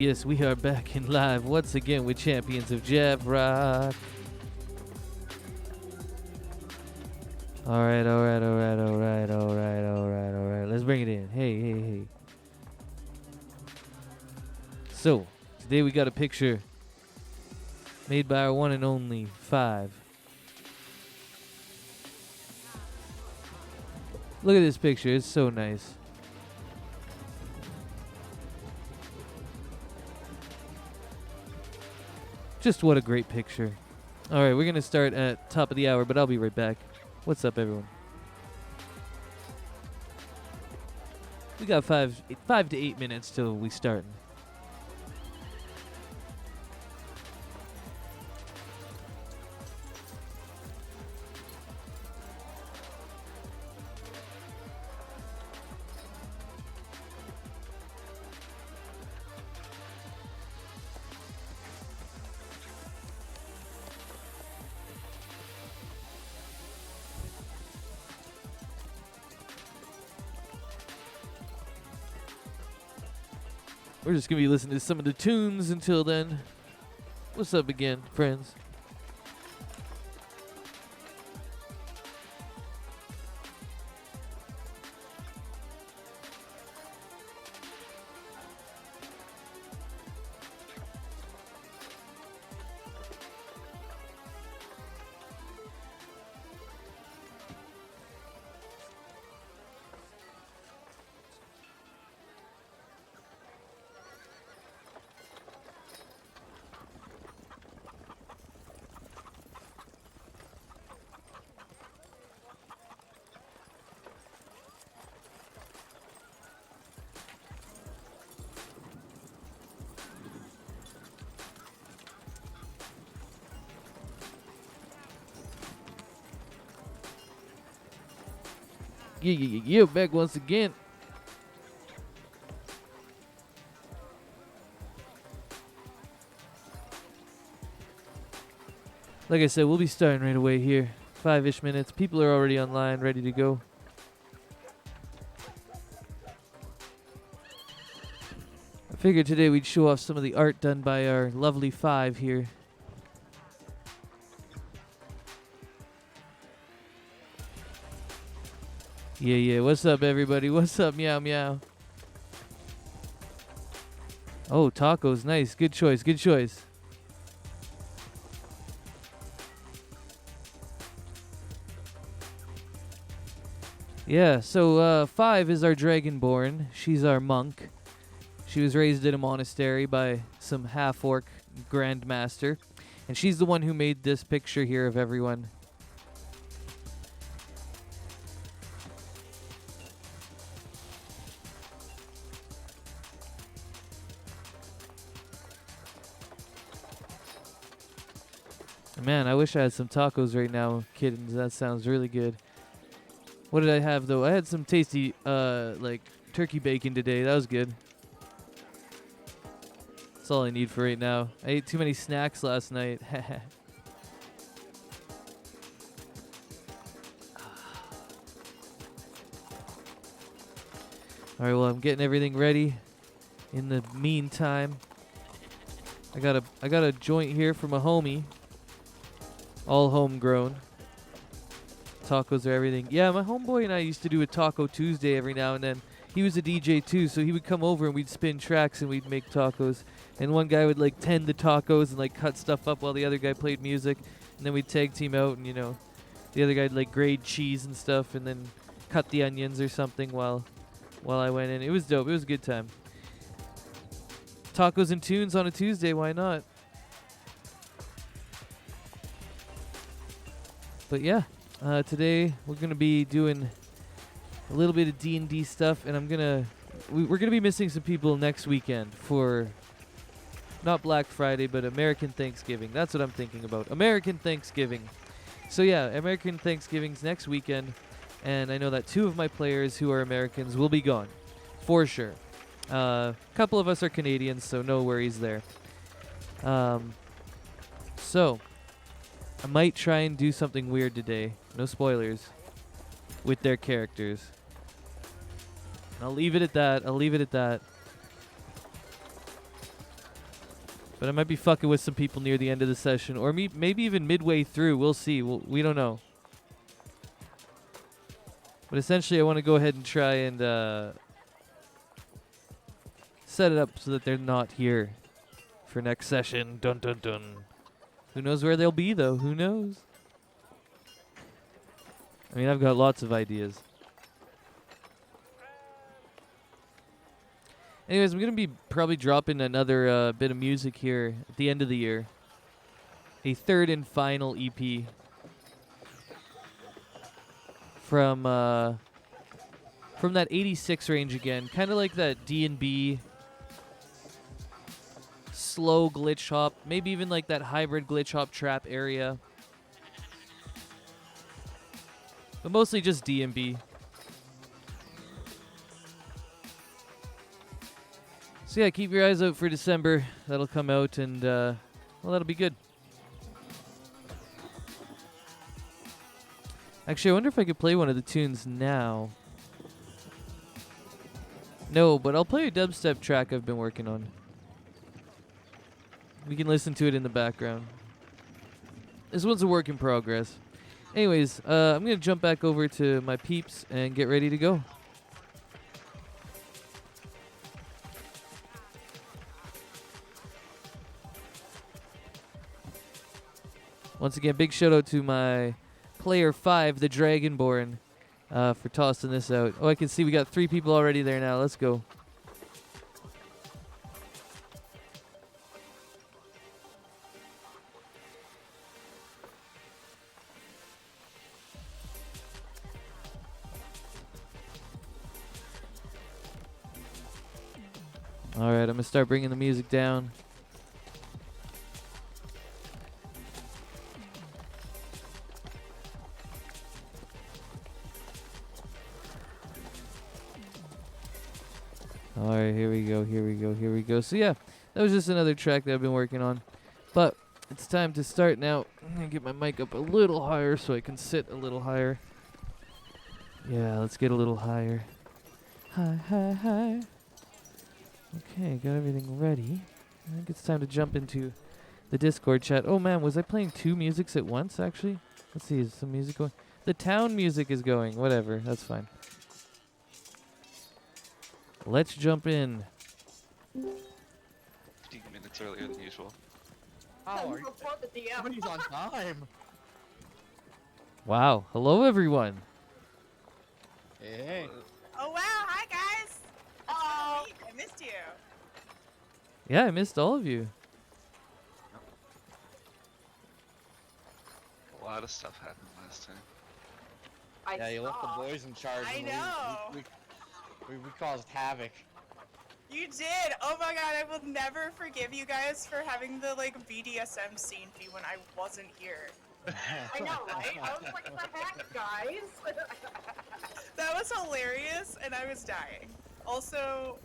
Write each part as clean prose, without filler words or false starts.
Yes, we are back in live once again with Champions of Javrok. Alright. Let's bring it in. Hey. So, today we got a picture made by our one and only 5. Look at this picture, it's so nice. Just what a great picture. Alright, we're gonna start at top of the hour, but I'll be right back. What's up, everyone? We got 5 to 8 minutes till we start. We're just going to be listening to some of the tunes until then. What's up again, friends? Yeah, back once again. Like I said, we'll be starting right away here. 5-ish minutes. People are already online, ready to go. I figured today we'd show off some of the art done by our lovely 5 here. Yeah. What's up, everybody? What's up, meow? Oh, tacos. Nice. Good choice. Yeah, so 5 is our Dragonborn. She's our monk. She was raised in a monastery by some half-orc grandmaster. And she's the one who made this picture here of everyone. Man, I wish I had some tacos right now, kittens. That sounds really good. What did I have, though? I had some tasty, like, turkey bacon today. That was good. That's all I need for right now. I ate too many snacks last night. Alright, well, I'm getting everything ready. In the meantime, I got a joint here from a homie. All homegrown. Tacos are everything. Yeah, my homeboy and I used to do a Taco Tuesday every now and then. He was a DJ too, so he would come over and we'd spin tracks and we'd make tacos. And one guy would like tend the tacos and like cut stuff up while the other guy played music. And then we'd tag team out and, you know, the other guy'd like grate cheese and stuff and then cut the onions or something while I went in. It was dope. It was a good time. Tacos and tunes on a Tuesday, why not? But yeah, today we're gonna be doing a little bit of D&D stuff, and we're gonna be missing some people next weekend for not Black Friday, but American Thanksgiving. That's what I'm thinking about. American Thanksgiving. So yeah, American Thanksgiving's next weekend, and I know that 2 of my players who are Americans will be gone, for sure. A couple of us are Canadians, so no worries there. So I might try and do something weird today. No spoilers. With their characters. I'll leave it at that. But I might be fucking with some people near the end of the session, or maybe even midway through. We'll see. We don't know. But essentially, I want to go ahead and try and set it up so that they're not here for next session. Dun dun dun. Who knows where they'll be, though? Who knows? I mean, I've got lots of ideas. Anyways, I'm going to be probably dropping another bit of music here at the end of the year. A third and final EP from that 86 range again. Kind of like that D&B slow glitch hop. Maybe even like that hybrid glitch hop trap area. But mostly just D&B. So yeah, keep your eyes out for December. That'll come out and, well, that'll be good. Actually, I wonder if I could play one of the tunes now. No, but I'll play a dubstep track I've been working on. We can listen to it in the background. This one's a work in progress. Anyways, I'm going to jump back over to my peeps and get ready to go. Once again, big shout out to my player 5, the Dragonborn, for tossing this out. Oh, I can see we got 3 people already there now. Let's go. All right, I'm going to start bringing the music down. All right, here we go. So yeah, that was just another track that I've been working on. But it's time to start now. I'm going to get my mic up a little higher so I can sit a little higher. Yeah, let's get a little higher. Hi. Okay, got everything ready. I think it's time to jump into the Discord chat. Oh man, was I playing 2 musics at once, actually? Let's see, is some music going? The town music is going. Whatever, that's fine. Let's jump in. 15 minutes earlier than usual. Oh, somebody's on time. Wow, hello everyone. Hey. Oh wow, hi guys! Oh, I missed you. Yeah, I missed all of you. A lot of stuff happened last time. Yeah, you left the boys in charge. I and know. We caused havoc. You did! Oh my god, I will never forgive you guys for having the like BDSM scene be when I wasn't here. I know, right? I was like, what the heck, guys? That was hilarious, and I was dying. Also,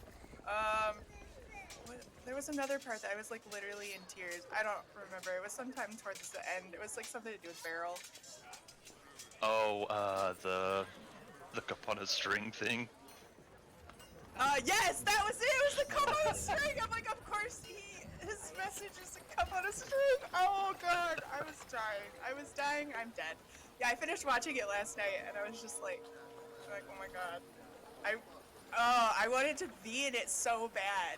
there was another part that I was like literally in tears. I don't remember. It was sometime towards the end. It was like something to do with Beryl. Oh, the cup on a string thing. Yes, that was it. It was the cup on a string. I'm like, of course his message is a cup on a string. Oh god, I was dying. I'm dead. Yeah, I finished watching it last night, and I was just like, oh my god. I wanted to be in it so bad.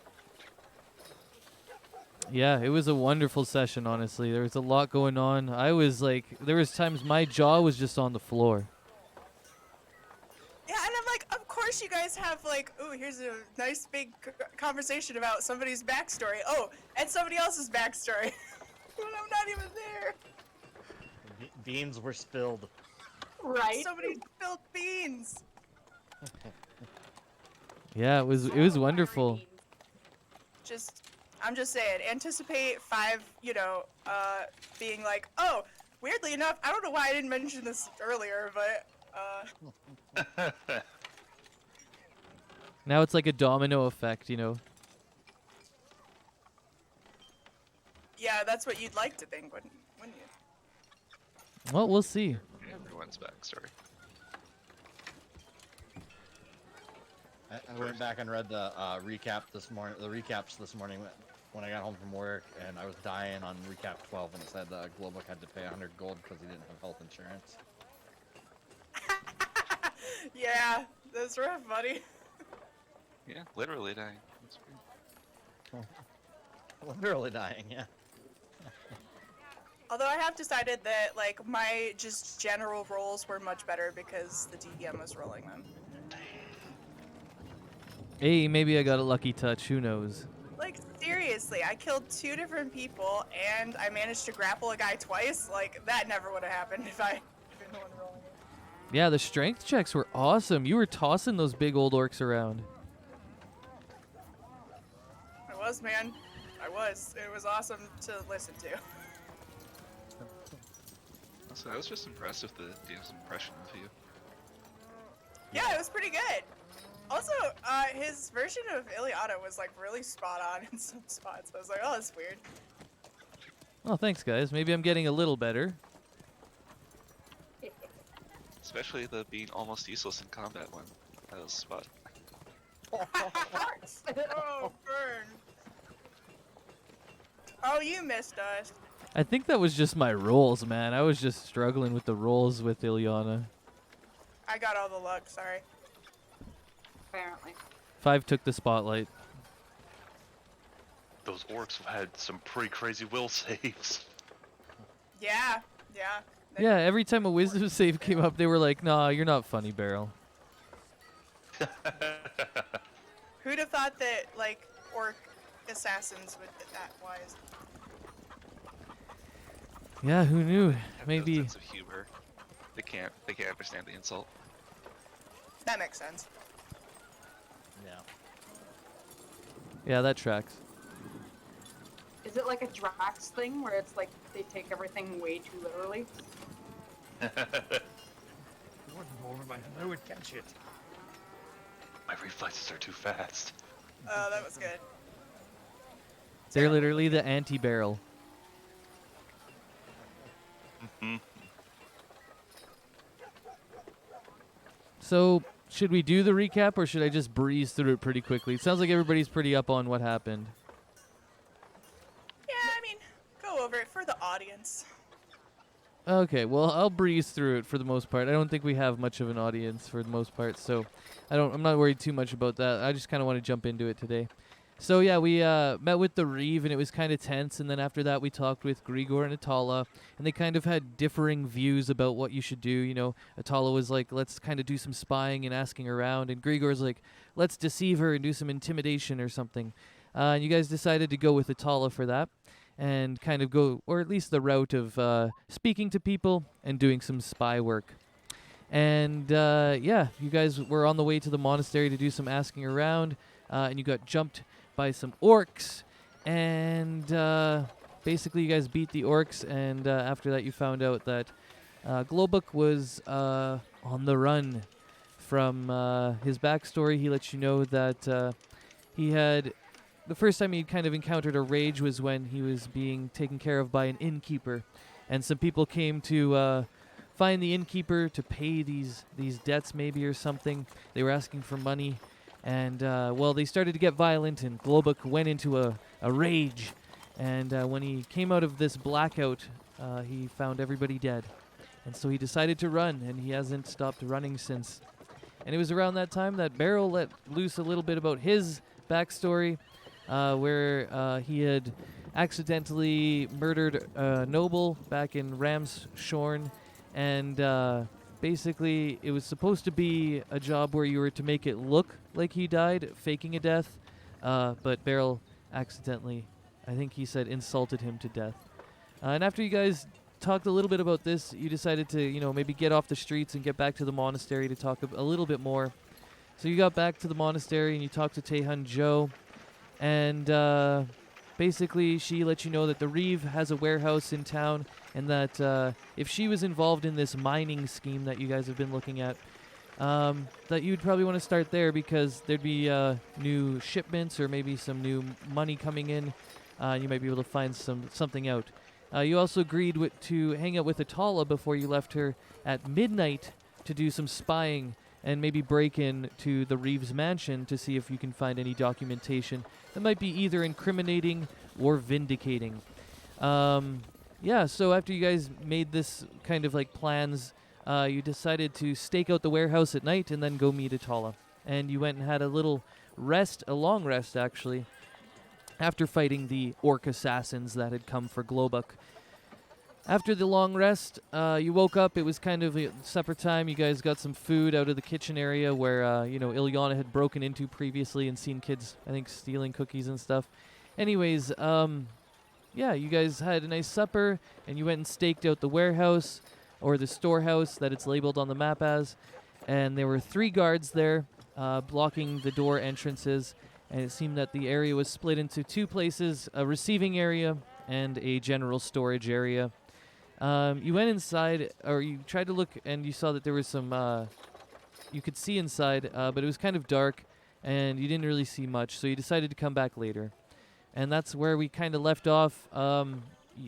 Yeah, it was a wonderful session, honestly. There was a lot going on. I was like, there was times my jaw was just on the floor. Yeah, and I'm like, of course you guys have like, ooh, here's a nice big conversation about somebody's backstory. Oh, and somebody else's backstory. When I'm not even there. Beans were spilled. Right? Somebody spilled beans. Yeah, it was wonderful. I'm just saying, anticipate 5, being like, oh, weirdly enough, I don't know why I didn't mention this earlier, but, Now it's like a domino effect, yeah, that's what you'd like to think, wouldn't you? Well, we'll see. Everyone's backstory. I went back and read the recap this morning. The recaps this morning when I got home from work, and I was dying on recap 12 and it said Globuk had to pay 100 gold because he didn't have health insurance. Yeah, that's rough, buddy. Yeah, literally dying. That's weird. Literally dying, yeah. Although I have decided that, like, my just general rolls were much better because the DM was rolling them. Hey, maybe I got a lucky touch. Who knows? Like, seriously, I killed 2 different people and I managed to grapple a guy twice. Like, that never would have happened if I had been the one rolling it. Yeah, the strength checks were awesome. You were tossing those big old orcs around. I was, man. I was. It was awesome to listen to. Also, I was just impressed with the DM's impression of you. Yeah, it was pretty good. Also, his version of Ileana was, like, really spot on in some spots. I was like, oh, that's weird. Oh, thanks, guys. Maybe I'm getting a little better. Especially the being almost useless in combat one. That was spot. Oh, burn. Oh, you missed us. I think that was just my rolls, man. I was just struggling with the rolls with Ileana. I got all the luck, sorry. Apparently. 5 took the spotlight. Those orcs have had some pretty crazy will saves. Yeah, yeah. Yeah, every time a wisdom save came up, they were like, nah, you're not funny, Barrel. Who'd have thought that, like, orc assassins would be that wise? Yeah, who knew? Have no Maybe. sense of humor. They can't understand the insult. That makes sense. Yeah. Yeah, that tracks. Is it like a Drax thing where it's like they take everything way too literally? I would catch it. My reflexes are too fast. Oh, that was good. They're literally the anti-barrel. So, should we do the recap or should I just breeze through it pretty quickly? It sounds like everybody's pretty up on what happened. Yeah, I mean, go over it for the audience. Okay, well, I'll breeze through it for the most part. I don't think we have much of an audience for the most part, so I'm not worried too much about that. I just kind of want to jump into it today. So yeah, we met with the Reeve, and it was kind of tense, and then after that we talked with Grigor and Atala, and they kind of had differing views about what you should do. You know, Atala was like, let's kind of do some spying and asking around, and Grigor's like, let's deceive her and do some intimidation or something. And you guys decided to go with Atala for that, and kind of go, or at least the route of speaking to people and doing some spy work. And yeah, you guys were on the way to the monastery to do some asking around, and you got jumped by some orcs, and basically you guys beat the orcs, and after that you found out that Globuk was on the run from his backstory. He let you know that he had, the first time he kind of encountered a rage was when he was being taken care of by an innkeeper, and some people came to find the innkeeper to pay these debts maybe or something. They were asking for money. And, well, they started to get violent, and Globuk went into a rage. And when he came out of this blackout, he found everybody dead. And so he decided to run, and he hasn't stopped running since. And it was around that time that Beryl let loose a little bit about his backstory, where he had accidentally murdered a noble back in Ramshorn, and basically, it was supposed to be a job where you were to make it look like he died, faking a death, but Beryl accidentally, I think he said, insulted him to death. And after you guys talked a little bit about this, you decided to, you know, maybe get off the streets and get back to the monastery to talk a little bit more. So you got back to the monastery and you talked to Taehun Joe, and basically she let you know that the Reeve has a warehouse in town, and that if she was involved in this mining scheme that you guys have been looking at, that you'd probably want to start there because there'd be new shipments or maybe some new money coming in. You might be able to find something out. You also agreed to hang out with Atala before you left her at midnight to do some spying and maybe break in to the Reeves mansion to see if you can find any documentation that might be either incriminating or vindicating. Yeah, so after you guys made this kind of like plans, you decided to stake out the warehouse at night and then go meet Atala. And you went and had a little rest, a long rest actually, after fighting the orc assassins that had come for Globuk. After the long rest, you woke up. It was kind of supper time. You guys got some food out of the kitchen area where, Ilyana had broken into previously and seen kids, I think, stealing cookies and stuff. Anyways, yeah, you guys had a nice supper, and you went and staked out the warehouse, or the storehouse that it's labeled on the map as. And there were 3 guards there, blocking the door entrances. And it seemed that the area was split into 2 places, a receiving area and a general storage area. You went inside, or you tried to look, and you saw that there was some, you could see inside, but it was kind of dark, and you didn't really see much, so you decided to come back later. And that's where we kind of left off,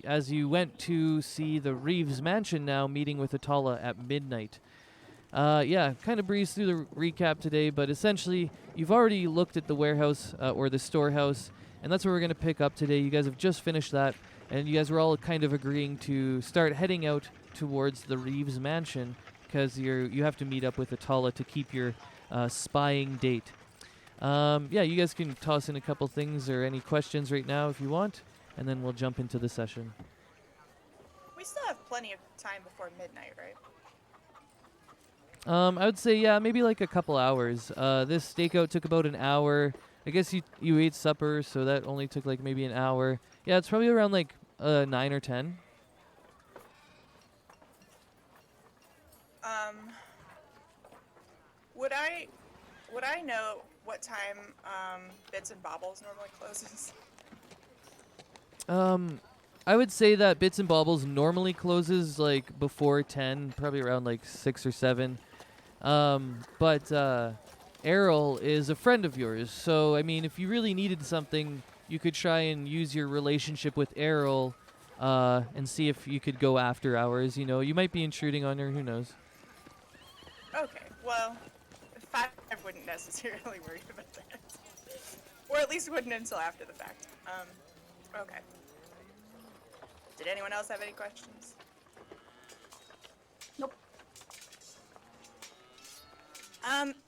as you went to see the Reeves mansion now, meeting with Atala at midnight. Yeah, kind of breezed through the recap today, but essentially, you've already looked at the warehouse, or the storehouse, and that's where we're going to pick up today. You guys have just finished that. And you guys were all kind of agreeing to start heading out towards the Reeves mansion because you have to meet up with Atala to keep your spying date. Yeah, you guys can toss in a couple things or any questions right now if you want, and then we'll jump into the session. We still have plenty of time before midnight, right? I would say, yeah, maybe like a couple hours. This stakeout took about an hour. I guess you ate supper, so that only took like maybe an hour. Yeah, it's probably around like 9 or 10. Would I know what time Bits and Bobbles normally closes? I would say that Bits and Bobbles normally closes like before 10, probably around like 6 or 7. But Errol is a friend of yours, so I mean, if you really needed something, you could try and use your relationship with Errol and see if you could go after hours. You know, you might be intruding on her. Who knows? Okay, well, 5 wouldn't necessarily worry about that. Or at least wouldn't until after the fact. Okay. Did anyone else have any questions? Nope.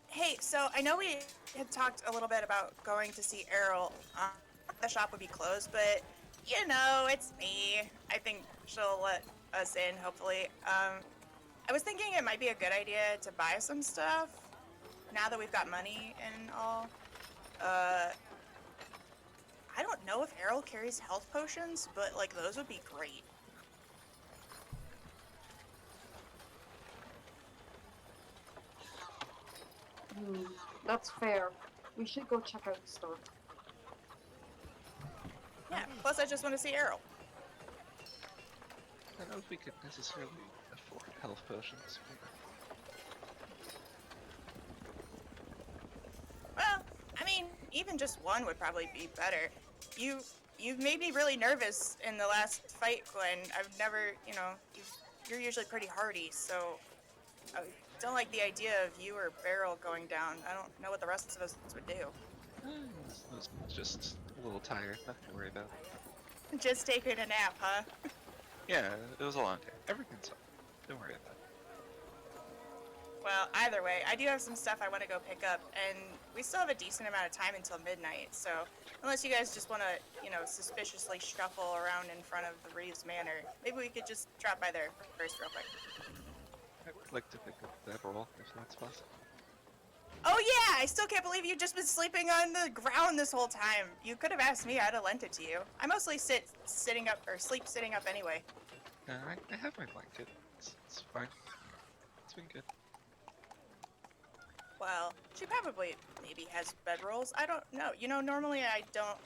Hey, so I know we had talked a little bit about going to see Errol. The shop would be closed, but, you know, it's me. I think she'll let us in, hopefully. I was thinking it might be a good idea to buy some stuff, now that we've got money and all. I don't know if Errol carries health potions, but, like, those would be great. That's fair. We should go check out the store. Yeah, plus I just want to see Errol. I don't know if we could necessarily afford health potions. Well, I mean, even just one would probably be better. You've made me really nervous in the last fight, Glenn. I've never, you know, you're usually pretty hardy, so I don't like the idea of you or Beryl going down. I don't know what the rest of us would do. I was just a little tired, nothing to worry about. Just taking a nap, huh? Yeah, it was a long day. Everything's fine. Don't worry about it. Well, either way, I do have some stuff I want to go pick up, and we still have a decent amount of time until midnight, so unless you guys just want to, you know, suspiciously shuffle around in front of the Reeves Manor, maybe we could just drop by there first real quick. I would like to pick up that roll, if that's possible. Oh yeah, I still can't believe you've just been sleeping on the ground this whole time. You could have asked me, I'd have lent it to you. I mostly sleep sitting up anyway. I have my blanket. It's fine. It's been good. Well, she probably maybe has bedrolls. I don't know. You know, normally I don't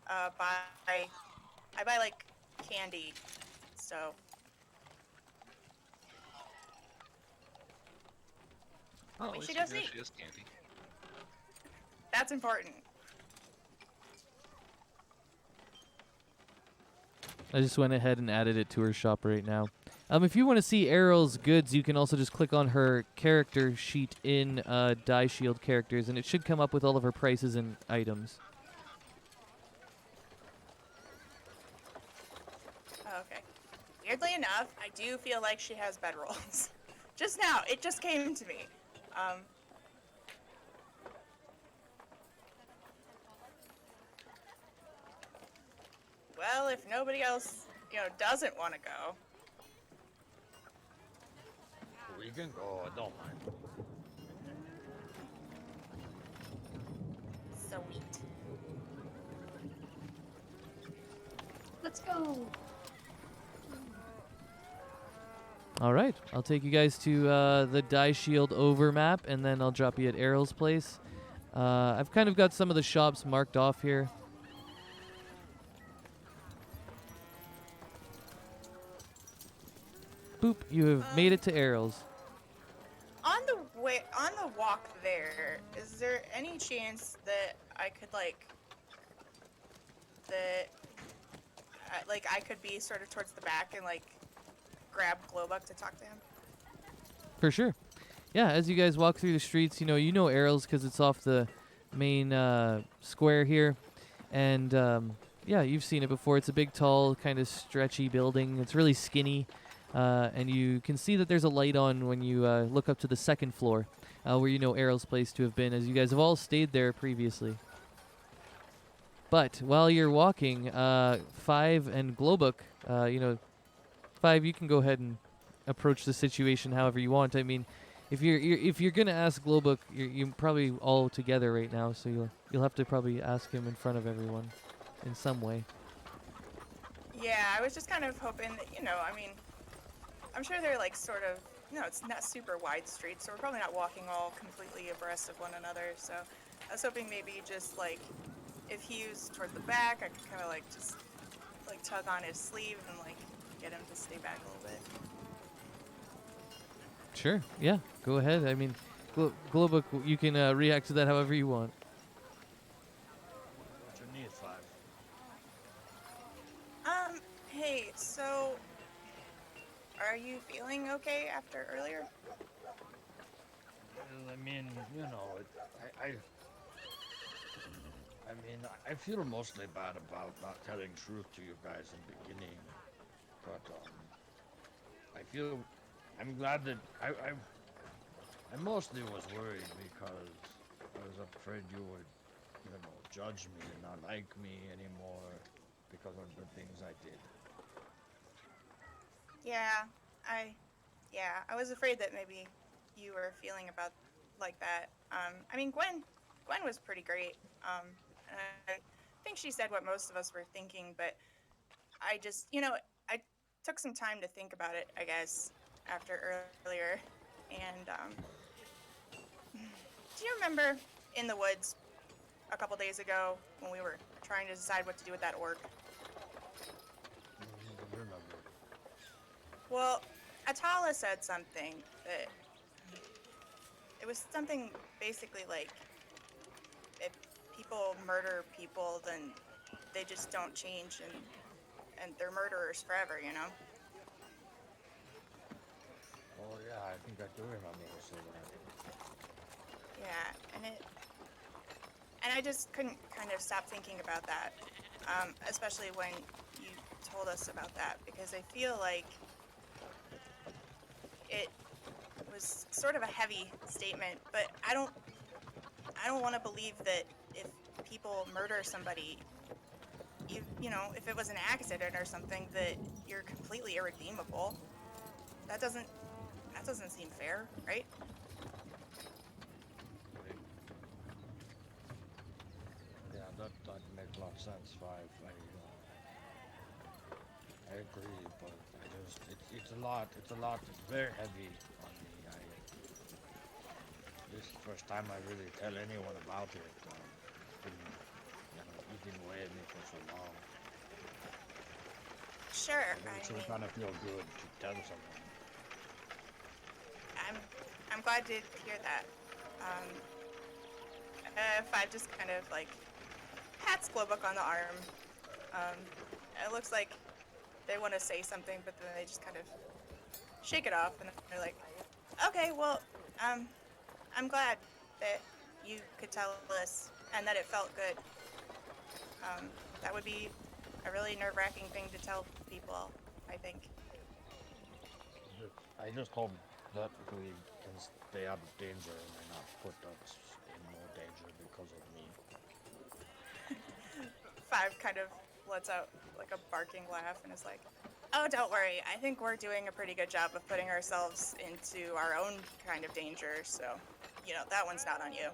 I buy like candy, so. Oh, Wait, at least she you does know eat. she has candy. That's important. I just went ahead and added it to her shop right now. If you want to see Errol's goods, you can also just click on her character sheet in Die Shield characters, and it should come up with all of her prices and items. Okay. Weirdly enough, I do feel like she has bedrolls. Just now, it just came to me. Well, if nobody else, doesn't want to go. We can go, I don't mind. Sweet. Let's go. All right, I'll take you guys to the Die Shield over map, and then I'll drop you at Errol's place. I've kind of got some of the shops marked off here. Boop, you have made it to Errol's. On the walk there, is there any chance that I could I could be sort of towards the back and grab Glowbuck to talk to him? For sure. Yeah, as you guys walk through the streets, you know Errol's because it's off the main square here. And yeah, you've seen it before. It's a big, tall, kind of stretchy building. It's really skinny. And you can see that there's a light on when you look up to the second floor, where you know Errol's place to have been, as you guys have all stayed there previously. But while you're walking, Five and Glowbook, Five, you can go ahead and approach the situation however you want. I mean, if you're gonna ask Glowbook, you're probably all together right now, so you'll have to probably ask him in front of everyone, in some way. Yeah, I was just kind of hoping that I'm sure they're sort of, it's not super wide streets, so we're probably not walking all completely abreast of one another. So I was hoping maybe just if he was toward the back, I could kind of just tug on his sleeve and get him to stay back a little bit. Sure. Yeah. Go ahead. I mean, Glowbook, you can react to that however you want. What you need, Five? Hey, so are you feeling okay after earlier? Well, I mean, I feel mostly bad about not telling truth to you guys in the beginning, but I'm glad that I mostly was worried because I was afraid you would, judge me and not like me anymore because of the things I did. Yeah, I was afraid that maybe you were feeling about that. I mean, Gwen was pretty great. And I think she said what most of us were thinking, but I just, I took some time to think about it, I guess, after earlier. And do you remember in the woods a couple days ago when we were trying to decide what to do with that orc? I remember. Well, Atala said something that it was something basically if people murder people, then they just don't change and they're murderers forever, Oh yeah, I think I do remember her saying that. Yeah, and I just couldn't kind of stop thinking about that, especially when you told us about that, because I feel like it was sort of a heavy statement, but I don't want to believe that if people murder somebody, if it was an accident or something, that you're completely irredeemable. That doesn't seem fair, right? Yeah, that makes a lot of sense, Five. I agree, but it's a lot, it's very heavy on me. This is the first time I really tell anyone about it. It's been, eating away at me for so long. Sure. It should kind of feel good to tell someone. I'm glad to hear that. Five just kind of pats Glowbook on the arm. It looks like they want to say something, but then they just kind of shake it off, and they're like, "Okay, well, I'm glad that you could tell us and that it felt good. That would be a really nerve-wracking thing to tell people, I think." I just hope that we can stay out of danger and not put us in more danger because of me. Five kind of lets out like a barking laugh and is like, "Oh, don't worry. I think we're doing a pretty good job of putting ourselves into our own kind of danger, so, that one's not on you."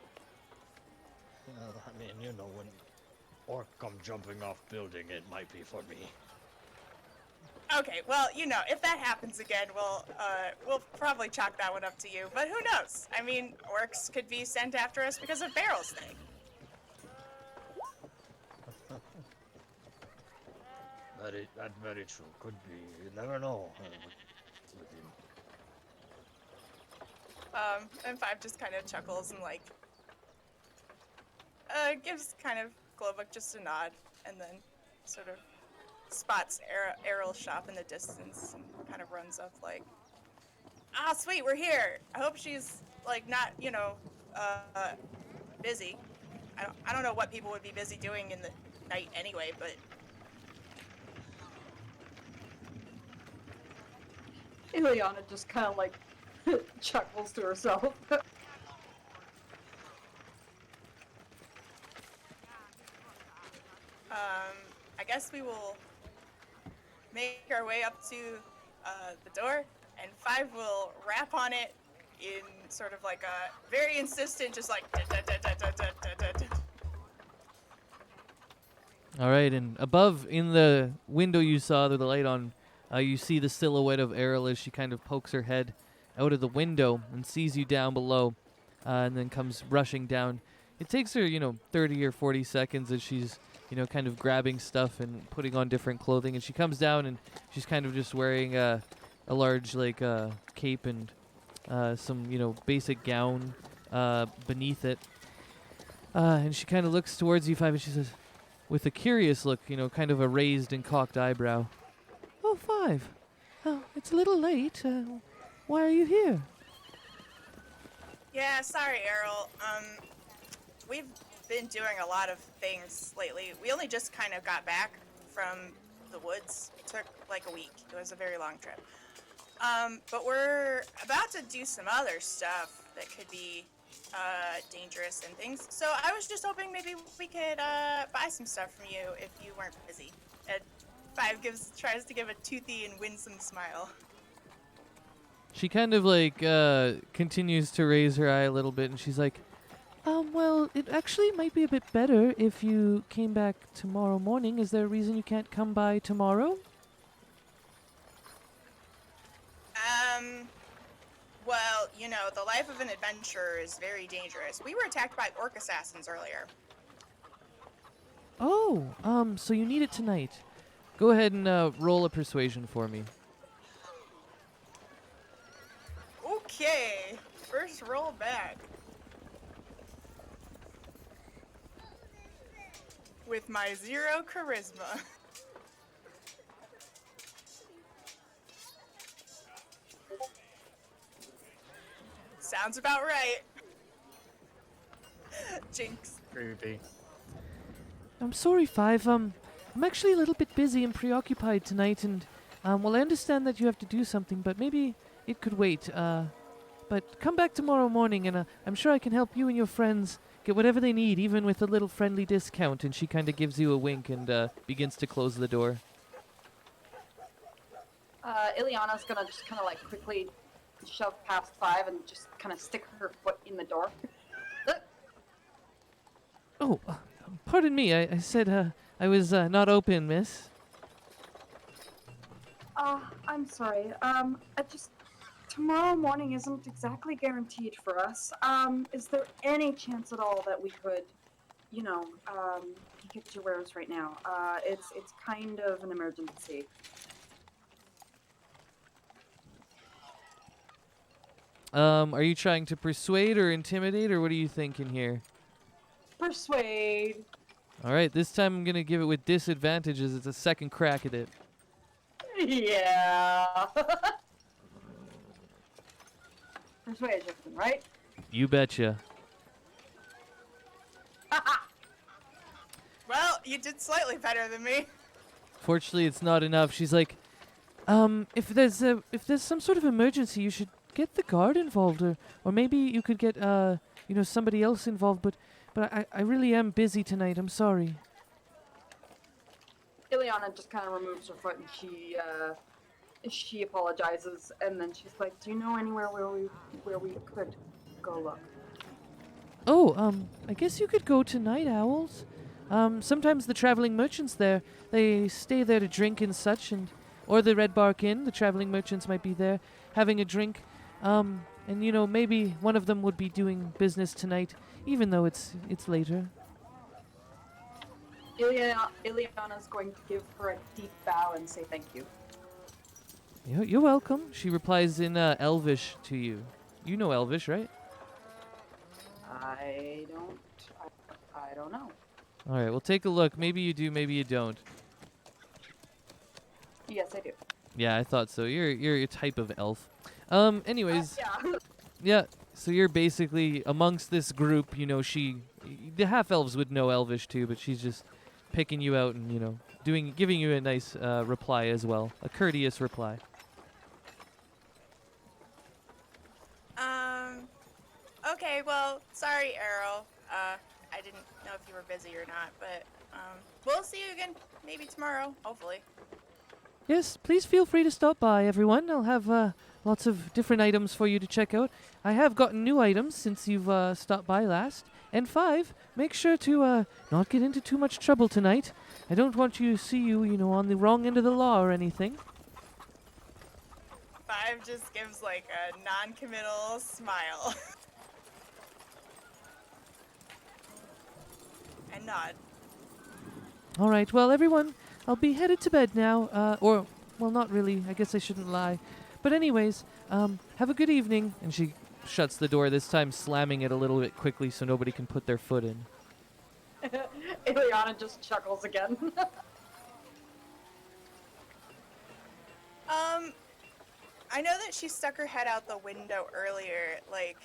I mean, when orc come jumping off building, it might be for me. Okay, well, if that happens again, we'll probably chalk that one up to you. But who knows? I mean, orcs could be sent after us because of Barrel's thing. That's very true. Could be. You never know. With him. And Five just kind of chuckles and gives kind of Glowbook just a nod, and then sort of spots Errol's shop in the distance and kind of runs up like, "Ah, sweet, we're here. I hope she's not, busy. I don't know what people would be busy doing in the night anyway, but." Ileana just kind of chuckles to herself. I guess we will make our way up to the door, and Five will rap on it in sort of like a very insistent, just like. All right, and above in the window you saw with the light on, you see the silhouette of Errol as she kind of pokes her head out of the window and sees you down below, and then comes rushing down. It takes her, 30 or 40 seconds as she's, kind of grabbing stuff and putting on different clothing. And she comes down and she's kind of just wearing a large, cape and some, basic gown beneath it. And she kind of looks towards you, Five, and she says, with a curious look, kind of a raised and cocked eyebrow, "Oh, Five. Oh, it's a little late. Why are you here?" Yeah, sorry, Errol. We've been doing a lot of things lately. We only just kind of got back from the woods. It took like a week. It was a very long trip. But we're about to do some other stuff that could be dangerous and things. So I was just hoping maybe we could buy some stuff from you if you weren't busy. And Five tries to give a toothy and winsome smile. She kind of continues to raise her eye a little bit, and she's like, well, it actually might be a bit better if you came back tomorrow morning. Is there a reason you can't come by tomorrow? Well, the life of an adventurer is very dangerous. We were attacked by orc assassins earlier. Oh, so you need it tonight. Go ahead and roll a persuasion for me. Okay, first roll back. With my 0 charisma. Sounds about right. Jinx. Creepy. I'm sorry, Five. I'm actually a little bit busy and preoccupied tonight, and well, I understand that you have to do something, but maybe it could wait. But come back tomorrow morning, and I'm sure I can help you and your friends get whatever they need, even with a little friendly discount. And she kind of gives you a wink and begins to close the door. Ileana's gonna just kind of quickly shove past Five and just kind of stick her foot in the door. Oh, pardon me. I said I was not open, miss. I'm sorry. Tomorrow morning isn't exactly guaranteed for us. Is there any chance at all that we could, get your wares right now? It's kind of an emergency. Are you trying to persuade or intimidate, or what are you thinking here? Persuade. All right, this time I'm going to give it with disadvantages. It's a second crack at it. Yeah. Persuasion, right? You betcha. Well, you did slightly better than me. Fortunately, it's not enough. She's like, if there's some sort of emergency, you should get the guard involved, or maybe you could get somebody else involved. But I really am busy tonight. I'm sorry. Ileana just kind of removes her foot and she apologizes, and then she's like, "Do you know anywhere where we could go look?" Oh, I guess you could go to Night Owls. Sometimes the traveling merchants there, they stay there to drink and such, or the Red Bark Inn, the traveling merchants might be there having a drink. And maybe one of them would be doing business tonight, even though it's later. Ileana's going to give her a deep bow and say thank you. You're welcome. She replies in Elvish to you. You know Elvish, right? I don't know. All right, well, take a look. Maybe you do, maybe you don't. Yes, I do. Yeah, I thought so. You're a type of elf. Anyways, Yeah. yeah. So you're basically amongst this group. The half elves would know Elvish too, but she's just picking you out and giving you a nice reply as well, a courteous reply. Okay, well, sorry, Errol. I didn't know if you were busy or not, but we'll see you again maybe tomorrow, hopefully. Yes, please feel free to stop by, everyone. I'll have lots of different items for you to check out. I have gotten new items since you've stopped by last. And 5, make sure to not get into too much trouble tonight. I don't want you to see you, on the wrong end of the law or anything. 5 just gives like a non-committal smile. And nod. All right, well, everyone, I'll be headed to bed now. Well, not really. I guess I shouldn't lie. But anyways, have a good evening. And she shuts the door, this time slamming it a little bit quickly so nobody can put their foot in. Ileana just chuckles again. I know that she stuck her head out the window earlier. Like,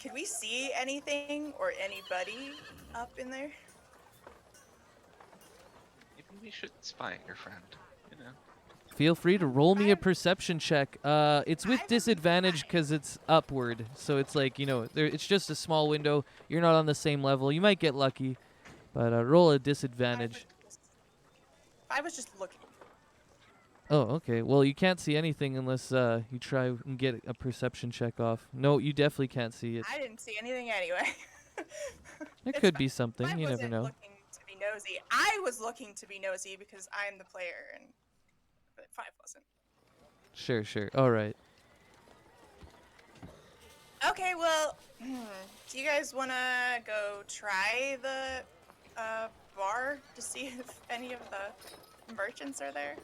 could we see anything or anybody up in there? Maybe we should spy on your friend. Feel free to roll me a perception check. It's with disadvantage because it's upward. So it's like, it's just a small window. You're not on the same level. You might get lucky, but roll a disadvantage. I was just looking. Oh, okay. Well, you can't see anything unless you try and get a perception check off. No, you definitely can't see it. I didn't see anything anyway. It could be something. I You never wasn't know. looking to be nosy. I was looking to be nosy because I'm the player, but 5 wasn't. Sure. All right. Okay, well, do you guys want to go try the bar to see if any of the merchants are there?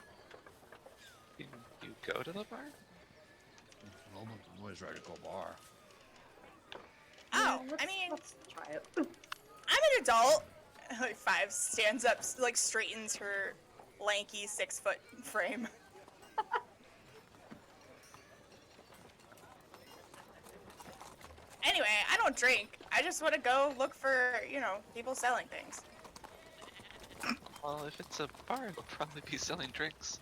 Can you go to the bar? I'm always ready to go bar. Oh, Yeah, I mean, let's try it. I'm an adult. Like 5 stands up, like straightens her lanky 6-foot frame. Anyway, I don't drink. I just want to go look for, people selling things. Well, if it's a bar, they'll probably be selling drinks.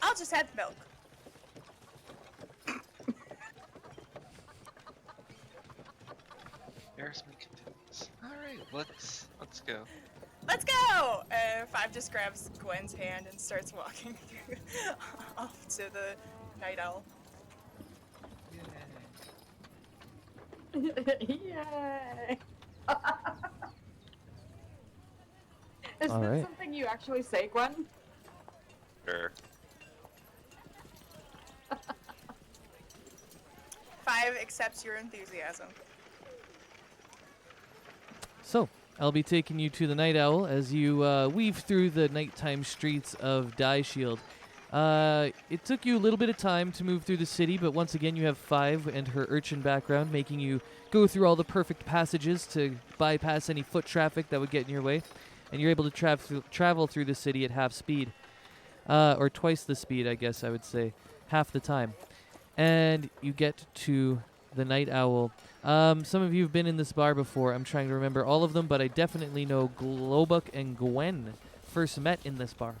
I'll just have milk. Embarrassment continues. Alright, let's go. Let's go! 5 just grabs Gwen's hand and starts walking through off to the Night Owl. Yay! Is All that right. something you actually say, Gwen? Sure. 5 accepts your enthusiasm. So, I'll be taking you to the Night Owl as you weave through the nighttime streets of Die Shield. It took you a little bit of time to move through the city, but once again you have 5 and her urchin background, making you go through all the perfect passages to bypass any foot traffic that would get in your way, and you're able to travel through the city at half speed. or twice the speed, I guess I would say, half the time. And you get to the Night Owl. Some of you have been in this bar before. I'm trying to remember all of them, but I definitely know Globuk and Gwen first met in this bar.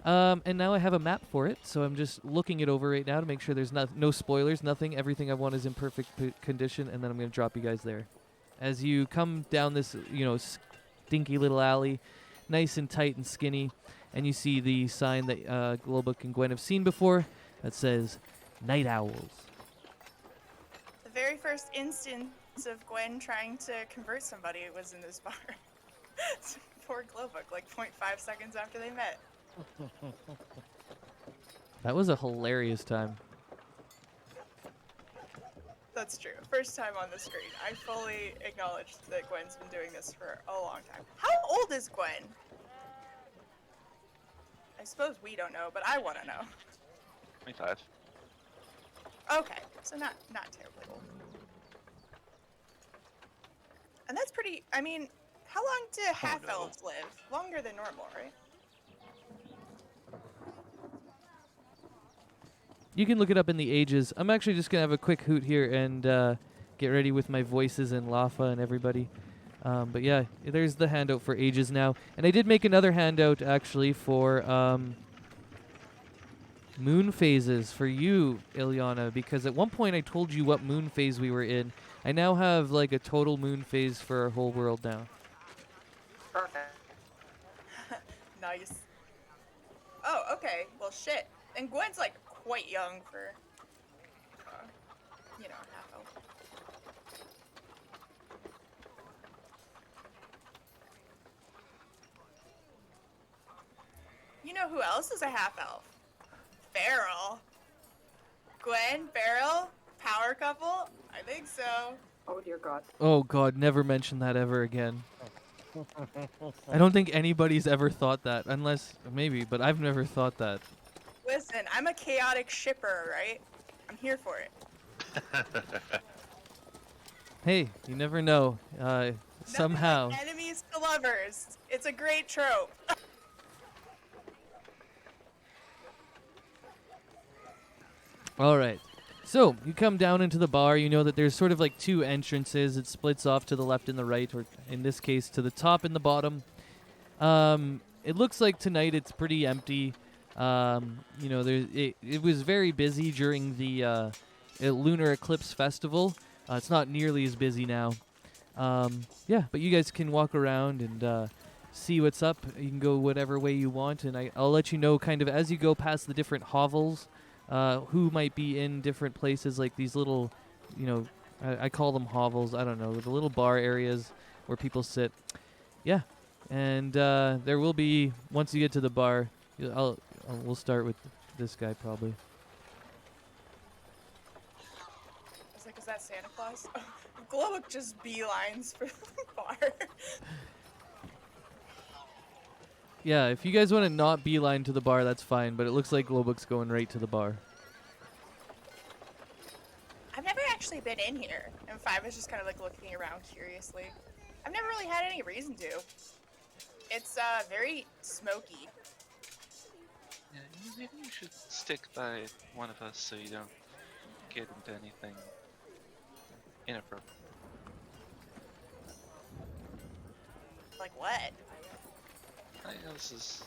And now I have a map for it, so I'm just looking it over right now to make sure there's no spoilers, nothing. Everything I want is in perfect condition, and then I'm going to drop you guys there. As you come down this, stinky little alley, nice and tight and skinny, and you see the sign that Globuk and Gwen have seen before that says Night Owls. The very first instance of Gwen trying to convert somebody was in this bar. Poor Globuk, like 0.5 seconds after they met. That was a hilarious time. That's true. First time on the screen. I fully acknowledge that Gwen's been doing this for a long time. How old is Gwen? I suppose we don't know, but I want to know. 25. Okay, so not terribly old. And that's pretty. I mean, how long do half elves live? Longer than normal, right? You can look it up in the ages. I'm actually just going to have a quick hoot here and get ready with my voices and Lafa and everybody. But yeah, there's the handout for ages now. And I did make another handout actually for moon phases for you, Ilyana, because at one point I told you what moon phase we were in. I now have like a total moon phase for our whole world now. Perfect. Nice. Oh, okay. Well, shit. And Gwen's like quite young for, half elf. You know who else is a half elf? Beryl. Gwen, Beryl, power couple? I think so. Oh dear God. Oh god, never mention that ever again. I don't think anybody's ever thought that, unless maybe, but I've never thought that. Listen, I'm a chaotic shipper, right? I'm here for it. Hey, you never know. Somehow. Nothing like enemies to lovers. It's a great trope. All right. So, you come down into the bar. You know that there's sort of like two entrances. It splits off to the left and the right, or in this case, to the top and the bottom. It looks like tonight it's pretty empty. It was very busy during the Lunar Eclipse Festival. It's not nearly as busy now. But you guys can walk around and see what's up. You can go whatever way you want, and I'll let you know kind of as you go past the different hovels. Who might be in different places, like these little, I call them hovels, I don't know, the little bar areas where people sit. Yeah, and there will be, once you get to the bar, we'll start with this guy probably. I was like, is that Santa Claus? Globuk just beelines for the bar. Yeah, if you guys want to not beeline to the bar, that's fine, but it looks like Globuk's going right to the bar. I've never actually been in here, and Five is just kind of like looking around curiously. I've never really had any reason to. It's very smoky. Yeah, maybe you should stick by one of us so you don't get into anything inappropriate. Like what? I know this is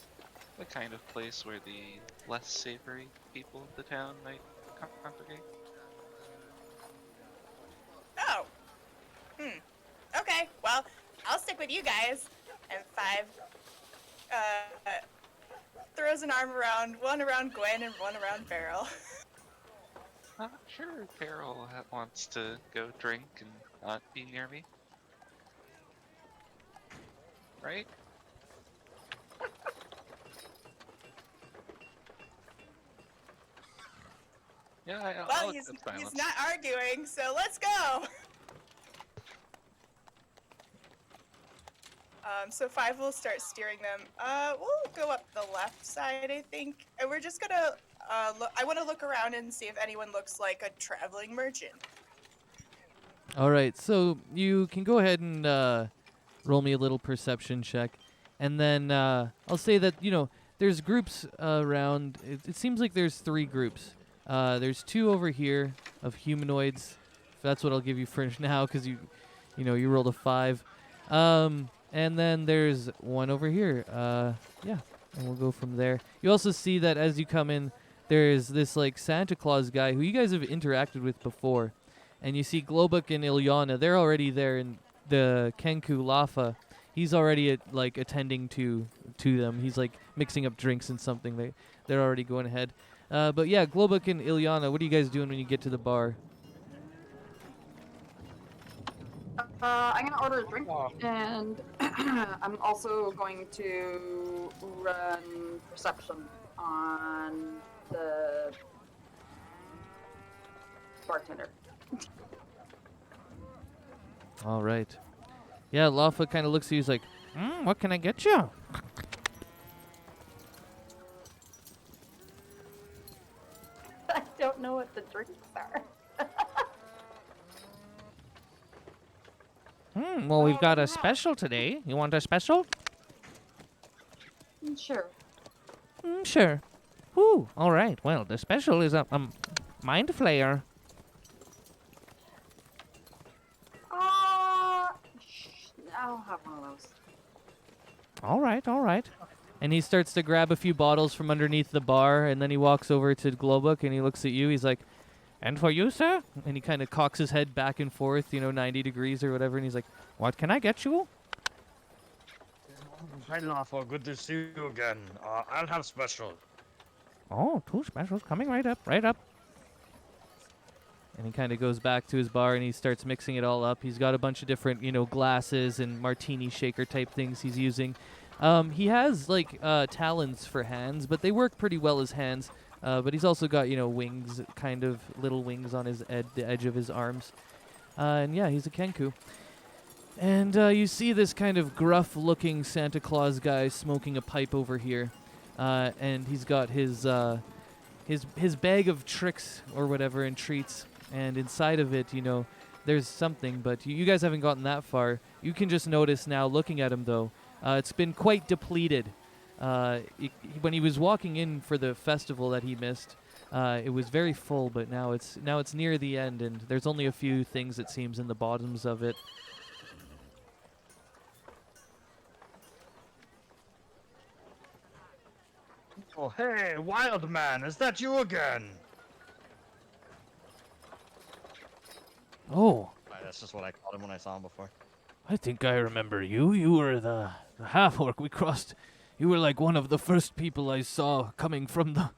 the kind of place where the less savory people of the town might congregate. Oh. Okay, well, I'll stick with you guys. And Five throws an arm around, one around Gwen and one around Beryl. Sure, Carol wants to go drink and not be near me. Right? Yeah, Well, he's not arguing, so let's go! So Five will start steering them. We'll go up the left side, I think. And we're just gonna, I want to look around and see if anyone looks like a traveling merchant. All right, so you can go ahead and roll me a little perception check. And then I'll say that, there's groups around. It seems like there's 3 groups. There's 2 over here of humanoids. That's what I'll give you for now, because you rolled a 5. And then there's 1 over here. Yeah, and we'll go from there. You also see that as you come in, there's this like Santa Claus guy who you guys have interacted with before, and you see Globuk and Ilyana. They're already there in the Kenku Lafa. He's already attending to them. He's like mixing up drinks and something. They're already going ahead. But yeah, Globuk and Ilyana, what are you guys doing when you get to the bar? I'm gonna order a drink, and I'm also going to run perception on the bartender. All right. Yeah, Lafa kind of looks at you. He's like, what can I get you? I don't know what the drinks are. Well, we've got a special today. You want a special? Sure. Sure. Ooh, all right. Well, the special is a mind flayer. I'll have one of those. All right. And he starts to grab a few bottles from underneath the bar, and then he walks over to Globuk, and he looks at you. He's like, and for you, sir? And he kind of cocks his head back and forth, 90 degrees or whatever, and he's like, what can I get you? Hi, Lafa. Good to see you again. I'll have special. Oh, 2 specials coming right up. And he kind of goes back to his bar and he starts mixing it all up. He's got a bunch of different, glasses and martini shaker type things he's using. He has talons for hands, but they work pretty well as hands. But he's also got, wings, kind of little wings on the edge of his arms. And yeah, he's a Kenku. And you see this kind of gruff-looking Santa Claus guy smoking a pipe over here. And he's got his bag of tricks or whatever and treats. And inside of it, there's something. But you guys haven't gotten that far. You can just notice now, looking at him, though, it's been quite depleted. When he was walking in for the festival that he missed, it was very full. But now it's near the end, and there's only a few things, it seems, in the bottoms of it. Oh, hey, wild man, is that you again? Oh, That's just what I called him when I saw him before. I think I remember you. You were the half-orc we crossed. You were like one of the first people I saw coming from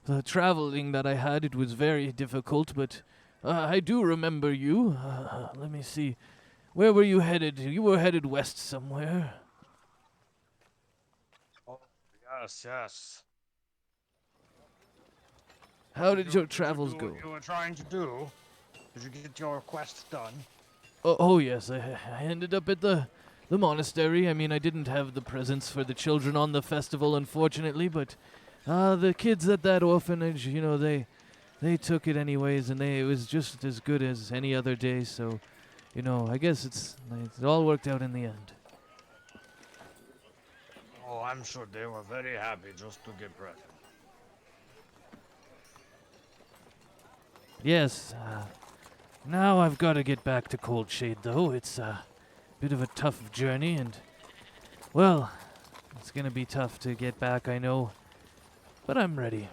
the traveling that I had. It was very difficult, but I do remember you. Let me see. Where were you headed? You were headed west somewhere. Oh, yes. How did your travels go? What you were trying to do? Did you get your quest done? Oh yes, I ended up at the monastery. I mean, I didn't have the presents for the children on the festival, unfortunately, but the kids at that orphanage, they took it anyways, and it was just as good as any other day. So, I guess it all worked out in the end. Oh, I'm sure they were very happy just to get presents. Yes. Now I've got to get back to Cold Shade, though. It's a bit of a tough journey, and, well, it's going to be tough to get back, I know. But I'm ready.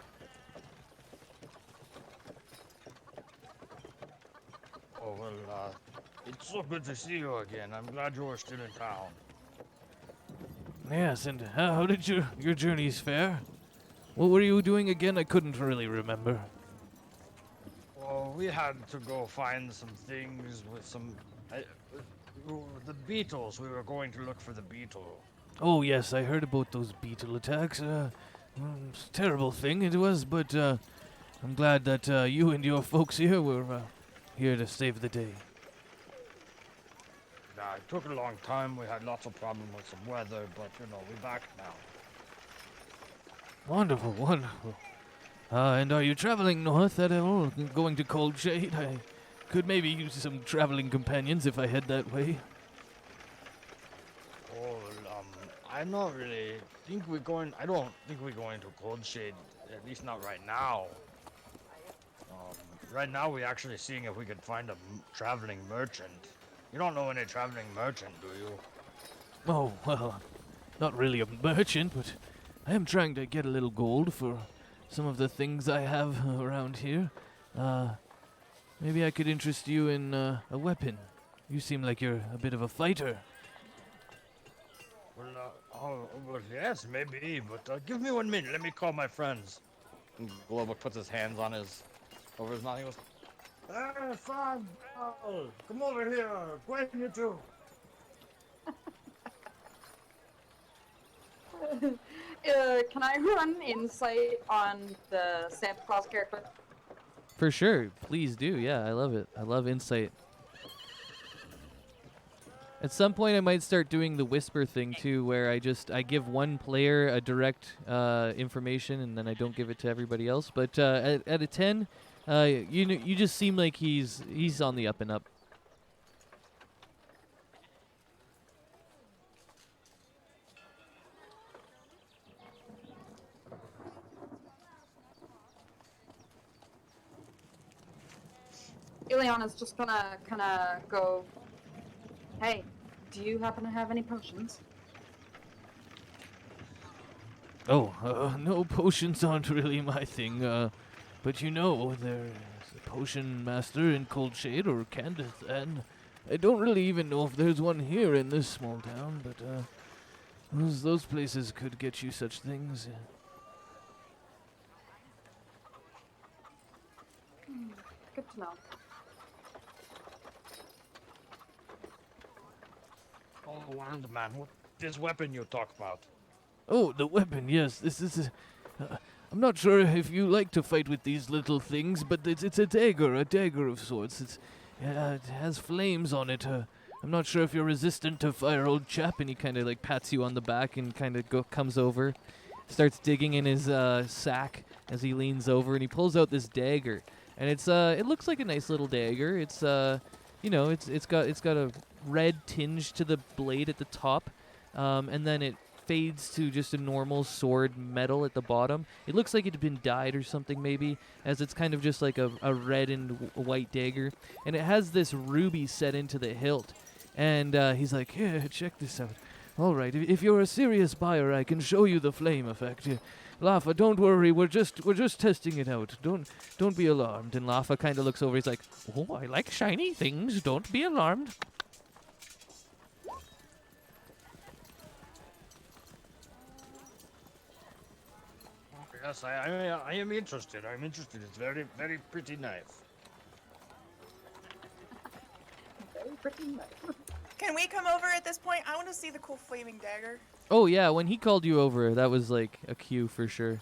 Oh, well, it's so good to see you again. I'm glad you are still in town. Yes, and how did your journeys fare? What were you doing again? I couldn't really remember. Well, we had to go find some things with some... the beetles. We were going to look for the beetle. Oh, yes, I heard about those beetle attacks. It's a terrible thing it was, but I'm glad that you and your folks here were here to save the day. Yeah, it took a long time. We had lots of problems with some weather, but, we're back now. Wonderful, wonderful. And are you traveling north at all? Going to Cold Shade? I could maybe use some traveling companions if I head that way. Oh, I I'm not really think we're going. I don't think we're going to Cold Shade, at least not right now. Right now, we're actually seeing if we can find a traveling merchant. You don't know any traveling merchant, do you? Oh, well, not really a merchant, but I am trying to get a little gold for some of the things I have around here. Maybe I could interest you in a weapon. You seem like you're a bit of a fighter. Well, well, yes, maybe, but give me 1 minute. Let me call my friends. And Globok puts his hands on over his mouth. He goes, "Hey, son, come over here. Gwen, you two." Can I run insight on the Santa Claus character? For sure, please do. Yeah, I love it. I love insight. At some point, I might start doing the whisper thing too, where I give one player a direct information, and then I don't give it to everybody else. But at a 10, you just seem like he's on the up and up. Ileana's just gonna kind of go, "Hey, do you happen to have any potions?" Oh, no, potions aren't really my thing. But you know, there's a potion master in Cold Shade or Candace, and I don't really even know if there's one here in this small town. But those places could get you such things. Good to know. Oh, Wand Man, what this weapon you talk about? Oh, the weapon, yes. This is I'm not sure if you like to fight with these little things, but it's a dagger of sorts. It has flames on it. I'm not sure if you're resistant to fire, old chap. And he kind of like pats you on the back and kind of comes over, starts digging in his sack as he leans over, and he pulls out this dagger. And it looks like a nice little dagger. It's it's got a red tinge to the blade at the top, and then it fades to just a normal sword metal at the bottom. It looks like it had been dyed or something maybe, as it's kind of just like a red and white dagger. And it has this ruby set into the hilt. And he's like, "Here, check this out. All right, if you're a serious buyer, I can show you the flame effect. Lafa, don't worry, we're just testing it out. Don't be alarmed." And Lafa kind of looks over. He's like, "Oh, I like shiny things. Don't be alarmed." Yes, I am interested. I'm interested. It's very, very pretty knife. Very pretty nice. Can we come over at this point? I want to see the cool flaming dagger. Oh yeah, when he called you over, that was like a cue for sure.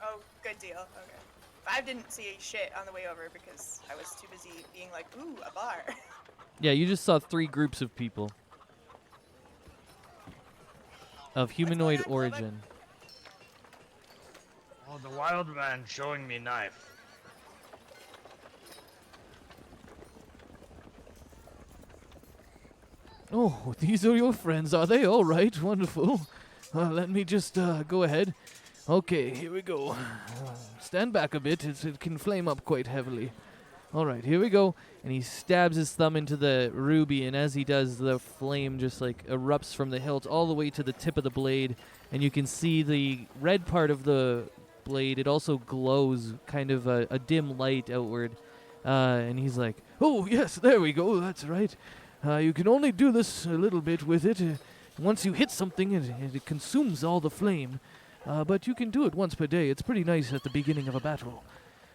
Oh, good deal. Okay. I didn't see shit on the way over because I was too busy being like, ooh, a bar. Yeah, you just saw 3 groups of people of humanoid on, origin. Oh, the wild man showing me knife. Oh, these are your friends, are they? All right, wonderful. Let me just go ahead. Okay, here we go. Stand back a bit, it can flame up quite heavily. All right, here we go. And he stabs his thumb into the ruby, and as he does, the flame just like erupts from the hilt all the way to the tip of the blade. And you can see the red part of the blade. It also glows, kind of a dim light outward. And he's like, "Oh, yes, there we go, that's right. You can only do this a little bit with it. Once you hit something, it consumes all the flame. But you can do it once per day. It's pretty nice at the beginning of a battle.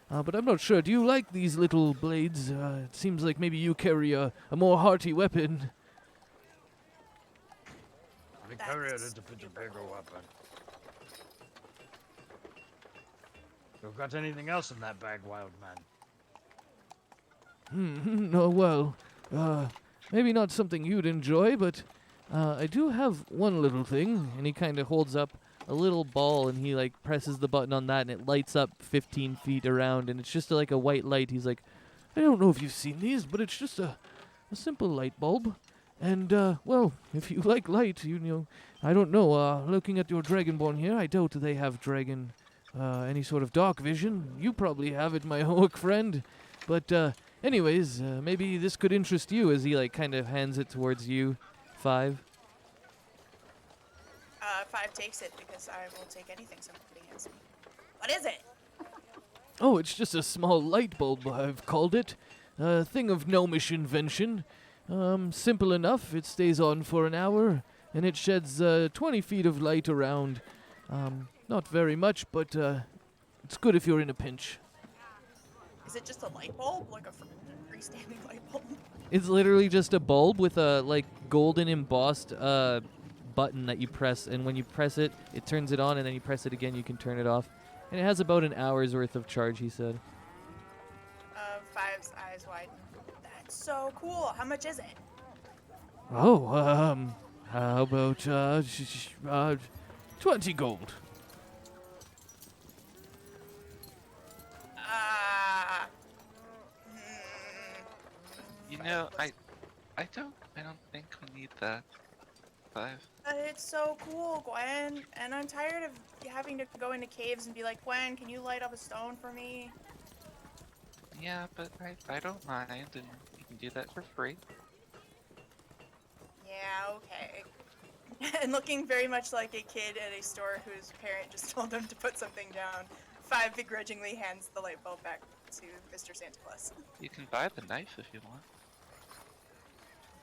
But I'm not sure. Do you like these little blades? It seems like maybe you carry a more hearty weapon." I carry it as a bigger weapon. You got anything else in that bag, wild man? No, well, maybe not something you'd enjoy, but I do have one little thing. And he kind of holds up a little ball, and he like presses the button on that, and it lights up 15 feet around, and it's just like a white light. He's like, "I don't know if you've seen these, but it's just a simple light bulb. And, well, if you like light, you know, I don't know. Looking at your Dragonborn here, I doubt they have dragon, any sort of dark vision. You probably have it, my orc friend. But, anyways, maybe this could interest you as he, like, kind of hands it towards you, 5. 5 takes it because I will take anything somebody hands me. What is it? Oh, it's just a small light bulb, I've called it. A thing of gnomish invention. Simple enough. It stays on for an hour, and it sheds 20 feet of light around. Not very much, but it's good if you're in a pinch. Is it just a light bulb? Like a freestanding light bulb? It's literally just a bulb with a, like, golden embossed button that you press, and when you press it, it turns it on, and then you press it again, you can turn it off. And it has about an hour's worth of charge, he said. 5's eyes widen. That's so cool. How much is it? Oh, how about 20 gold? You know, I don't think we need that. 5. But it's so cool, Gwen. And I'm tired of having to go into caves and be like, Gwen, can you light up a stone for me? Yeah, but I don't mind, and you can do that for free. Yeah, okay. And looking very much like a kid at a store whose parent just told them to put something down, 5 begrudgingly hands the light bulb back to Mr. Santa Claus. You can buy the knife if you want.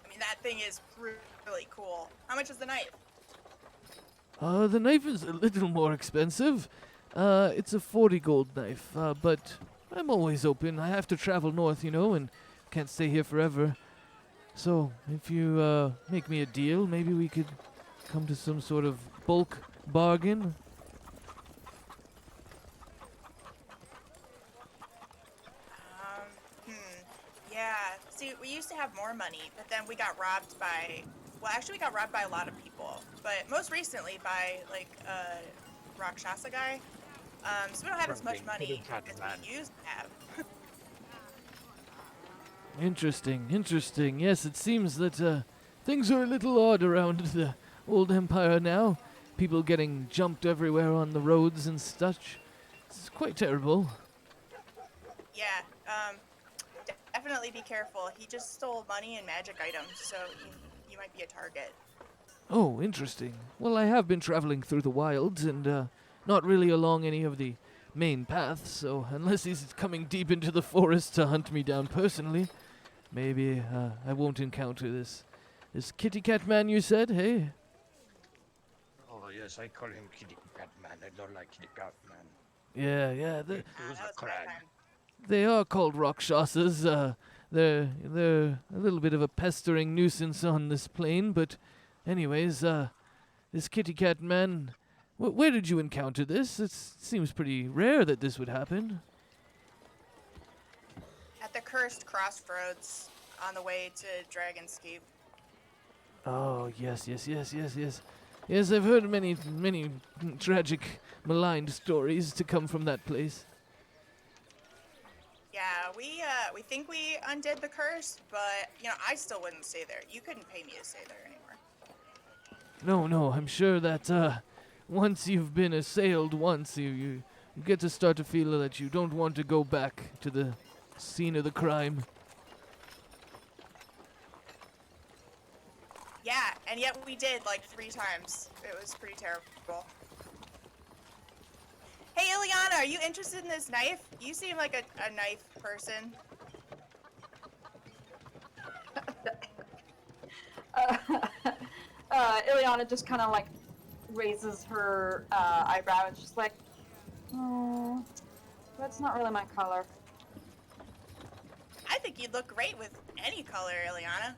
I mean, that thing is really cool. How much is the knife? The knife is a little more expensive. It's a 40 gold knife, but I'm always open. I have to travel north, you know, and can't stay here forever. So, if you make me a deal, maybe we could come to some sort of bulk bargain. Yeah. See, we used to have more money, but then we got robbed by... Well, actually, we got robbed by a lot of people. But most recently by, like, a Rakshasa guy. So we don't have as much money as we used to have. Interesting. Yes, it seems that things are a little odd around the old empire now. People getting jumped everywhere on the roads and such. It's quite terrible. Yeah, definitely be careful. He just stole money and magic items, so you might be a target. Oh, interesting. Well, I have been traveling through the wilds and not really along any of the main paths, so unless he's coming deep into the forest to hunt me down personally, maybe I won't encounter this kitty cat man you said, hey? Oh yes, I call him Kitty Cat Man. I don't like Kitty Cat Man. Yeah, He was That a was my crag. time. they are called Rakshasas. They're a little bit of a pestering nuisance on this plane, but anyways, this kitty cat man, where did you encounter this? It seems pretty rare that this would happen. At the cursed crossroads on the way to Dragonscape. Oh, yes. Yes, I've heard many tragic, maligned stories to come from that place. Yeah, we think we undid the curse, but, you know, I still wouldn't stay there. You couldn't pay me to stay there anymore. No, I'm sure that once you've been assailed once, you get to start to feel that you don't want to go back to the scene of the crime. Yeah, and yet we did like 3 times. It was pretty terrible. Hey, Ileana, are you interested in this knife? You seem like a knife person. Ileana just kind of like raises her eyebrow and she's like, "Oh, that's not really my color." I think you'd look great with any color, Ileana.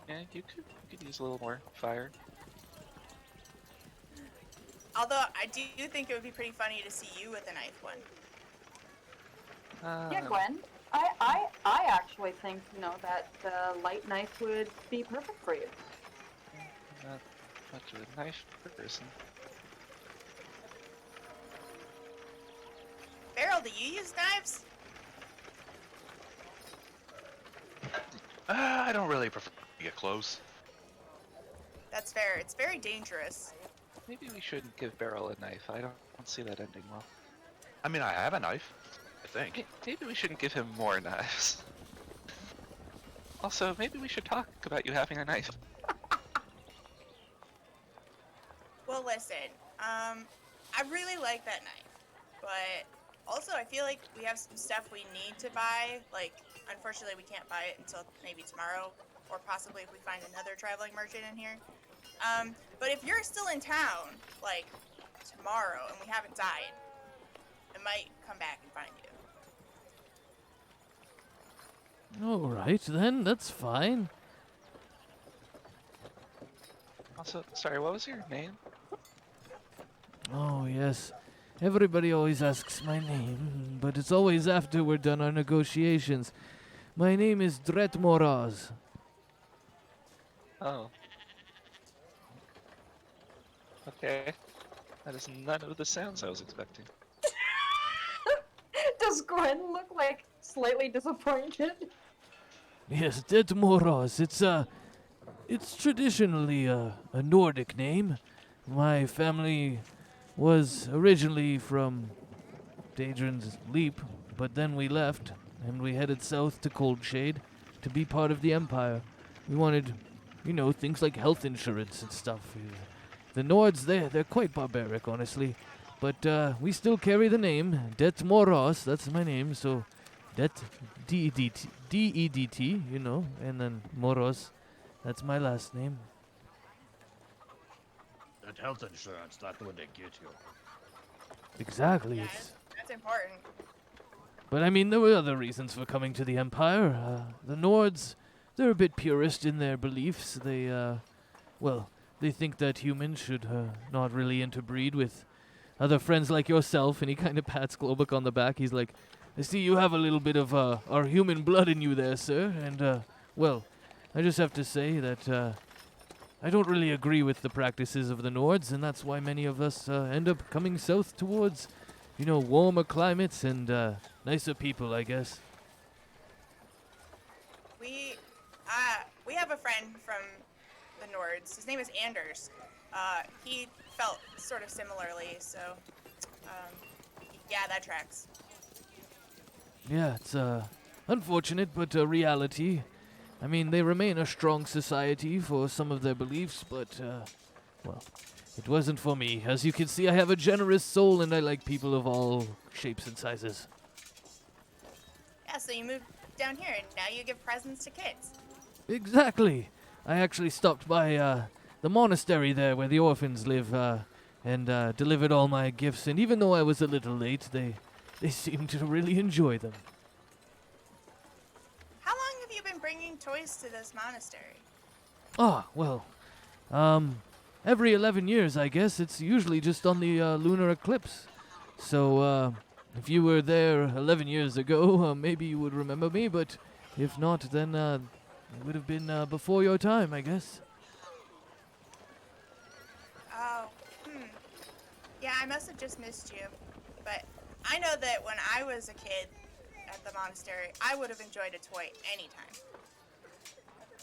Yeah, you could use a little more fire. Although I do think it would be pretty funny to see you with a knife one. Yeah, Gwen. I actually think, you know, that the light knife would be perfect for you. Not much of a knife person. Beryl, do you use knives? I don't really prefer to get close. That's fair. It's very dangerous. Maybe we shouldn't give Beryl a knife. I don't see that ending well. I mean, I have a knife, I think. Maybe we shouldn't give him more knives. Also, maybe we should talk about you having a knife. Well, listen. I really like that knife, but also I feel like we have some stuff we need to buy. Like, unfortunately, we can't buy it until maybe tomorrow, or possibly if we find another traveling merchant in here. But if you're still in town, like tomorrow, and we haven't died, I might come back and find you. All right, then. That's fine. Also, sorry, what was your name? Oh, yes. Everybody always asks my name, but it's always after we're done our negotiations. My name is Dret Moraz. Oh. Okay. That is none of the sounds I was expecting. Does Gwen look like slightly disappointed? Yes, Det Moraz. It's traditionally a Nordic name. My family was originally from Daedrin's Leap, but then we left, and we headed south to Coldshade to be part of the Empire. We wanted, things like health insurance and stuff. The Nords, they're quite barbaric, honestly. But we still carry the name, Det Moraz, that's my name, so Det, D-E-D-T, D-E-D-T, and then Moraz, that's my last name. That health insurance, that's what they get you. Exactly. Yeah, It's, that's important. but I mean, there were other reasons for coming to the Empire. The Nords, they're a bit purist in their beliefs. They think that humans should not really interbreed with other friends like yourself. And he kind of pats Globuk on the back. He's like, I see you have a little bit of our human blood in you there, sir. And, I just have to say that I don't really agree with the practices of the Nords, and that's why many of us end up coming south towards, warmer climates and nicer people, I guess. We have a friend from the Nords. His name is Anders. He felt sort of similarly, so yeah, that tracks. Yeah, it's unfortunate, but a reality. I mean, they remain a strong society for some of their beliefs, but, it wasn't for me. As you can see, I have a generous soul, and I like people of all shapes and sizes. Yeah, so you moved down here, and now you give presents to kids. Exactly. I actually stopped by the monastery there where the orphans live, and delivered all my gifts, and even though I was a little late, they seemed to really enjoy them. How long have you been bringing toys to this monastery? Every 11 years, I guess. It's usually just on the lunar eclipse. So, if you were there 11 years ago, maybe you would remember me, but if not, then it would have been before your time, I guess. Oh, yeah, I must have just missed you. But I know that when I was a kid at the monastery, I would have enjoyed a toy anytime.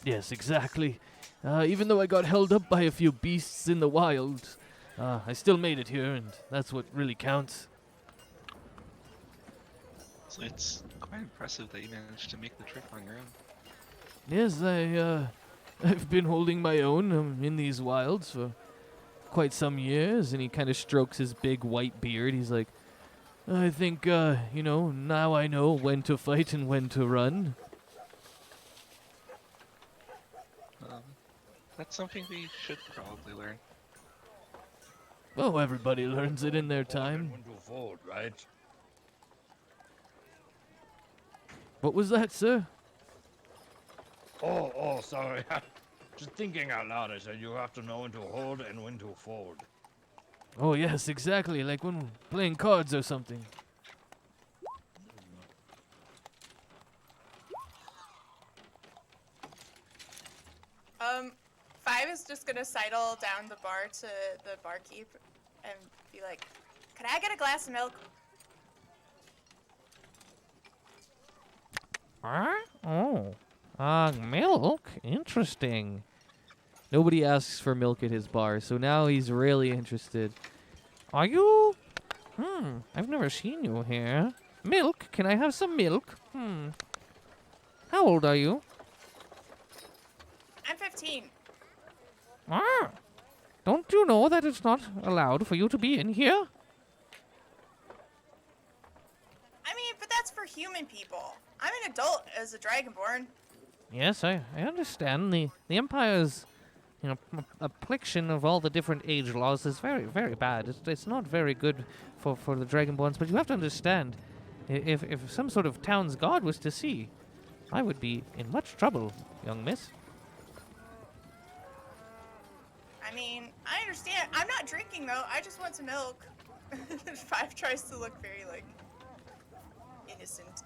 Yes, exactly. Even though I got held up by a few beasts in the wild, I still made it here, and that's what really counts. So it's quite impressive that you managed to make the trip on your own. Yes, I've been holding my own in these wilds for quite some years, and he kind of strokes his big white beard. He's like, I think, now I know when to fight and when to run. That's something we should probably learn. Oh, everybody learns it in their time. When to fold, right? What was that, sir? Oh, sorry. Just thinking out loud, I said you have to know when to hold and when to fold. Oh, yes, exactly, like when playing cards or something. Five is just gonna sidle down the bar to the barkeep and be like, could I get a glass of milk? Oh, Milk? Interesting. Nobody asks for milk at his bar, so now he's really interested. Are you? I've never seen you here. Milk? Can I have some milk? How old are you? I'm 15. Don't you know that it's not allowed for you to be in here? I mean, but that's for human people. I'm an adult as a dragonborn. Yes, I understand. The Empire's, affliction of all the different age laws is very, very bad. It's not very good for the Dragonborns, but you have to understand, if some sort of town's guard was to see, I would be in much trouble, young miss. I mean, I understand. I'm not drinking though. I just want some milk. Five tries to look very like innocent.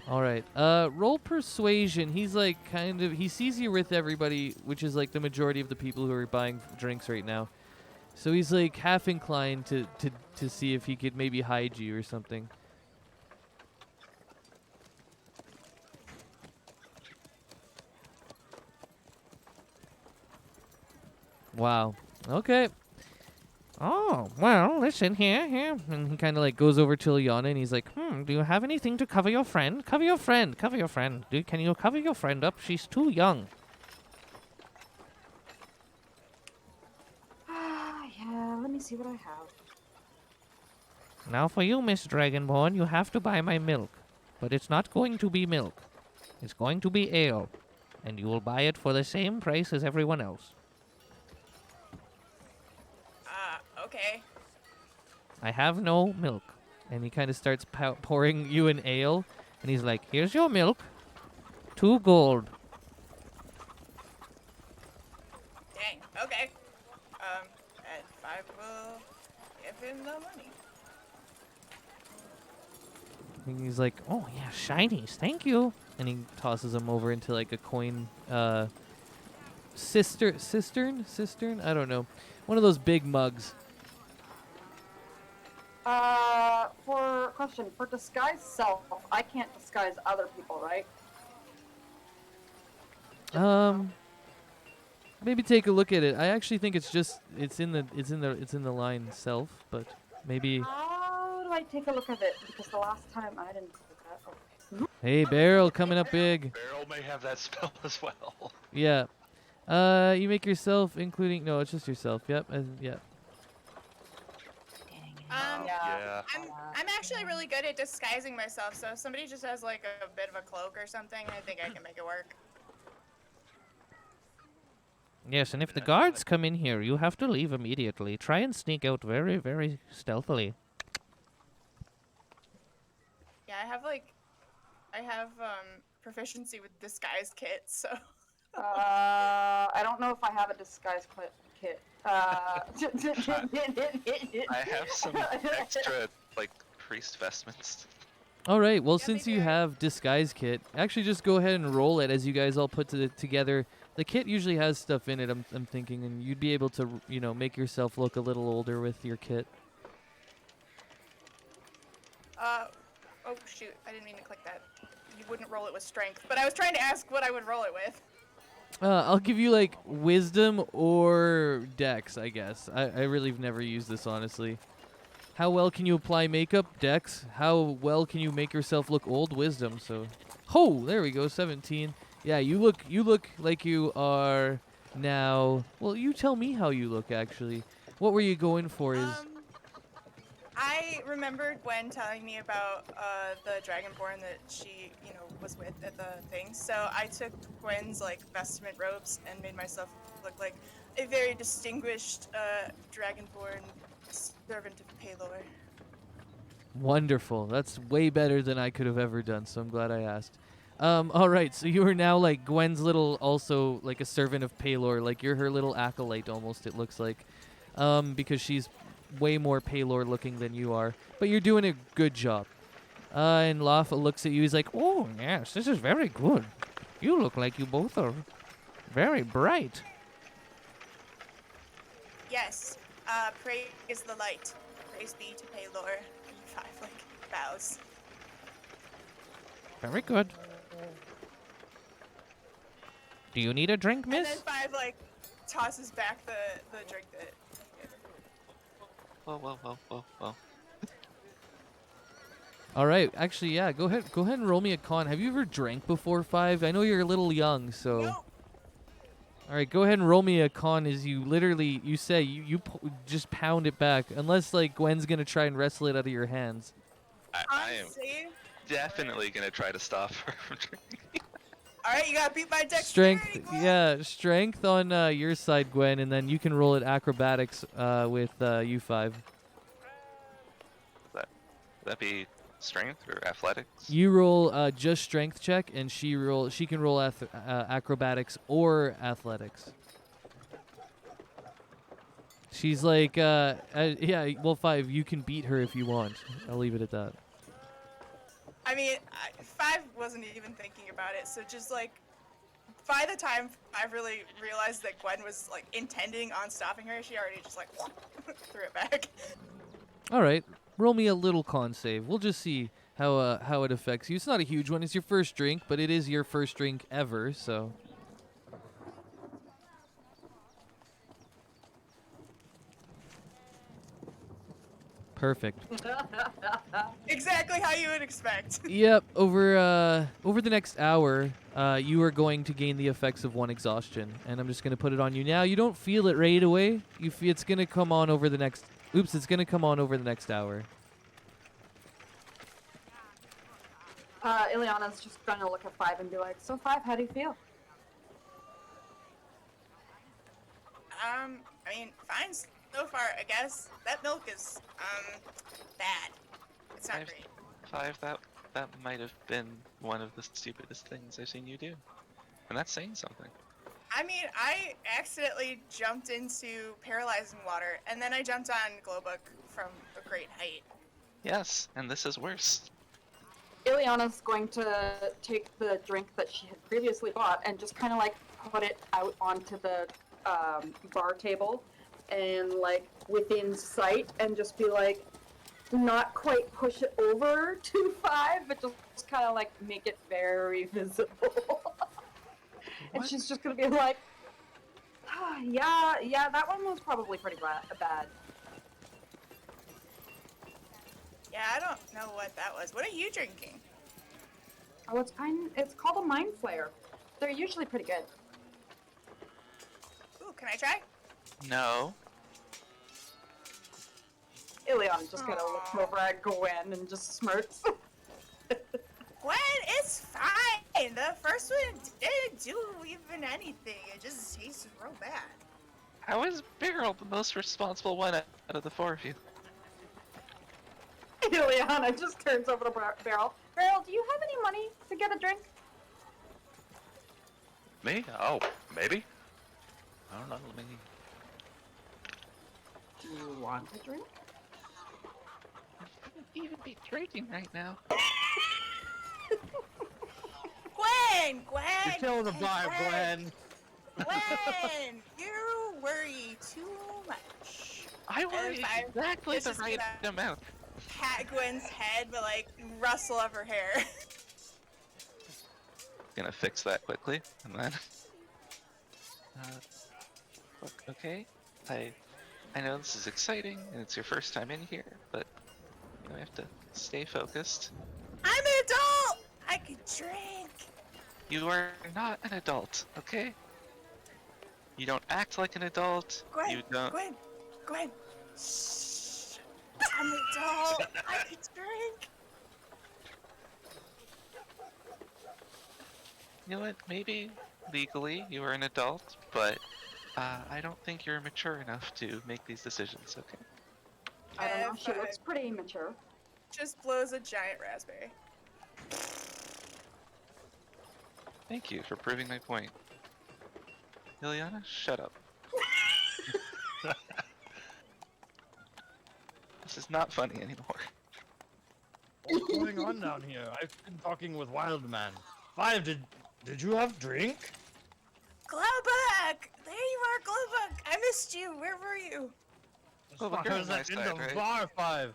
All right. Roll persuasion. He's like he sees you with everybody, which is like the majority of the people who are buying drinks right now. So he's like half inclined to see if he could maybe hide you or something. Wow. Okay. Oh, well, listen, here. And he kind of like goes over to Ilyana and he's like, do you have anything to cover your friend? Cover your friend. Can you cover your friend up? She's too young. Yeah, let me see what I have. Now for you, Miss Dragonborn, you have to buy my milk. But it's not going to be milk. It's going to be ale. And you will buy it for the same price as everyone else. Okay. I have no milk. And he kind of starts pouring you an ale. And he's like, here's your milk. 2 gold. Dang. Okay. And 5 will give him the money. And he's like, oh, yeah, shinies. Thank you. And he tosses them over into like a coin cistern? I don't know. One of those big mugs. For disguise self, I can't disguise other people, right? Maybe take a look at it. I actually think it's in the line self, but maybe. How do I take a look at it? Because the last time I didn't do that. Okay. Hey, Barrel coming up big. Barrel may have that spell as well. Yeah. You make yourself, including no, it's just yourself. Yep. Yeah. Yeah. I'm actually really good at disguising myself, so if somebody just has like a bit of a cloak or something, I think I can make it work. Yes, and if the guards come in here, you have to leave immediately. Try and sneak out very, very stealthily. Yeah, I have proficiency with disguise kits, so. I don't know if I have a disguise kit. I have some extra, like, priest vestments. All right. Well, Yeah, since maybe you I- have disguise kit, actually just go ahead and roll it as you guys all put together. The kit usually has stuff in it. I'm thinking, and you'd be able to make yourself look a little older with your kit. Oh shoot, I didn't mean to click that. You wouldn't roll it with strength, but I was trying to ask what I would roll it with. I'll give you like wisdom or dex, I guess. I really have never used this, honestly. How well can you apply makeup? Dex. How well can you make yourself look old? Wisdom. So, there we go. 17. Yeah, you look like you are now. Well, you tell me how you look. Actually, what were you going for? I remembered Gwen telling me about the Dragonborn that she, was with at the thing. So I took Gwen's like vestment robes and made myself look like a very distinguished Dragonborn servant of Palor. Wonderful. That's way better than I could have ever done. So I'm glad I asked. All right. So you are now like Gwen's little, also like a servant of Palor. Like you're her little acolyte almost. It looks like, because she's way more Palor looking than you are, but you're doing a good job. And Lafa looks at you. He's like, oh, yes, this is very good. You look like you both are very bright. Yes, praise the light. Praise be to Palor. And 5 like bows. Very good. Do you need a drink, And then miss? 5 like tosses back the drink that. Whoa, whoa, whoa, whoa, whoa. All right. Actually, yeah. Go ahead. Go ahead and roll me a con. Have you ever drank before, 5? I know you're a little young, so. Nope. All right. Go ahead and roll me a con. As you literally, you say just pound it back, unless like Gwen's gonna try and wrestle it out of your hands. I am Save. definitely gonna try to stop her from drinking. All right, you gotta beat my dexterity. Strength, Gwen. yeah, strength on your side, Gwen, and then you can roll it acrobatics with you 5. Would that be strength or athletics? You roll just strength check, and she can roll acrobatics or athletics. She's like, yeah, well, 5. You can beat her if you want. I'll leave it at that. I mean, 5 wasn't even thinking about it, so just like by the time I really realized that Gwen was like intending on stopping her, she already just like threw it back. All right, roll me a little con save. We'll just see how it affects you. It's not a huge one. It's your first drink, but it is your first drink ever, so. Perfect. Exactly how you would expect. Yep. Over the next hour, you are going to gain the effects of 1 exhaustion, and I'm just gonna put it on you now. You don't feel it right away. It's gonna come on over the next. Oops! It's gonna come on over the next hour. Ileana's just gonna look at 5 and be like, "So 5, how do you feel?" I mean, fine so far, I guess. That milk is bad. It's not I've- great. 5, that might have been one of the stupidest things I've seen you do. And that's saying something. I mean, I accidentally jumped into paralyzing water, and then I jumped on Glowbook from a great height. Yes, and this is worse. Ileana's going to take the drink that she had previously bought and just kind of like put it out onto the bar table and like within sight and just be like, not quite push it over to 5, but just kind of like make it very visible. And What? she's just gonna be like, yeah, that one was probably pretty bad. Yeah, I don't know what that was. What are you drinking? Oh, it's called a Mind Flayer. They're usually pretty good. Ooh, can I try? No. Ileana just kind of looks over at Gwen and just smirks. Gwen, it's fine. The first one didn't do even anything. It just tasted real bad. How is Beryl the most responsible one out of the 4 of you? Ileana just turns over to Beryl. Beryl, do you have any money to get a drink? Me? Oh, maybe. I don't know, maybe. Do you want a drink? I wouldn't even be drinking right now. Gwen! You're killing the vibe, Gwen. Gwen! You worry too much. I worry if I- exactly this the is right gonna- amount. Pat Gwen's head, but like rustle of her hair. Gonna fix that quickly, and then... look, okay, I know this is exciting, and it's your first time in here, but you know, I have to stay focused. I'm an adult! I can drink! You are not an adult, okay? You don't act like an adult. Gwen! You don't. Gwen! Shh! I'm an adult! I can drink! You know what? Maybe legally you are an adult, but I don't think you're mature enough to make these decisions, okay? I don't know. If She I- looks pretty mature. Just blows a giant raspberry. Thank you for proving my point. Ileana, shut up. This is not funny anymore. What's going on down here? I've been talking with Wildman. 5, did you have drink? Glowbug! There you are, Glowbug! I missed you. Where were you? Well, As you're far on as my in side, the right? bar, 5.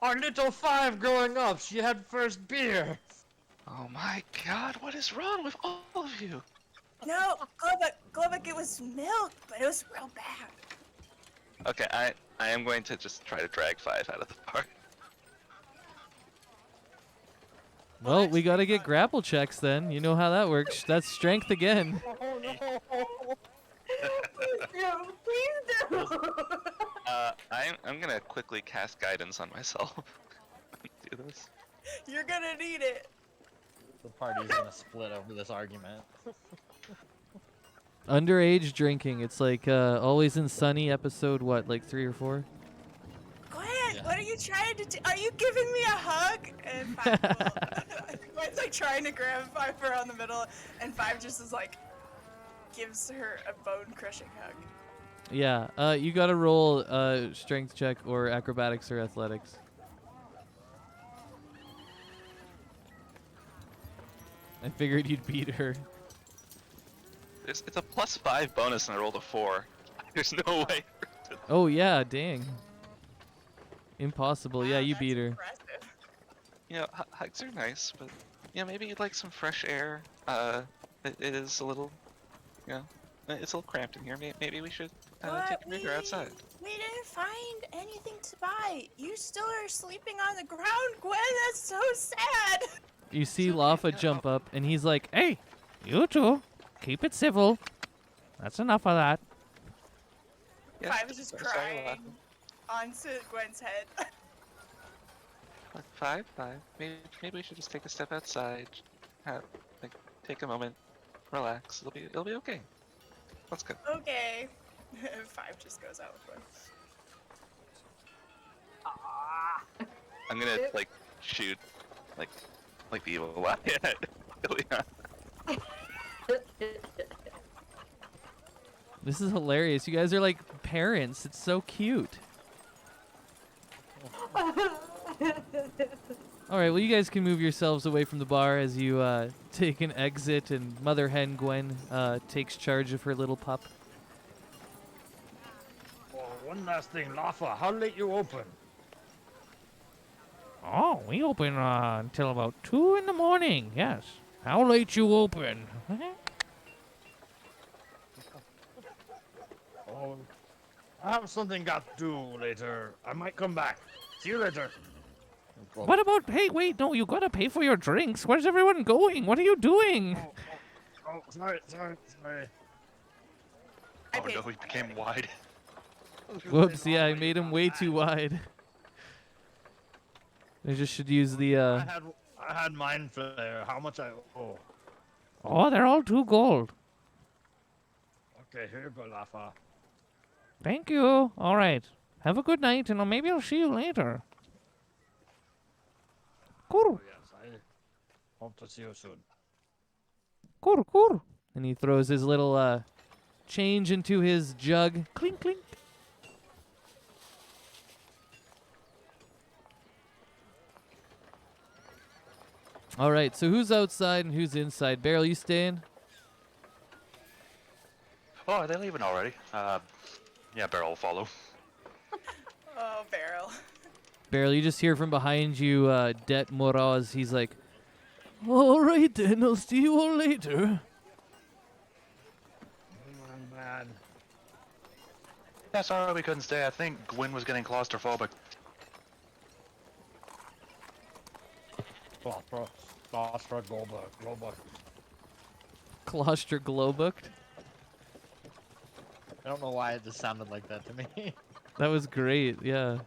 Our little 5 growing up, she had first beer. Oh my god, what is wrong with all of you? No, Globuk, it was milk, but it was real bad. Okay, I am going to just try to drag 5 out of the bar. Well, we gotta actually, get grapple checks then. You know how that works. That's strength again. Oh no! Please do. Please do. I'm gonna quickly cast guidance on myself. Do this. You're gonna need it. The party's gonna split over this argument. Underage drinking. It's like Always in Sunny episode, what, like 3 or 4? Gwen, Yeah. what are you trying to do? Are you giving me a hug? And Five will. Gwen's like trying to grab Five around the middle, and Five just is like, gives her a bone-crushing hug. Yeah, you gotta roll strength check or acrobatics or athletics. I figured you'd beat her. It's a +5 bonus and I rolled a 4. There's no way. Oh yeah, dang. Impossible. Yeah, Wow, you that's beat her. impressive. You know, hugs are nice, but yeah, maybe you'd like some fresh air. It is a little, you know, it's a little cramped in here. Maybe we should take a breather outside. We didn't find anything to buy. You still are sleeping on the ground, Gwen. That's so sad. You see okay, Lafa yeah, jump up, and he's like, "Hey, you two, keep it civil. That's enough of that." Yeah, Five is just sorry, crying Lafa. onto Gwen's head. Five. Maybe we should just take a step outside. Like, take a moment, relax. It'll be okay. Let's go. Okay. Five just goes out with Gwen. I'm gonna like shoot, like the evil eye at Ileana. This is hilarious. You guys are like parents. It's so cute. All right, well, you guys can move yourselves away from the bar as you take an exit, and Mother Hen Gwen takes charge of her little pup. Oh, one last thing, Lafa. How late you open? Oh, we open until about 2 in the morning, yes. How late you open? Oh, I have something got to do later. I might come back. See you later. What about, hey, wait, no, you gotta pay for your drinks. Where's everyone going? What are you doing? Oh, sorry. I Oh paid no, for he my became drink. wide. Whoops, yeah, I made him way too wide. I just should use the, I had mind flare. How much I owe? Oh, they're all 2 gold. Okay, here you go, Lafa. Thank you. All right. Have a good night, and maybe I'll see you later. Oh, yes, I hope to see you soon. Kur. And he throws his little change into his jug. Clink, clink. All right, so who's outside and who's inside? Beryl, you staying? Oh, are they leaving already? Yeah, Beryl will follow. Oh, Beryl. Beryl, you just hear from behind you, Det Moraz. He's like, all right then, I'll see you all later. Man. Yeah, sorry we couldn't stay. I think Gwyn was getting claustrophobic. Global. Claustroglobuked. I don't know why it just sounded like that to me. That was great, yeah.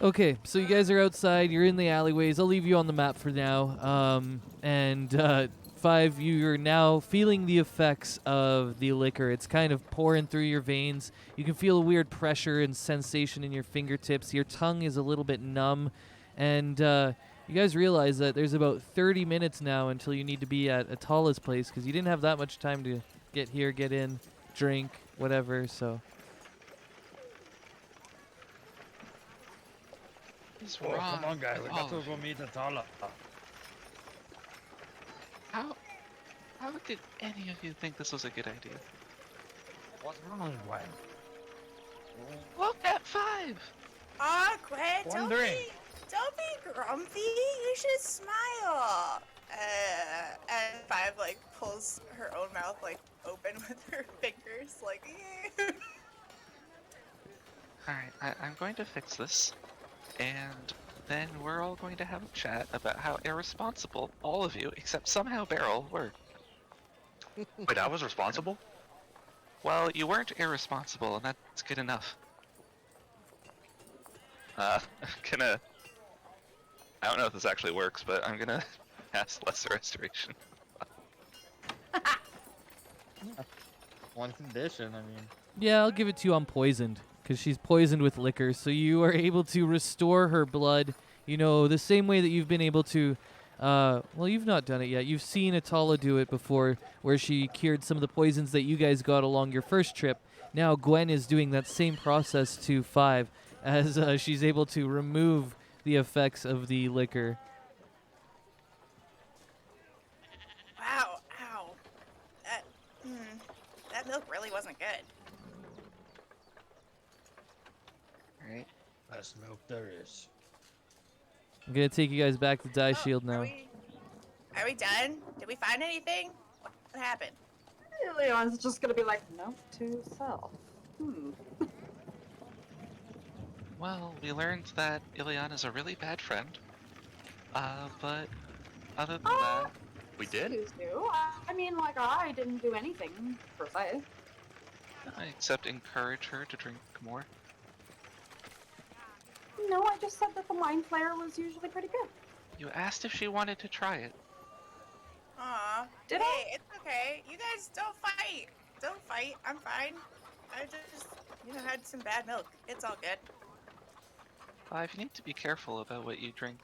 Okay, so you guys are outside. You're in the alleyways. I'll leave you on the map for now. And 5, you're now feeling the effects of the liquor. It's kind of pouring through your veins. You can feel a weird pressure and sensation in your fingertips. Your tongue is a little bit numb. And you guys realize that there's about 30 minutes now until you need to be at Atala's place because you didn't have that much time to get here, get in, drink, whatever, so... What's Oh, wrong? come on, guys. We with got all to of go you? meet Atala. How did any of you think this was a good idea? What's wrong, Gwen? Look at 5! Ah, Gwen, One don't drink. don't be grumpy. You should smile. And Five like pulls her own mouth like open with her fingers, like. Alright, I'm going to fix this, and then we're all going to have a chat about how irresponsible all of you, except somehow Beryl, were. Wait, I was responsible? Well, you weren't irresponsible, and that's good enough. I'm gonna... I don't know if this actually works, but I'm gonna cast Lesser Restoration. One condition, I mean. Yeah, I'll give it to you unpoisoned, because she's poisoned with liquor, so you are able to restore her blood, you know, the same way that you've been able to, well, you've not done it yet. You've seen Atala do it before, where she cured some of the poisons that you guys got along your first trip. Now Gwen is doing that same process to Five, as she's able to remove the effects of the liquor. Wow, ow. That milk really wasn't good. Alright. Best milk there is. I'm going to take you guys back to Die Oh, Shield now. Are we done? Did we find anything? What happened? Leon's just gonna be like, note to self. Well, we learned that Ileana's a really bad friend. But other than that, We did? Excuse you. I mean, like, I didn't do anything, per se. I except encourage her to drink more. No, I just said that the Mind Flayer was usually pretty good. You asked if she wanted to try it. Aw. Did hey, I? it's okay. You guys don't fight. Don't fight. I'm fine. I just, had some bad milk. It's all good. Five, you need to be careful about what you drink.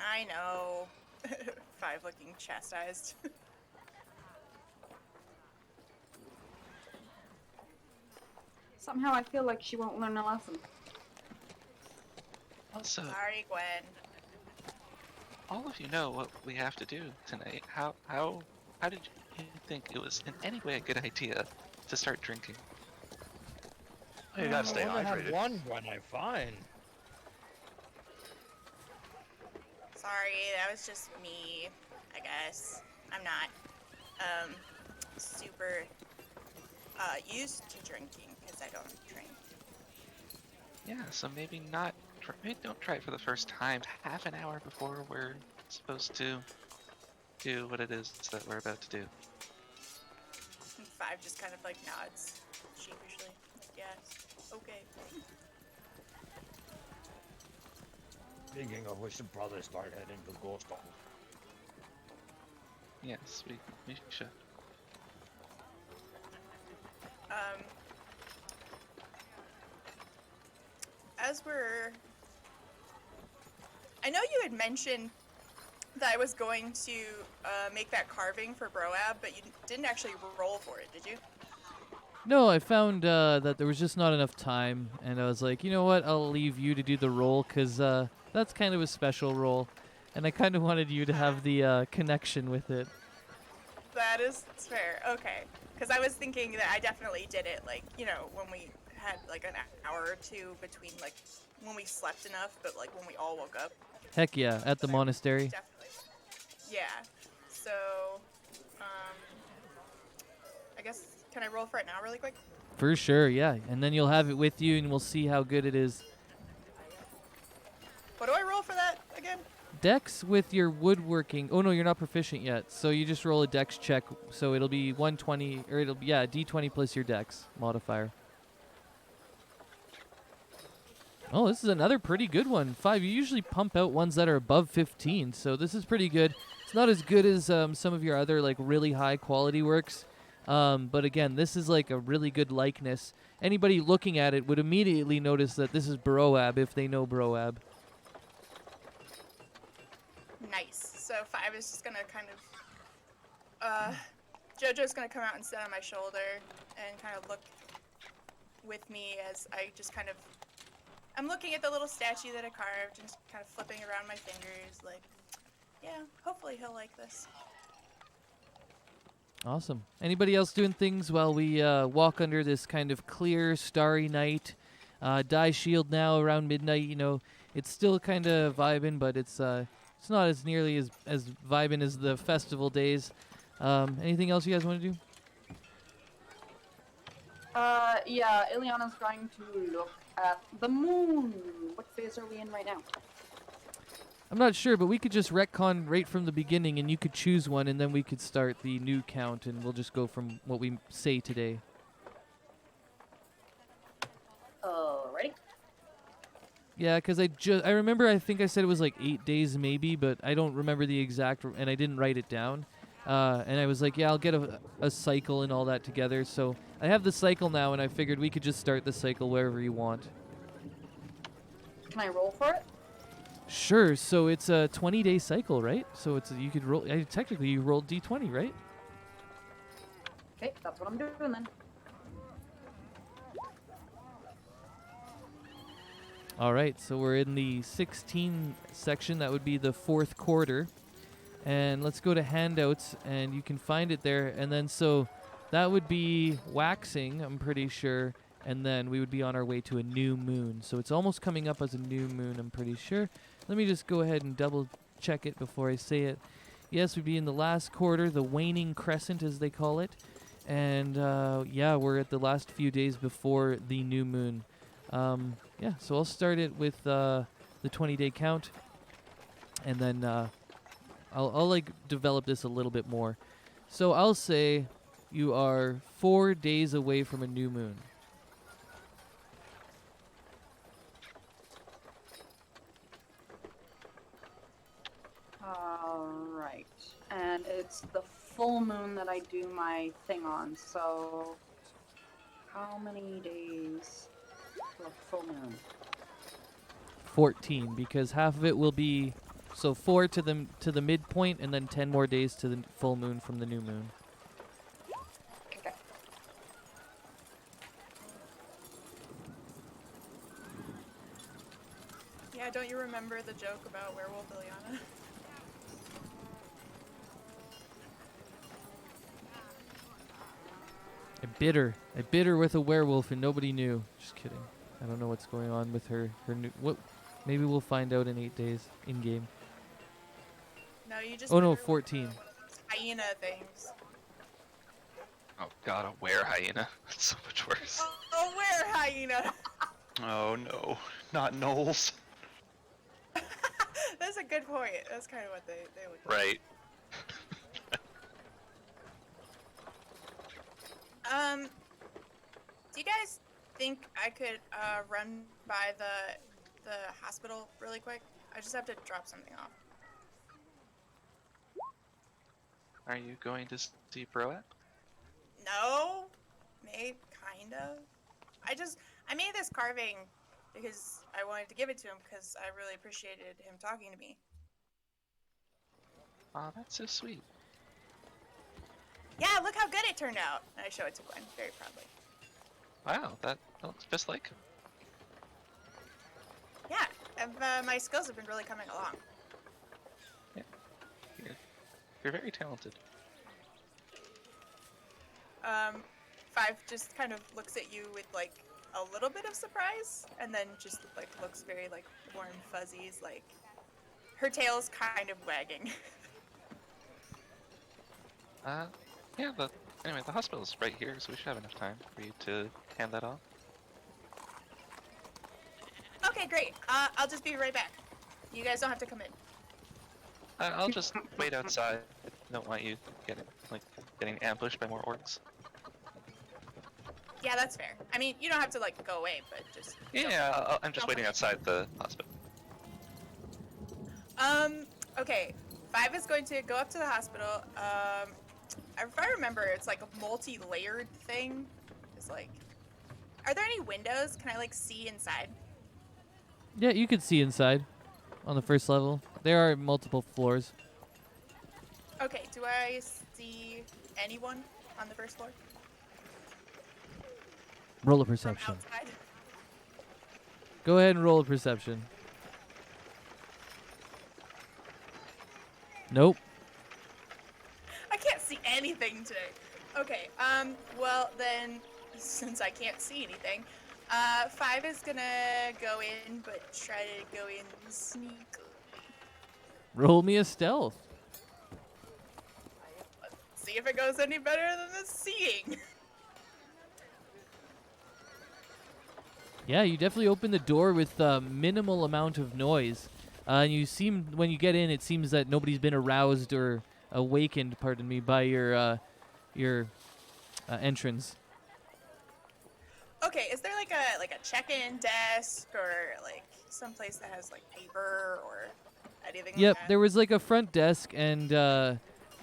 I know. Five looking chastised. Somehow I feel like she won't learn a lesson. Also, Sorry, Gwen. all of you know what we have to do tonight. How did you think it was in any way a good idea to start drinking? Oh, you gotta stay I only have hydrated. one when I find. Sorry, that was just me, I guess. I'm not, super, used to drinking, because I don't drink. Yeah, so maybe not. Maybe don't try it for the first time half an hour before we're supposed to do what it is that we're about to do. And Five just kind of, like, nods sheepishly. Yes, okay. Speaking of, we should probably start heading to Ghost Town. Yes, we should. As we're... I know you had mentioned that I was going to make that carving for Broab, but you didn't actually roll for it, did you? No, I found that there was just not enough time, and I was like, you know what, I'll leave you to do the roll, because that's kind of a special roll, and I kind of wanted you to have the connection with it. That is fair, okay. Because I was thinking that I definitely did it, like, when we had, like, an hour or two between, like, when we slept enough, but, like, when we all woke up. Heck yeah, at the monastery. Definitely. Yeah. So, I guess, can I roll for it now really quick? For sure, yeah. And then you'll have it with you, and we'll see how good it is. What do I roll for that again? Dex with your woodworking. Oh, no, you're not proficient yet. So you just roll a dex check. So it'll be 120, or it'll be, yeah, d20 plus your dex modifier. Oh, this is another pretty good one. 5, you usually pump out ones that are above 15, so this is pretty good. It's not as good as some of your other, like, really high quality works. But again, this is like a really good likeness. Anybody looking at it would immediately notice that this is Broab if they know Broab. Nice. So 5 is just gonna kind of, Jojo's gonna come out and sit on my shoulder and kind of look with me as I just kind of, I'm looking at the little statue that I carved and just kind of flipping around my fingers like, yeah, hopefully he'll like this. Awesome. Anybody else doing things while we walk under this kind of clear, starry night? Die Shield now around midnight. You know, it's still kind of vibing, but it's not as nearly as vibing as the festival days. Anything else you guys want to do? Yeah, Ileana's going to look at the moon. What phase are we in right now? I'm not sure, but we could just retcon right from the beginning, and you could choose one, and then we could start the new count, and we'll just go from what we say today. Alrighty. Yeah, because I remember I think I said it was like 8 days maybe, but I don't remember the exact, and I didn't write it down. And I was like, yeah, I'll get a cycle and all that together. So I have the cycle now, and I figured we could just start the cycle wherever you want. Can I roll for it? Sure. So it's a 20-day cycle, right? So you could roll. Technically, you rolled d20, right? Okay, that's what I'm doing then. All right. So we're in the 16 section. That would be the 4th quarter. And let's go to handouts, and you can find it there. And then so that would be waxing, I'm pretty sure. And then we would be on our way to a new moon. So it's almost coming up as a new moon, I'm pretty sure. Let me just go ahead and double check it before I say it. Yes, we'd be in the last quarter, the waning crescent as they call it. And yeah, we're at the last few days before the new moon. Yeah, so I'll start it with the 20-day count. And then I'll like develop this a little bit more. So I'll say you are 4 days away from a new moon. Alright. And it's the full moon that I do my thing on, so how many days for a full moon? 14, because half of it will be, so 4 to the midpoint, and then 10 more days to the full moon from the new moon. Okay. Yeah, don't you remember the joke about werewolf Ileana? I bit her with a werewolf, and nobody knew. Just kidding. I don't know what's going on with her. Maybe we'll find out in 8 days in game. No, you just. Oh no, bit her with 14. hyena things. Oh god, a were hyena. That's so much worse. Oh, where hyena? Oh no, not Knowles. That's a good point. That's kind of what they look like. Right. Do you guys think I could run by the hospital really quick? I just have to drop something off. Are you going to see Broat? No, maybe kind of. I made this carving because I wanted to give it to him because I really appreciated him talking to me. Aw, that's so sweet. Yeah, look how good it turned out. And I show it to Gwen very proudly. Wow, that looks just like him. Yeah, my skills have been really coming along. You're very talented. 5 just kind of looks at you with like a little bit of surprise, and then just like looks very like warm fuzzies, like her tail's kind of wagging. Yeah, anyway, the hospital's right here, so we should have enough time for you to hand that off. Okay, great. I'll just be right back. You guys don't have to come in. I'll just wait outside. I don't want you getting ambushed by more orcs. Yeah, that's fair. I mean, you don't have to like go away, but just. Yeah, I'm just waiting outside the hospital. Okay. 5 is going to go up to the hospital. If I remember, it's like a multi-layered thing. It's like, are there any windows? Can I like see inside? Yeah, you could see inside on the first level. There are multiple floors. Okay. Do I see anyone on the first floor? Roll a From perception. outside? Go ahead and roll a perception. Nope. I can't see anything today. Okay, well then, since I can't see anything, 5 is gonna go in, but try to go in sneakily. Roll me a stealth. See if it goes any better than the seeing. Yeah, you definitely open the door with minimal amount of noise. And you seem, when you get in, it seems that nobody's been aroused or awakened, pardon me, by your entrance. Okay, is there like a check-in desk or like someplace that has like paper or anything Yep, like that? there was like a front desk, and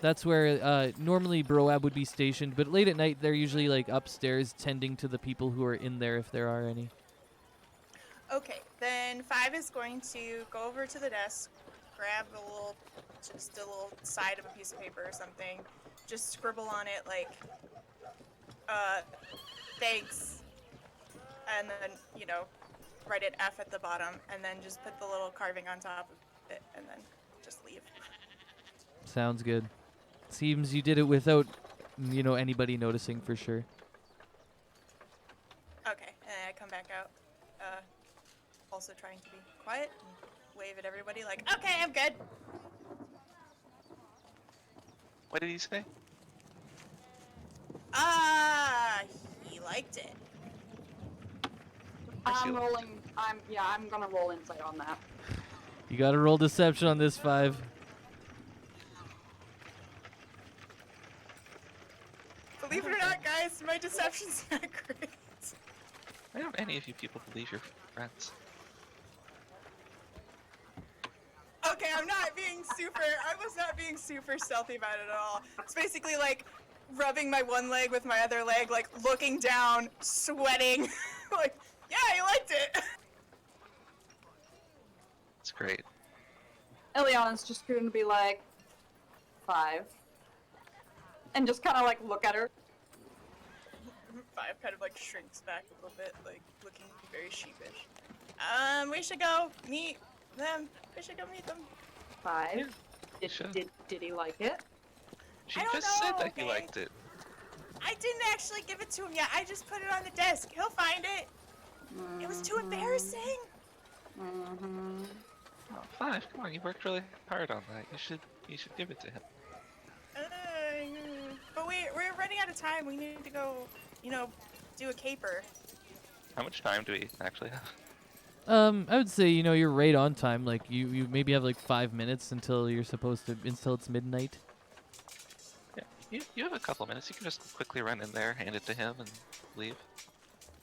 that's where normally Broab would be stationed. But late at night, they're usually like upstairs tending to the people who are in there, if there are any. Okay, then 5 is going to go over to the desk, grab just a little side of a piece of paper or something, just scribble on it like, thanks, and then, write it F at the bottom, and then just put the little carving on top of it, and then just leave. Sounds good. Seems you did it without, anybody noticing for sure. Okay, and I come back out, also trying to be quiet and wave at everybody like, okay, I'm good. What did he say? He liked it. I'm rolling. I'm gonna roll insight on that. You got to roll deception on this 5. Believe it or not, guys, my deception's not great. Why don't any of you people believe your friends? Okay, I was not being super stealthy about it at all. It's basically like rubbing my one leg with my other leg, like looking down, sweating, like, yeah, he liked it. It's great. Eliana's just going to be like, 5. And just kind of like look at her. 5 kind of like shrinks back a little bit, like looking very sheepish. We should go meet them. We should go meet them. 5. Sure. Did he like it? She I don't just said know, that he okay? liked it. I didn't actually give it to him yet. I just put it on the desk. He'll find it. It was too embarrassing. Mm-hmm. Oh, 5, come on, you worked really hard on that. You should give it to him. But we're running out of time. We need to go, do a caper. How much time do we actually have? I would say, you're right on time. Like, you maybe have like 5 minutes until it's midnight. Yeah, you have a couple minutes. You can just quickly run in there, hand it to him, and leave.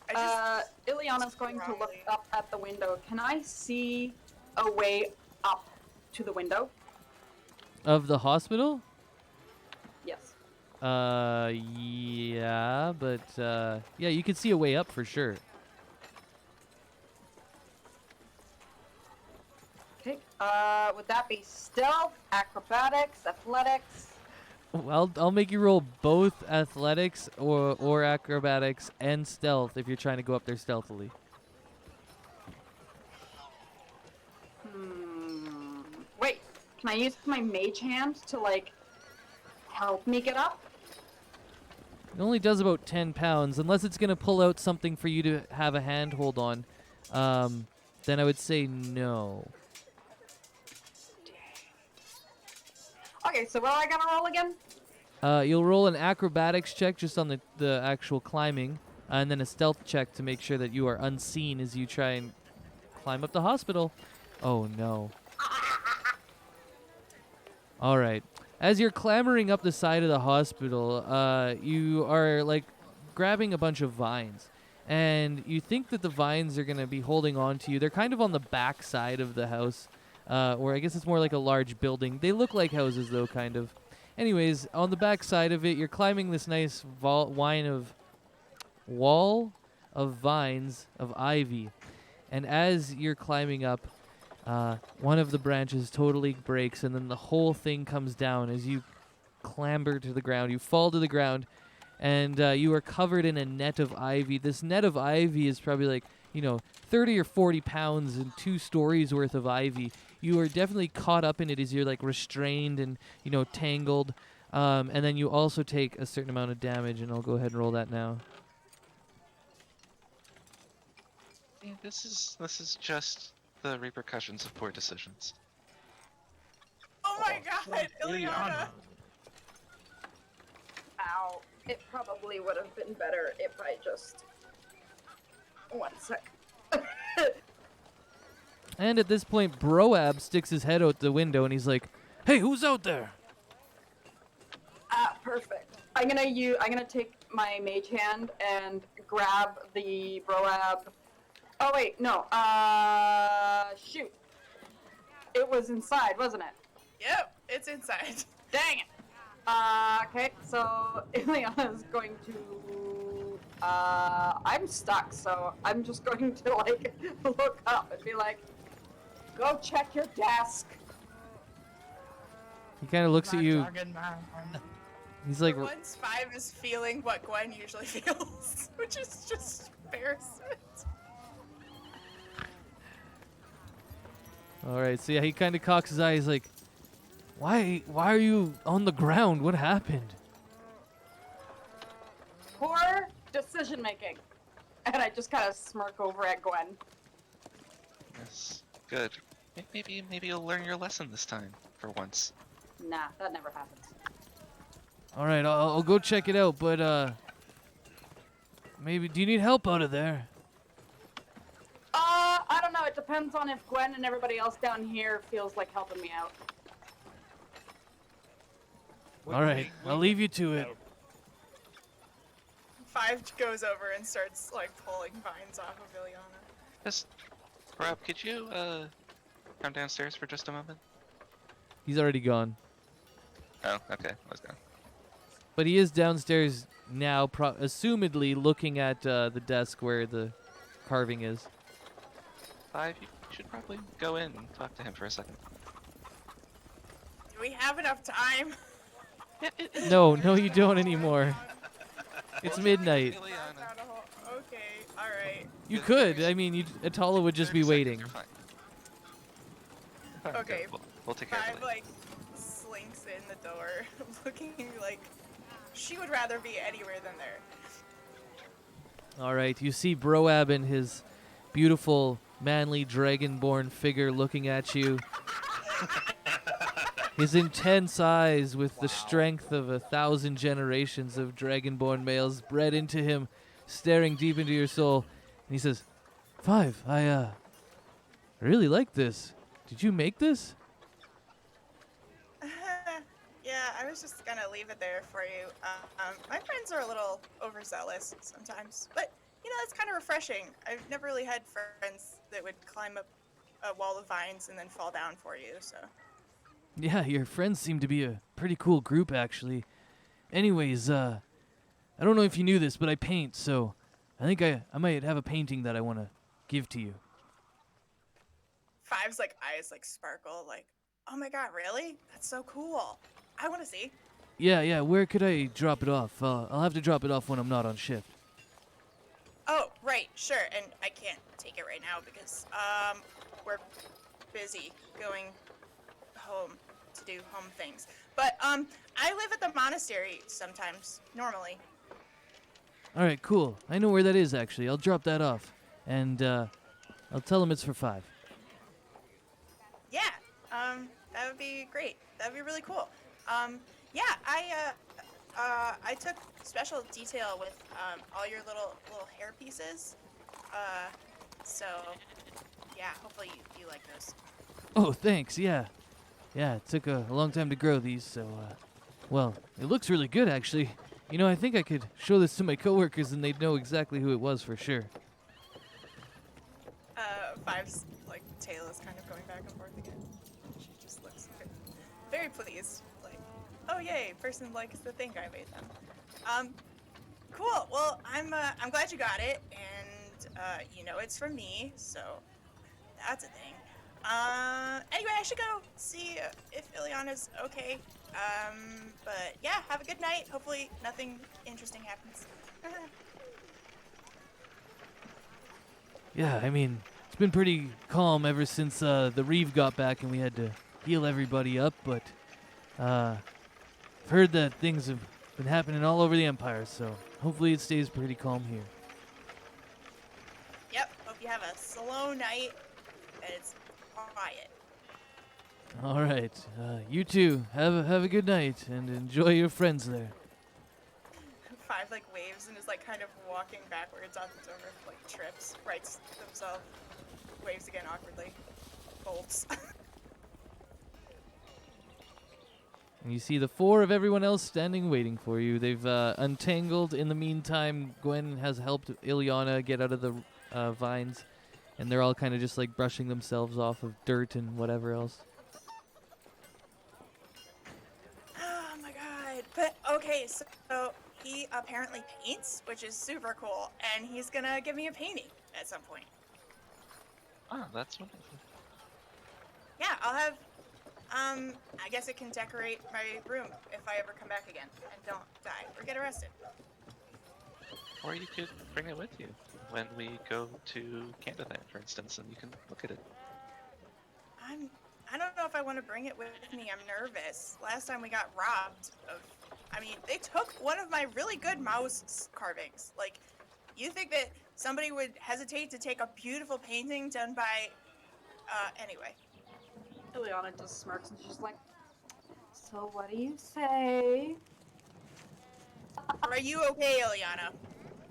Ileana's going to look up at the window. Can I see a way up to the window? Of the hospital? Yes. Yeah, but, yeah, you can see a way up for sure. Okay. Would that be stealth, acrobatics, athletics? Well, I'll make you roll both athletics or acrobatics and stealth if you're trying to go up there stealthily. Wait, can I use my mage hand to, like, help me get up? It only does about 10 pounds. Unless it's going to pull out something for you to have a handhold on, then I would say no. Okay, so what do I gotta roll again? You'll roll an acrobatics check just on the actual climbing, and then a stealth check to make sure that you are unseen as you try and climb up the hospital. Oh, no. All right. As you're clambering up the side of the hospital, you are, like, grabbing a bunch of vines. And you think that the vines are going to be holding on to you. They're kind of on the back side of the house, or I guess it's more like a large building. They look like houses, though, kind of. Anyways, on the back side of it, you're climbing this nice wall of vines of ivy. And as you're climbing up, one of the branches totally breaks, and then the whole thing comes down as you clamber to the ground. You fall to the ground, and you are covered in a net of ivy. This net of ivy is probably like, 30 or 40 pounds and 2 stories worth of ivy. You are definitely caught up in it as you're like restrained and, tangled. And then you also take a certain amount of damage, and I'll go ahead and roll that now. Yeah, this is just the repercussions of poor decisions. Oh my god, Ileana! Ow. It probably would have been better if I just... One sec. And at this point, Broab sticks his head out the window and he's like, "Hey, who's out there?" Perfect. I'm gonna take my mage hand and grab the Broab. Oh wait, no. Shoot. It was inside, wasn't it? Yep, it's inside. Dang it. Okay, so Ileana's going to, I'm stuck, so I'm just going to, like, look up and be like, go check your desk. He kind of looks at you. He's like, For once, Five is feeling what Gwen usually feels, which is just embarrassment. all right. So yeah, he kind of cocks his eye. He's like, why are you on the ground? What happened? Poor decision making. And I just kind of smirk over at Gwen. Yes, good. Maybe you'll learn your lesson this time, for once. Nah, that never happens. All right, I'll go check it out. But maybe do you need help out of there? I don't know. It depends on if Gwen and everybody else down here feels like helping me out. All right, I'll leave you to it. Five goes over and starts, like, pulling vines off of Ileana. Just, Rob, could you come downstairs for just a moment? He's already gone, Oh, okay, let's go. but he is downstairs now, assumedly looking at the desk where the carving is. Five, you should probably go in and talk to him for a second. Do we have enough time? No, you don't anymore. It's midnight. Ileana. Okay, alright. You could. I mean, Atala would just be 30 seconds, waiting. You're fine. Alright, Okay, good. We'll take care of Five, it. like, slinks in the door, looking like she would rather be anywhere than there. All right, you see Broab and his beautiful, manly, dragonborn figure looking at you. His intense eyes with the strength of 1,000 generations of dragonborn males bred into him, staring deep into your soul. And he says, "Five, I really like this. Did you make this?" Yeah, I was just gonna leave it there for you. My friends are a little overzealous sometimes, but you know, it's kind of refreshing. I've never really had friends that would climb up a wall of vines and then fall down for you, so. Yeah, your friends seem to be a pretty cool group, actually. Anyways, I don't know if you knew this, but I paint, so I think I might have a painting that I want to give to you. Five's like eyes like sparkle, like, oh my god, really? That's so cool. I want to see. Yeah, where could I drop it off? I'll have to drop it off when I'm not on shift. Oh, right, sure. And I can't take it right now because we're busy going home to do home things. But I live at the monastery sometimes, normally. All right, cool. I know where that is, actually. I'll drop that off, and I'll tell him it's for 5. Yeah, that would be great. That would be really cool. Yeah, I took special detail with all your little hair pieces. So yeah, hopefully you like those. Oh, thanks. Yeah, it took a long time to grow these, so well, it looks really good, actually. You know, I think I could show this to my coworkers, and they'd know exactly who it was for sure. Five's like tail is kind of going back and forth again. She just looks very pleased. Like, oh yay, person likes the thing I made them. Cool. Well, I'm glad you got it, and you know it's from me, so that's a thing. Anyway, I should go see if Ileana's okay. But yeah, have a good night. Hopefully nothing interesting happens. Yeah, I mean, it's been pretty calm ever since the Reeve got back and we had to heal everybody up, but I've heard that things have been happening all over the Empire, so hopefully it stays pretty calm here. Yep. Hope you have a slow night and it's quiet. All right. You too. Have a good night and enjoy your friends there. Five like waves and is like kind of walking backwards on its own like trips, rights themselves, waves again awkwardly, bolts. And you see the four of everyone else standing waiting for you. They've untangled. In the meantime, Gwen has helped Ilyana get out of the vines, and they're all kind of just like brushing themselves off of dirt and whatever else. Oh my god. But okay, so he apparently paints, which is super cool, and he's gonna give me a painting at some point. Oh, that's wonderful. Yeah, I'll have I guess it can decorate my room if I ever come back again and don't die or get arrested. Or you could bring it with you when we go to Candyland, for instance, and you can look at it. I don't know if I want to bring it with me. I'm nervous. Last time we got robbed of, I mean, they took one of my really good mouse carvings. Like, you think that somebody would hesitate to take a beautiful painting done by, anyway. Ileana just smirks and she's like, so what do you say? Are you okay, Ileana?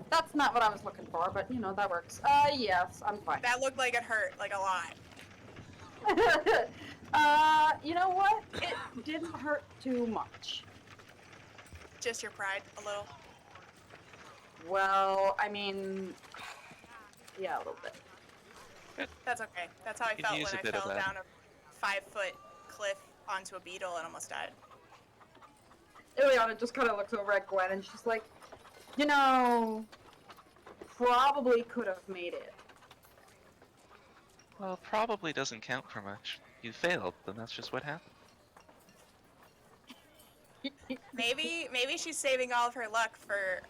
That's not what I was looking for, but you know, that works. Yes, I'm fine. That looked like it hurt, like a lot. You know what? It didn't hurt too much. Just your pride, a little. Well, I mean, yeah, a little bit. That's okay. That's how I Could felt use when a I bit of fell that. down a 5-foot cliff onto a beetle and almost died. Ileana just kind of looks over at Gwen and she's like, you know, probably could have made it. Well, probably doesn't count for much. You failed, then that's just what happened. Maybe she's saving all of her luck for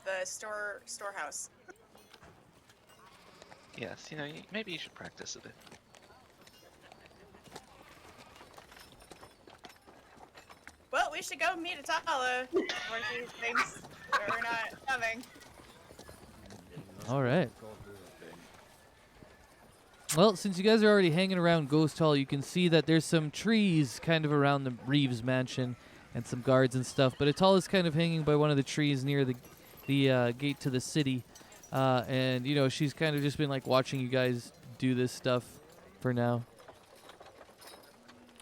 the storehouse. Yes, you know, maybe you should practice a bit. Well, we should go meet Atala before she thinks we're not coming. All right. Go do the thing. Well, since you guys are already hanging around Ghost Hall, you can see that there's some trees kind of around the Reeves mansion and some guards and stuff. But Atala's kind of hanging by one of the trees near the gate to the city. And, you know, she's kind of just been, like, watching you guys do this stuff for now.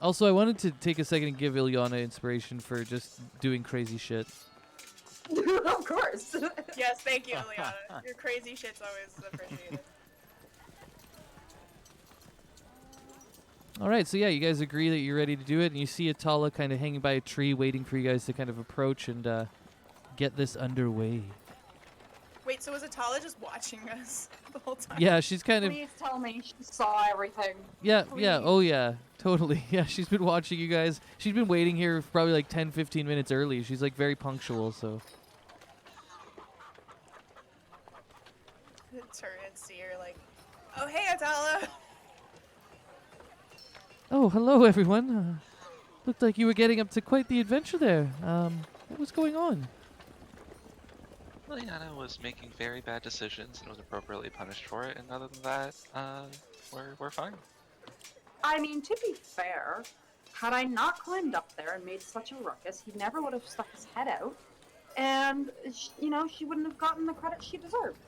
Also, I wanted to take a second and give Ilyana inspiration for just doing crazy shit. Of course. Yes, thank you, Liana. Your crazy shit's always appreciated. All right, so yeah, you guys agree that you're ready to do it, and you see Atala kind of hanging by a tree waiting for you guys to kind of approach and get this underway. Wait, so was Atala just watching us the whole time? Yeah, she's kind of... Please tell me she saw everything. Yeah, Please. yeah, oh yeah, totally. Yeah, she's been watching you guys. She's been waiting here probably like 10, 15 minutes early. She's like very punctual, so... Turn and see her like, oh hey Atala! Oh, hello everyone. Looked like you were getting up to quite the adventure there. What was going on? Liliana was making very bad decisions and was appropriately punished for it, and other than that, we're fine. I mean, to be fair, had I not climbed up there and made such a ruckus, he never would have stuck his head out, and, you know, she wouldn't have gotten the credit she deserved.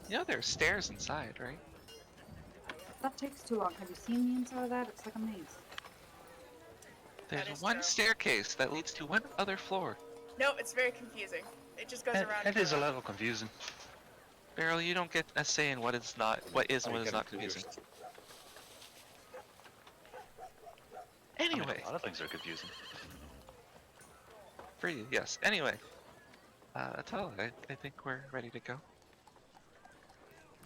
You know, there are stairs inside, right? That takes too long. Have you seen the inside of that? It's like a maze. That There's is one true. staircase that leads to one other floor. No, it's very confusing. It just goes around. It is a little confusing. Beryl, you don't get a say in what is and what is not confusing. I mean, Anyway, a lot of things are confusing. for you, yes. Anyway, Atala, I think we're ready to go.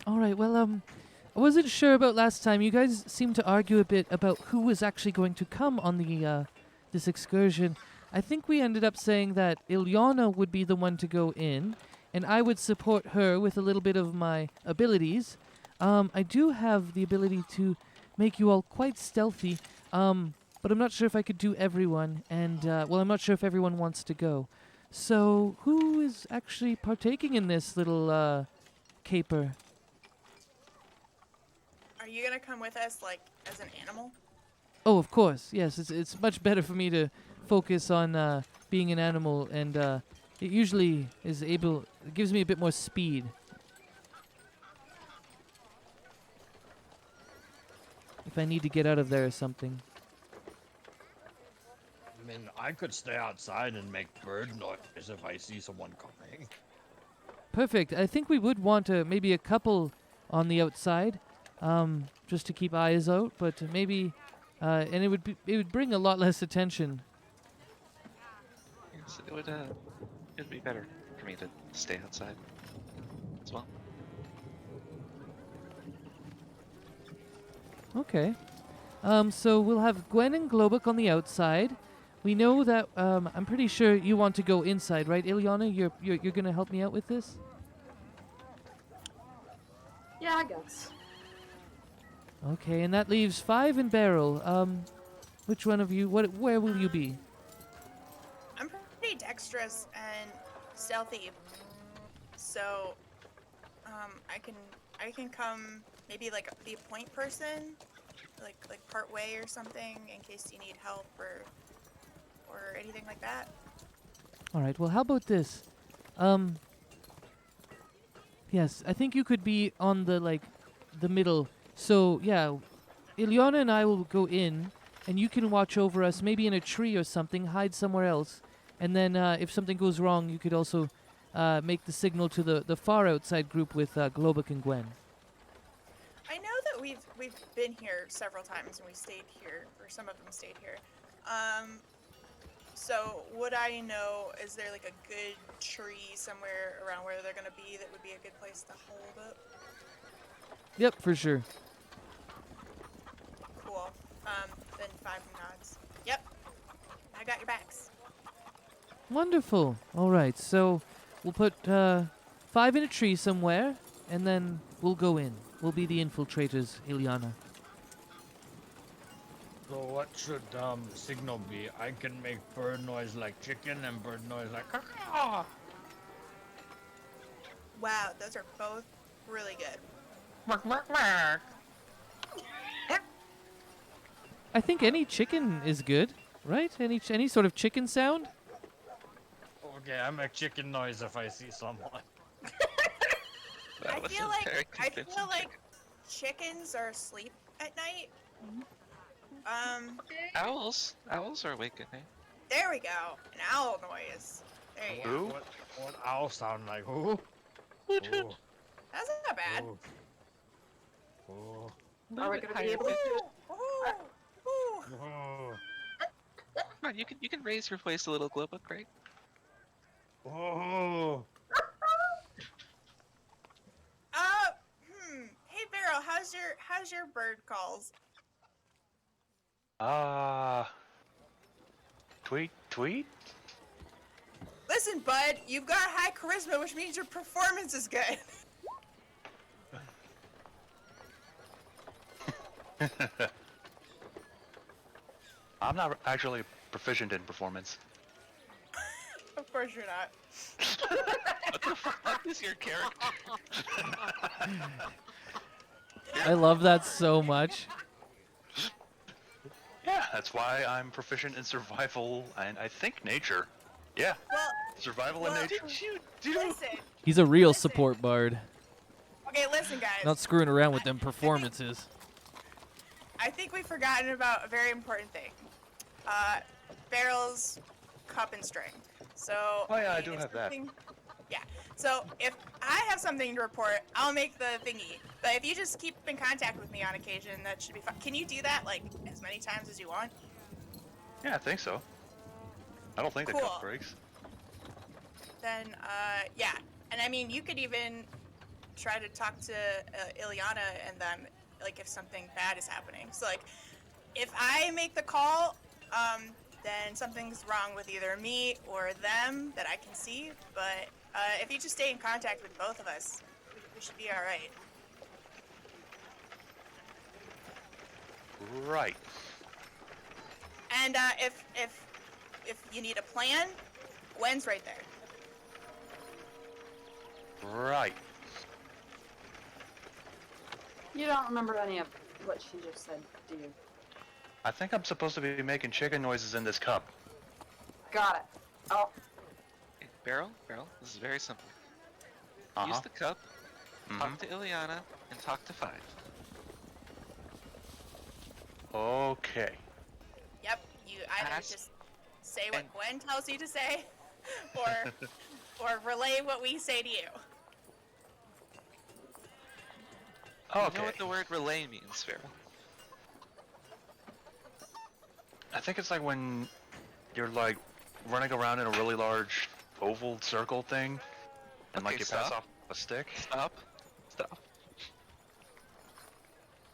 All right, well, I wasn't sure about last time. You guys seemed to argue a bit about who was actually going to come on the this excursion. I think we ended up saying that Ilyana would be the one to go in, and I would support her with a little bit of my abilities. I do have the ability to make you all quite stealthy, but I'm not sure if I could do everyone, and, well, I'm not sure if everyone wants to go. So, who is actually partaking in this little caper? you gonna come with us, like, as an animal? Oh, of course. Yes, it's much better for me to focus on being an animal, and it usually is able. It gives me a bit more speed. If I need to get out of there or something. I mean, I could stay outside and make bird noise if I see someone coming. Perfect. I think we would want maybe a couple on the outside, just to keep eyes out. But maybe, and it would bring a lot less attention. Yes, it'd be better for me to stay outside as well. Okay. So we'll have Gwen and Globuk on the outside. We know that I'm pretty sure you want to go inside, right, Ilyana? You're gonna help me out with this? Yeah, I guess. Okay, and that leaves 5 in Barrel. Which one of you? Where will you be? I'm pretty dexterous and stealthy, so I can come maybe like be a point person, like part way or something in case you need help or anything like that. All right. Well, how about this? Yes, I think you could be on the middle. So yeah, Ilyana and I will go in, and you can watch over us, maybe in a tree or something, hide somewhere else, and then if something goes wrong, you could also make the signal to the far outside group with Globuk and Gwen. I know that we've been here several times and we stayed here, or some of them stayed here. So would I know? Is there like a good tree somewhere around where they're gonna be that would be a good place to hold up? Yep, for sure. Cool. Then 5 nods. Yep. I got your backs. Wonderful. All right, so we'll put 5 in a tree somewhere, and then we'll go in. We'll be the infiltrators, Ilyana. So what should signal be? I can make bird noise like chicken and bird noise like caw. Wow, those are both really good. I think any chicken is good, right? Any sort of chicken sound? Okay, I make chicken noise if I see someone. That I wasn't feel very like convincing. chickens are asleep at night. Owls are awake at night. There we go. An owl noise. There you go. Who? What owl sound like? Who? Hoot Ooh, hoot. That's not bad. ooh, ooh, Are we Little bit gonna higher be able to pitch. do it? Ooh, ooh. ooh, Come on, you can raise your voice a little, Globuk, right? ooh. Hey Beryl, how's your bird calls? Tweet, tweet? Listen, bud, you've got high charisma, which means your performance is good. I'm not actually proficient in performance. Of course you're not. What the fuck is your character? I love that so much. Yeah, that's why I'm proficient in survival and I think nature. Yeah, Well, survival and nature. listen. He's a real Listen. support bard. Okay, listen, guys. Not screwing around with them performances. I think we've forgotten about a very important thing. Barrel's cup and string. So. Oh yeah, I mean, do if have that. something- Yeah. So if I have something to report, I'll make the thingy. But if you just keep in contact with me on occasion, that should be fine. Can you do that like as many times as you want? Yeah, I think so. I don't think the Cool. cup breaks. Then, yeah. And I mean, you could even try to talk to Ilyana and them, like, if something bad is happening. So, like, if I make the call, then something's wrong with either me or them that I can see. But if you just stay in contact with both of us, we should be all right. Right. And if you need a plan, Gwen's right there. Right. You don't remember any of what she just said to you. I think I'm supposed to be making chicken noises in this cup. Got it. Oh, Hey, Beryl, this is very simple. Uh-huh. Use the cup, Mhm. talk to Ileana, and talk to Five. Okay. Yep, you either Ask- just say what and- Gwen tells you to say, or relay what we say to you. You Okay. know what the word relay means, Beryl? I think it's like when you're like running around in a really large oval circle thing, and like Okay, you pass stop. off a stick. Stop.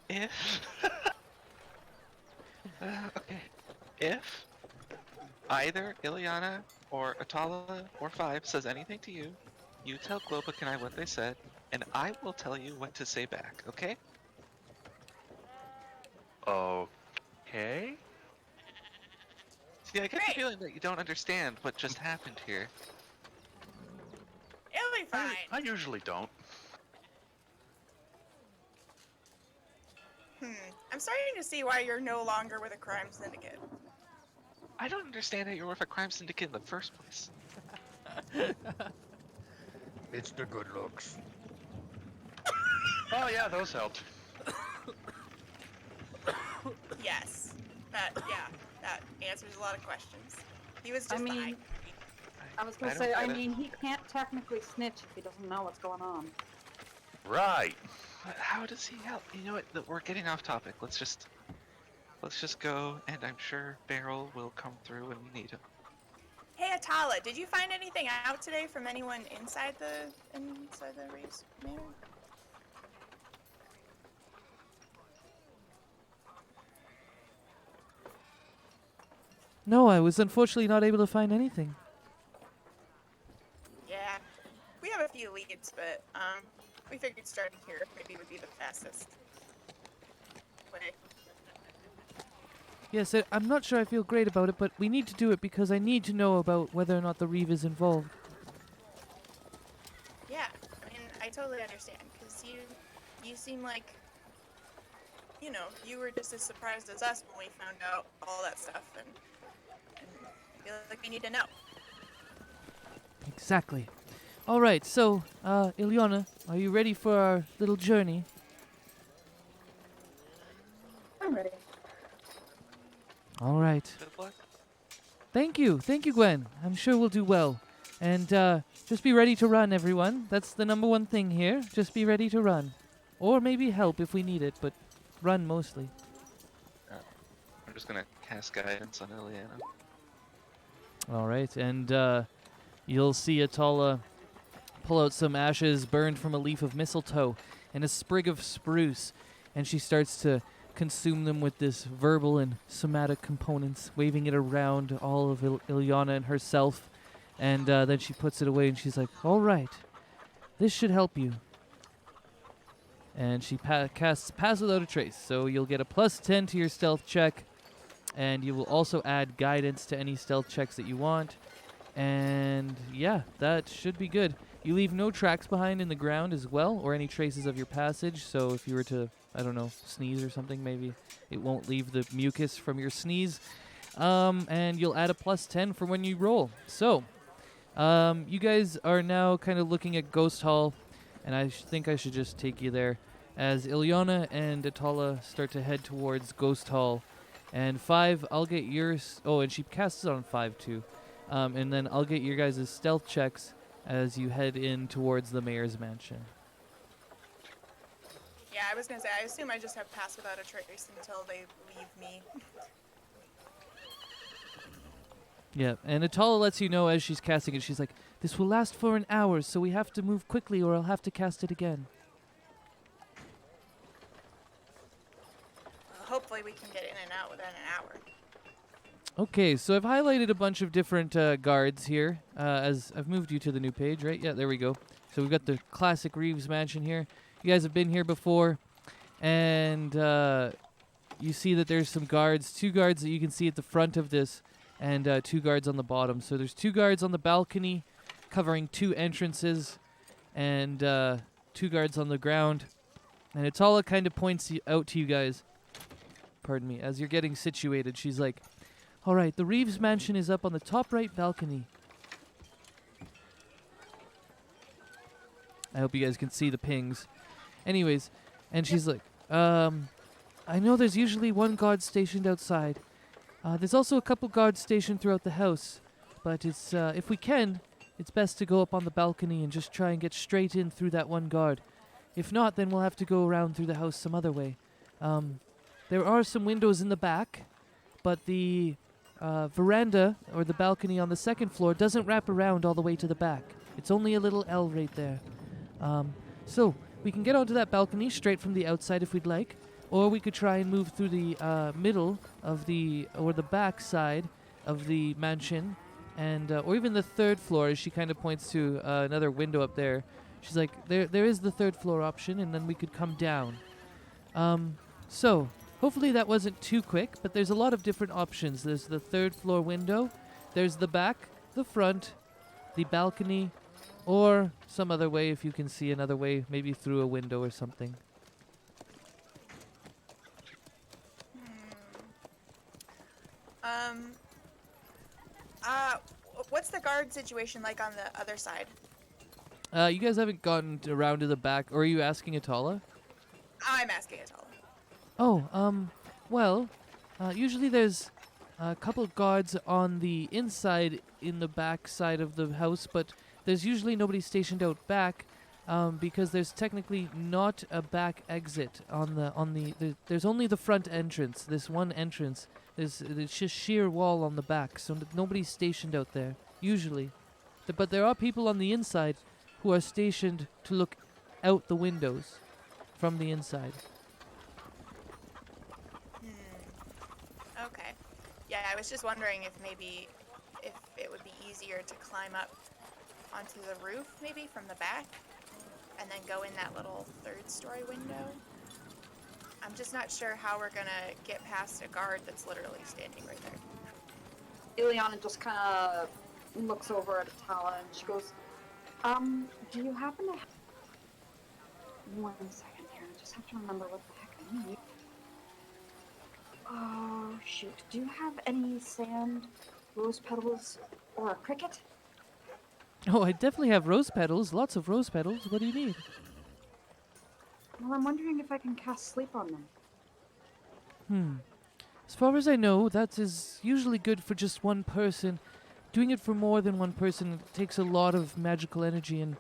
If okay, if either Ileana or Atala or Five says anything to you, you tell Globuk and I what they said, and I will tell you what to say back. Okay? Okay. See, I get the Great. feeling that you don't understand what just happened here. It'll be fine. I usually don't. I'm starting to see why you're no longer with a crime syndicate. I don't understand how you're with a crime syndicate in the first place. It's the good looks. Oh yeah, those helped. Yes. That answers a lot of questions. He was just I the mean, high. I was gonna I say, don't I get it. mean, he can't technically snitch if he doesn't know what's going on. Right. But how does he help? You know what? We're getting off topic. Let's just go, and I'm sure Beryl will come through when we need him. Hey Atala, did you find anything out today from anyone inside the Reeves Manor? No, I was unfortunately not able to find anything. Yeah, we have a few leads, but we figured starting here maybe would be the fastest way. Yes, I'm not sure I feel great about it, but we need to do it because I need to know about whether or not the Reeve is involved. Yeah, I mean, I totally understand, because you seem like, you know, you were just as surprised as us when we found out all that stuff, and feel like we need to know. Exactly. All right, so, Ileana, are you ready for our little journey? I'm ready. All right. Good luck. Thank you, Gwen. I'm sure we'll do well. And just be ready to run, everyone. That's the number one thing here. Just be ready to run. Or maybe help if we need it, but run mostly. I'm just gonna cast guidance on Ileana. All right, and you'll see Atala pull out some ashes burned from a leaf of mistletoe and a sprig of spruce, and she starts to consume them with this verbal and somatic components, waving it around all of Ileana and herself, and then she puts it away and she's like, all right, this should help you. And she casts Pass Without a Trace, so you'll get a +10 to your stealth check, and you will also add guidance to any stealth checks that you want. And yeah, that should be good. You leave no tracks behind in the ground as well, or any traces of your passage, so if you were to, I don't know, sneeze or something, maybe it won't leave the mucus from your sneeze. And you'll add a +10 for when you roll. So, you guys are now kind of looking at Ghost Hall, and I think I should just take you there as Ileana and Atala start to head towards Ghost Hall. And 5, I'll get yours. Oh, and she casts it on 5 too. And then I'll get your guys' stealth checks as you head in towards the mayor's mansion. Yeah, I was gonna say, I assume I just have Pass Without a Trace until they leave me. Yeah, and Atala lets you know as she's casting it, she's like, this will last for an hour, so we have to move quickly or I'll have to cast it again. Hopefully we can get in and out within an hour. Okay, so I've highlighted a bunch of different guards here as I've moved you to the new page, right? Yeah, there we go. So we've got the classic Reeves mansion here. You guys have been here before, and you see that there's some guards, 2 guards that you can see at the front of this, and 2 guards on the bottom. So there's 2 guards on the balcony covering 2 entrances, and 2 guards on the ground. And Atala kind of points out to you guys, pardon me, as you're getting situated. She's like, all right, the Reeves mansion is up on the top right balcony. I hope you guys can see the pings. Anyways, and she's like, I know there's usually one guard stationed outside. There's also a couple guards stationed throughout the house. But it's if we can, it's best to go up on the balcony and just try and get straight in through that one guard. If not, then we'll have to go around through the house some other way. There are some windows in the back, but the veranda or the balcony on the second floor doesn't wrap around all the way to the back. It's only a little L right there. So we can get onto that balcony straight from the outside if we'd like, or we could try and move through the middle of the back side of the mansion, and or even the third floor, as she kind of points to another window up there. She's like, there is the third floor option, and then we could come down. So hopefully that wasn't too quick, but there's a lot of different options. There's the third floor window, there's the back, the front, the balcony, or some other way if you can see another way, maybe through a window or something. What's the guard situation like on the other side? You guys haven't gotten around to the back, or are you asking Atala? I'm asking Atala. Oh, well, usually there's a couple of guards on the inside in the back side of the house, but there's usually nobody stationed out back, because there's technically not a back exit there's only the front entrance, this one entrance. There's just sheer wall on the back, so nobody's stationed out there, usually. But there are people on the inside who are stationed to look out the windows from the inside. Okay. Yeah, I was just wondering if it would be easier to climb up onto the roof, maybe from the back, and then go in that little third-story window. I'm just not sure how we're gonna get past a guard that's literally standing right there. Ileana just kind of looks over at Atala and she goes, do you happen to have... 1 second here, I just have to remember what the heck I need. Oh, shoot. Do you have any sand, rose petals, or a cricket? Oh, I definitely have rose petals, lots of rose petals. What do you need? Well, I'm wondering if I can cast sleep on them. As far as I know, that is usually good for just one person. Doing it for more than one person takes a lot of magical energy, and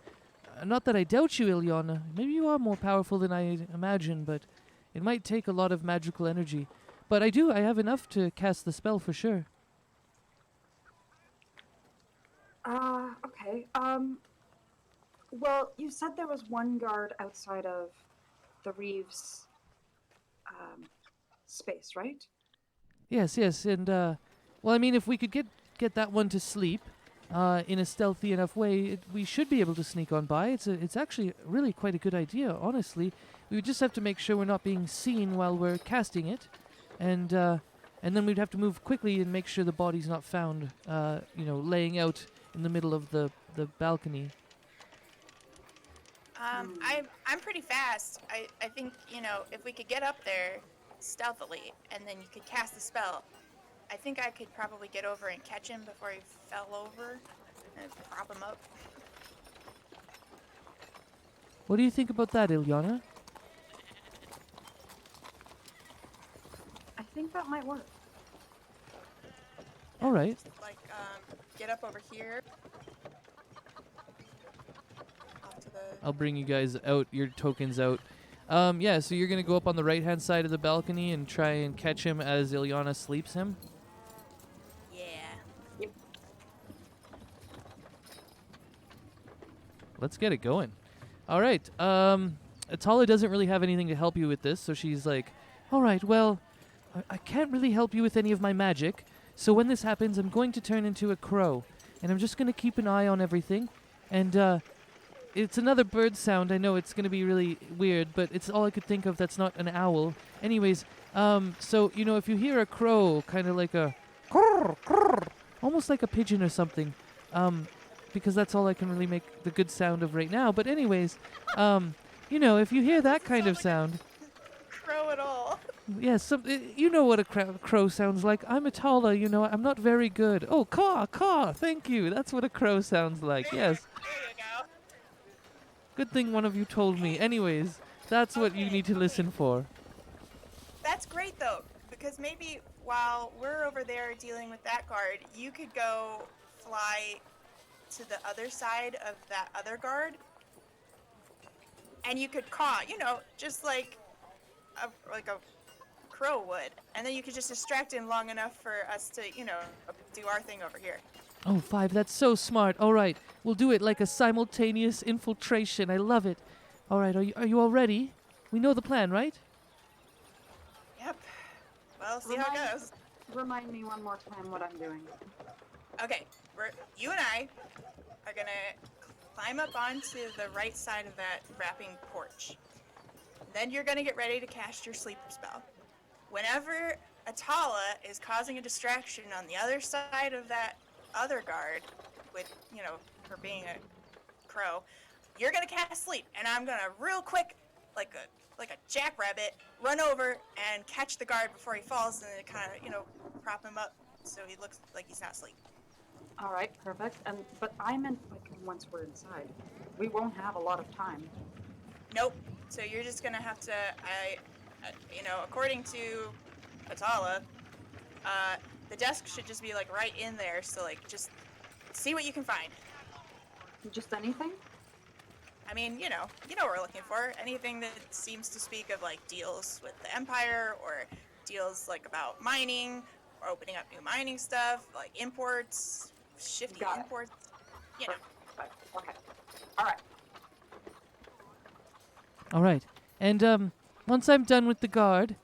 not that I doubt you, Ileana. Maybe you are more powerful than I imagine, but it might take a lot of magical energy. But I have enough to cast the spell for sure. Okay. Well, you said there was one guard outside of the Reeves, space, right? Yes, and, well, I mean, if we could get that one to sleep, in a stealthy enough way, we should be able to sneak on by. It's actually really quite a good idea, honestly. We would just have to make sure we're not being seen while we're casting it, and then we'd have to move quickly and make sure the body's not found, laying out in the middle of the balcony. I'm pretty fast. I think, if we could get up there stealthily and then you could cast the spell, I think I could probably get over and catch him before he fell over and prop him up. What do you think about that, Ileana? I think that might work. All right. Like, get up over here. Off to the... I'll bring you guys out, your tokens out. Yeah, so you're going to go up on the right-hand side of the balcony and try and catch him as Ileana sleeps him? Yeah. Yep. Let's get it going. All right. Atala doesn't really have anything to help you with this, so she's like, all right, well, I can't really help you with any of my magic, so when this happens, I'm going to turn into a crow, and I'm just going to keep an eye on everything, and it's another bird sound. I know it's going to be really weird, but it's all I could think of that's not an owl. Anyways, so, if you hear a crow, kind of like a krrr, krrr, almost like a pigeon or something, because that's all I can really make the good sound of right now. But anyways, You know, if you hear that Doesn't kind of sound sound, Crow at all. yes, you know what a crow sounds like. I'm Atala, you know, I'm not very good. Oh, caw, caw, thank you. That's what a crow sounds like, yes. There you go. Good thing one of you told me. Anyways, that's what you Okay, need to okay. listen for. That's great though, because maybe while we're over there dealing with that guard, you could go fly to the other side of that other guard, and you could caw, you know, just like a crow would, and then you could just distract him long enough for us to, you know, do our thing over here. Oh, Five, that's so smart. All right, we'll do it like a simultaneous infiltration. I love it. All right, are you all ready? We know the plan, right? Yep. Well, see how it goes. Remind me one more time what I'm doing. Okay, you and I are gonna climb up onto the right side of that wrapping porch. Then you're gonna get ready to cast your sleeper spell. Whenever Atala is causing a distraction on the other side of that other guard, with, you know, her being a crow, you're gonna cast sleep, and I'm gonna real quick, like a jackrabbit, run over and catch the guard before he falls, and then kind of, you know, prop him up so he looks like he's not asleep. All right, perfect. But I meant like once we're inside, we won't have a lot of time. Nope. So you're just gonna have to, you know, according to Atala, the desk should just be like right in there. So like, just see what you can find. Just anything? I mean, you know what we're looking for. Anything that seems to speak of like deals with the Empire, or deals like about mining, or opening up new mining stuff, like imports, shifty Got it. imports. You know. Okay. All right. All right. And once I'm done with the guard,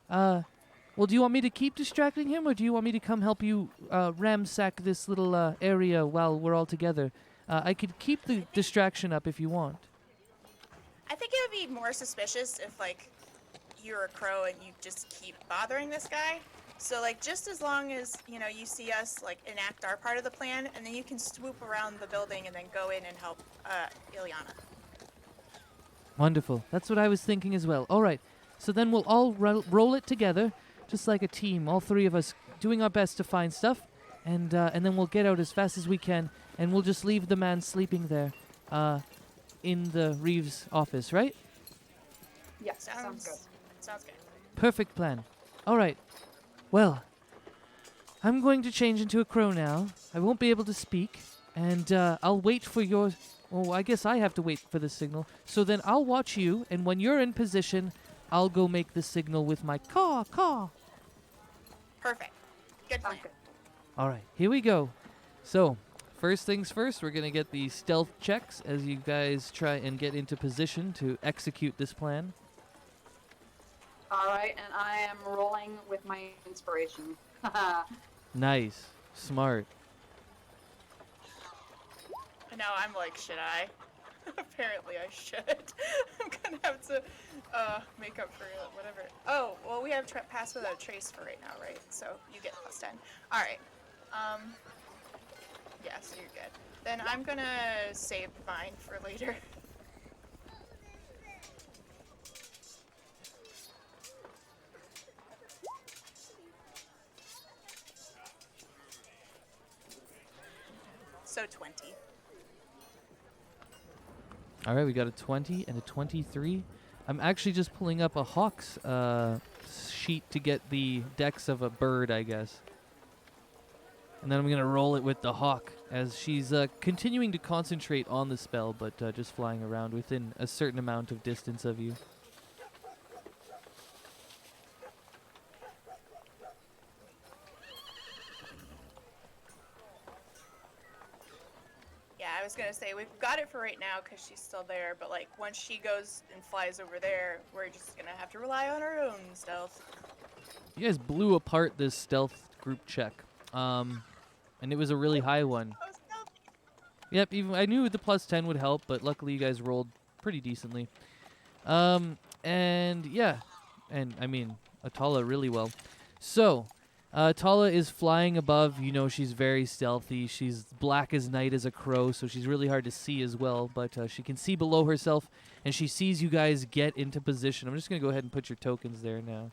well, do you want me to keep distracting him, or do you want me to come help you ramsack this little area while we're all together? I could keep the distraction up if you want. I think it would be more suspicious if like you're a crow and you just keep bothering this guy. So like, just as long as, you know, you see us like enact our part of the plan, and then you can swoop around the building and then go in and help Ilyana. Wonderful. That's what I was thinking as well. All right. So then we'll all roll it together, just like a team. All three of us doing our best to find stuff, and then we'll get out as fast as we can, and we'll just leave the man sleeping there, in the Reeves office, right? Yeah, sounds good. Sounds good. Perfect plan. All right. Well, I'm going to change into a crow now. I won't be able to speak, and I'll wait for your... Oh, I guess I have to wait for the signal. So then I'll watch you, and when you're in position, I'll go make the signal with my caw, caw. Perfect. Good plan. Sounds good. All right, here we go. So, first things first, we're going to get the stealth checks as you guys try and get into position to execute this plan. All right, and I am rolling with my inspiration. Nice. Smart. Now I'm like, should I? Apparently I should. I'm gonna have to make up for whatever. Oh, well, we have pass without a trace for right now, right? So you get +10. All right. Yeah, so you're good. Then I'm gonna save mine for later. So 20. All right, we got a 20 and a 23. I'm actually just pulling up a Hawk's sheet to get the dex of a bird, I guess. And then I'm going to roll it with the Hawk as she's continuing to concentrate on the spell, but just flying around within a certain amount of distance of you. Yeah, I was gonna say we've got it for right now because she's still there, but like once she goes and flies over there, we're just gonna have to rely on our own stealth. You guys blew apart this stealth group check, and it was a really high one. Oh, stealthy. Yep, even I knew the +10 would help, but luckily you guys rolled pretty decently. And yeah, and I mean Atala really well. So Tala is flying above. You know she's very stealthy. She's black as night as a crow, so she's really hard to see as well. But she can see below herself, and she sees you guys get into position. I'm just going to go ahead and put your tokens there now.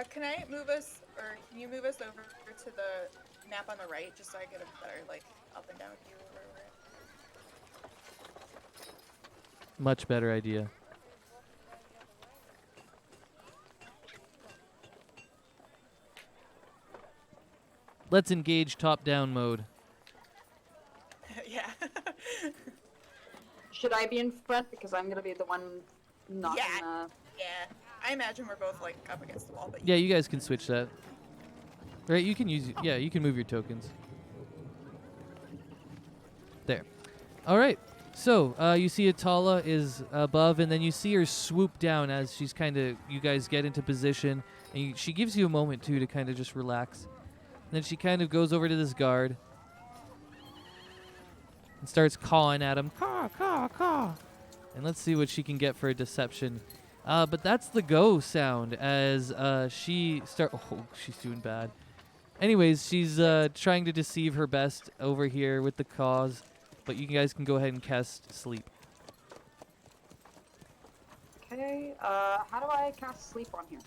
Can I move us, or can you move us over to the map on the right, just so I get a better, like, up and down view of where we're at? Much better idea. Let's engage top-down mode. Yeah. Should I be in front because I'm gonna be the one not Yeah. in the... Yeah. I imagine we're both, like, up against the wall, but Yeah, you guys can switch that. Right, you can use... Yeah, you can move your tokens. There. All right. So, you see Atala is above, and then you see her swoop down as she's kind of... You guys get into position, and she gives you a moment, too, to kind of just relax. And then she kind of goes over to this guard and starts cawing at him. Caw, caw, caw. And let's see what she can get for a deception. But that's the go sound as she start. Oh, she's doing bad. Anyways, she's trying to deceive her best over here with the cause. But you guys can go ahead and cast sleep. Okay, how do I cast sleep on here?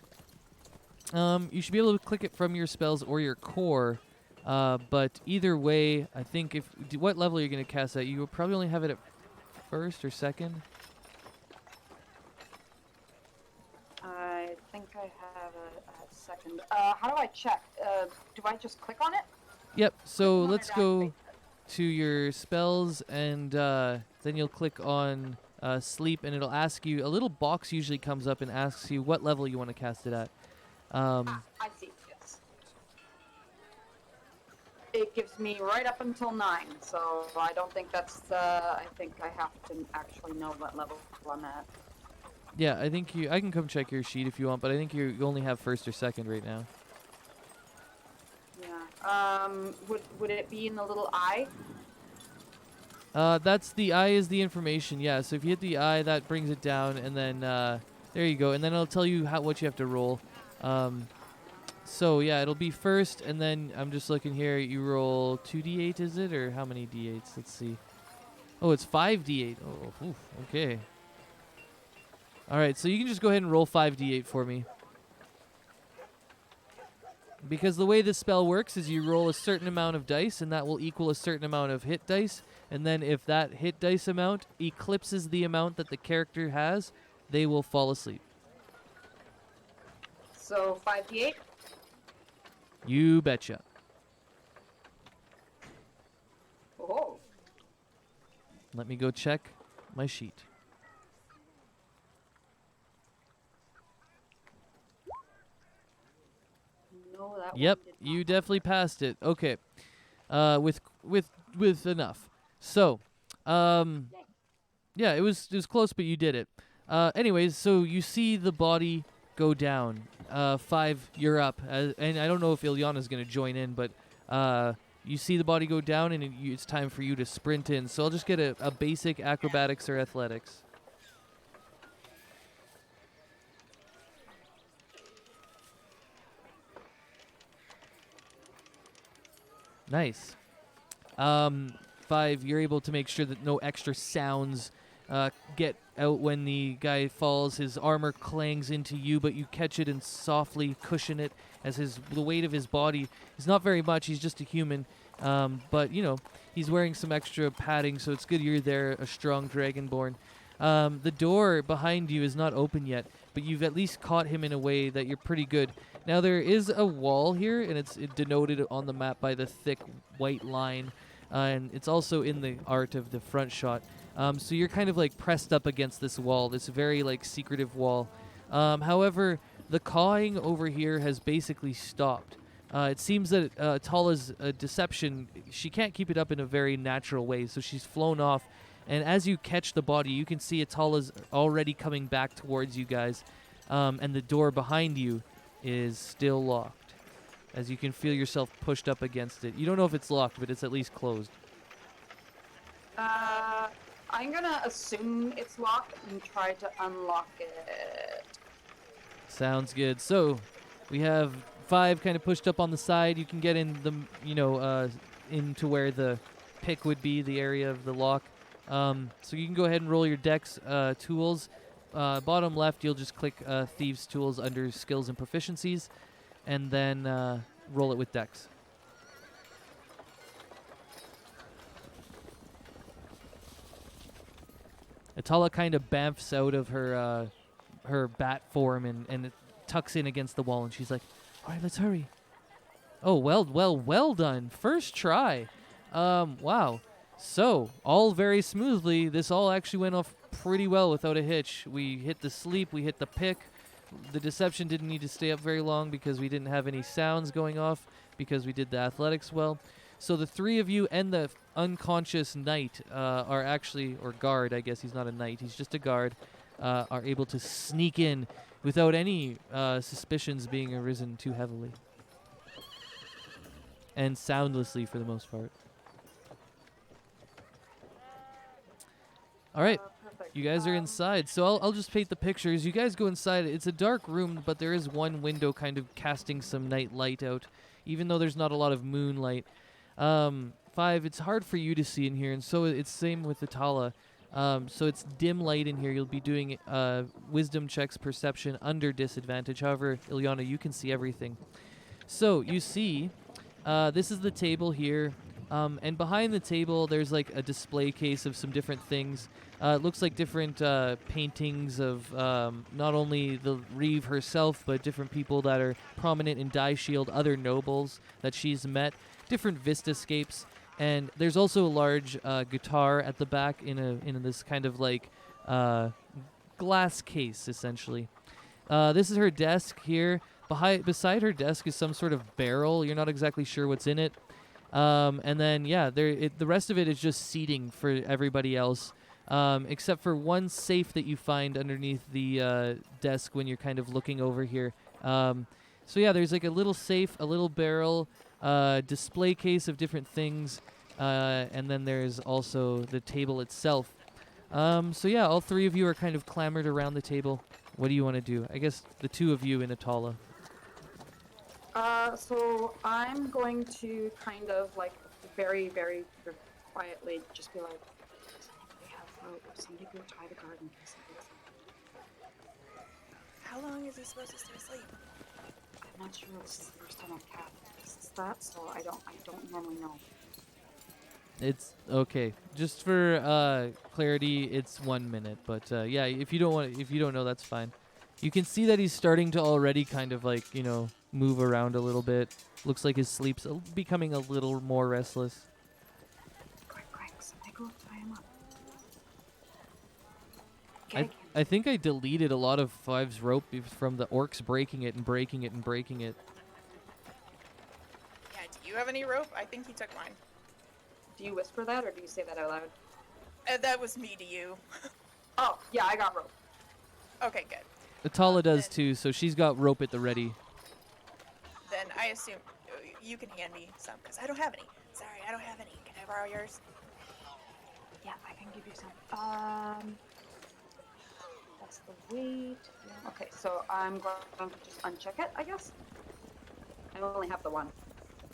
You should be able to click it from your spells or your core. But either way, I think if what level you're going to cast that, you will probably only have it at first or second. I think I have a second. How do I check? Do I just click on it? Yep. So Click on let's it, go activate to your spells, and then you'll click on sleep, and it'll ask you. A little box usually comes up and asks you what level you want to cast it at. I see. Yes. It gives me right up until 9, so I don't think that's. I think I have to actually know what level I'm at. Yeah, I think I can come check your sheet if you want, but I think you only have first or second right now. Yeah. Would it be in the little eye? That's the eye is the information. Yeah. So if you hit the eye, that brings it down, and then there you go, and then it'll tell you what you have to roll. So yeah, it'll be first, and then I'm just looking here. You roll 2d8, is it, or how many d8s? Let's see. Oh, it's 5d8. Oh, oof, okay. All right, so you can just go ahead and roll 5d8 for me. Because the way this spell works is you roll a certain amount of dice, and that will equal a certain amount of hit dice. And then if that hit dice amount eclipses the amount that the character has, they will fall asleep. So 5d8. You betcha. Oh. Let me go check my sheet. No, that Yep, one did not. you definitely passed it. Okay, with enough. So, yeah, it was close, but you did it. Anyways, so you see the body go down. 5, you're up, and I don't know if Ilyana's gonna join in, but you see the body go down, and it's time for you to sprint in. So I'll just get a basic acrobatics or athletics. Nice. 5, you're able to make sure that no extra sounds get out when the guy falls. His armor clangs into you, but you catch it and softly cushion it as the weight of his body is not very much. He's just a human. But, you know, he's wearing some extra padding, so it's good you're there, a strong dragonborn. The door behind you is not open yet, but you've at least caught him in a way that you're pretty good. Now, there is a wall here, and it's denoted on the map by the thick white line, and it's also in the art of the front shot. So you're kind of like pressed up against this wall, this very like secretive wall. However, the cawing over here has basically stopped. It seems that Tala's deception, she can't keep it up in a very natural way, so she's flown off. And as you catch the body, you can see Atala's already coming back towards you guys, and the door behind you is still locked, as you can feel yourself pushed up against it. You don't know if it's locked, but it's at least closed. I'm gonna assume it's locked and try to unlock it. Sounds good. So we have 5 kind of pushed up on the side. You can get in the, into where the pick would be, the area of the lock. So you can go ahead and roll your dex tools. Bottom left, you'll just click Thieves' Tools under Skills and Proficiencies, and then roll it with dex. Atala kind of bamfs out of her bat form and it tucks in against the wall, and she's like, "All right, let's hurry." Oh, well done. First try. Wow. So, all very smoothly. This all actually went off pretty well without a hitch. We hit the sleep, we hit the pick. The deception didn't need to stay up very long because we didn't have any sounds going off because we did the athletics well. So the 3 of you and the unconscious knight are actually, or guard, I guess he's not a knight, he's just a guard, are able to sneak in without any suspicions being arisen too heavily. And soundlessly for the most part. All right, Perfect. you guys are inside. So I'll just paint the pictures. You guys go inside. It's a dark room, but there is one window kind of casting some night light out, even though there's not a lot of moonlight. 5, it's hard for you to see in here, and so it's same with Atala. So it's dim light in here. You'll be doing wisdom checks, perception under disadvantage. However, Ilyana, you can see everything. So you see, this is the table here. And behind the table, there's like a display case of some different things. It looks like different paintings of not only the Reeve herself, but different people that are prominent in Die Shield, other nobles that she's met, different vistascapes. And there's also a large guitar at the back in this kind of like glass case, essentially. This is her desk here. Beside her desk is some sort of barrel. You're not exactly sure what's in it. And then, yeah, the rest of it is just seating for everybody else, except for one safe that you find underneath the desk when you're kind of looking over here. So, yeah, there's like a little safe, a little barrel, display case of different things, and then there's also the table itself. So, yeah, all 3 of you are kind of clamored around the table. What do you want to do? I guess the 2 of you in Atala. So I'm going to kind of like very, very quietly just be like, does anybody have rope? Somebody go tie the garden. How long is he supposed to stay asleep? I'm not sure. This is the first time I've cast that, so I don't normally know. It's okay. Just for clarity, it's 1 minute. But yeah, if you don't know, that's fine. You can see that he's starting to already kind of like, move around a little bit. Looks like his sleep's becoming a little more restless. Quick, somebody go tie him up. I think I deleted a lot of 5's rope from the orcs breaking it and breaking it and breaking it. Yeah, do you have any rope? I think he took mine. Do you whisper that, or do you say that out loud? That was me to you. Oh, yeah, I got rope. Okay, good. Atala does too, so she's got rope at the ready. Then I assume you can hand me some, because I don't have any. Sorry, I don't have any. Can I borrow yours? Yeah, I can give you some. That's the weight. Yeah. Okay, so I'm going to just uncheck it, I guess. I only have the one.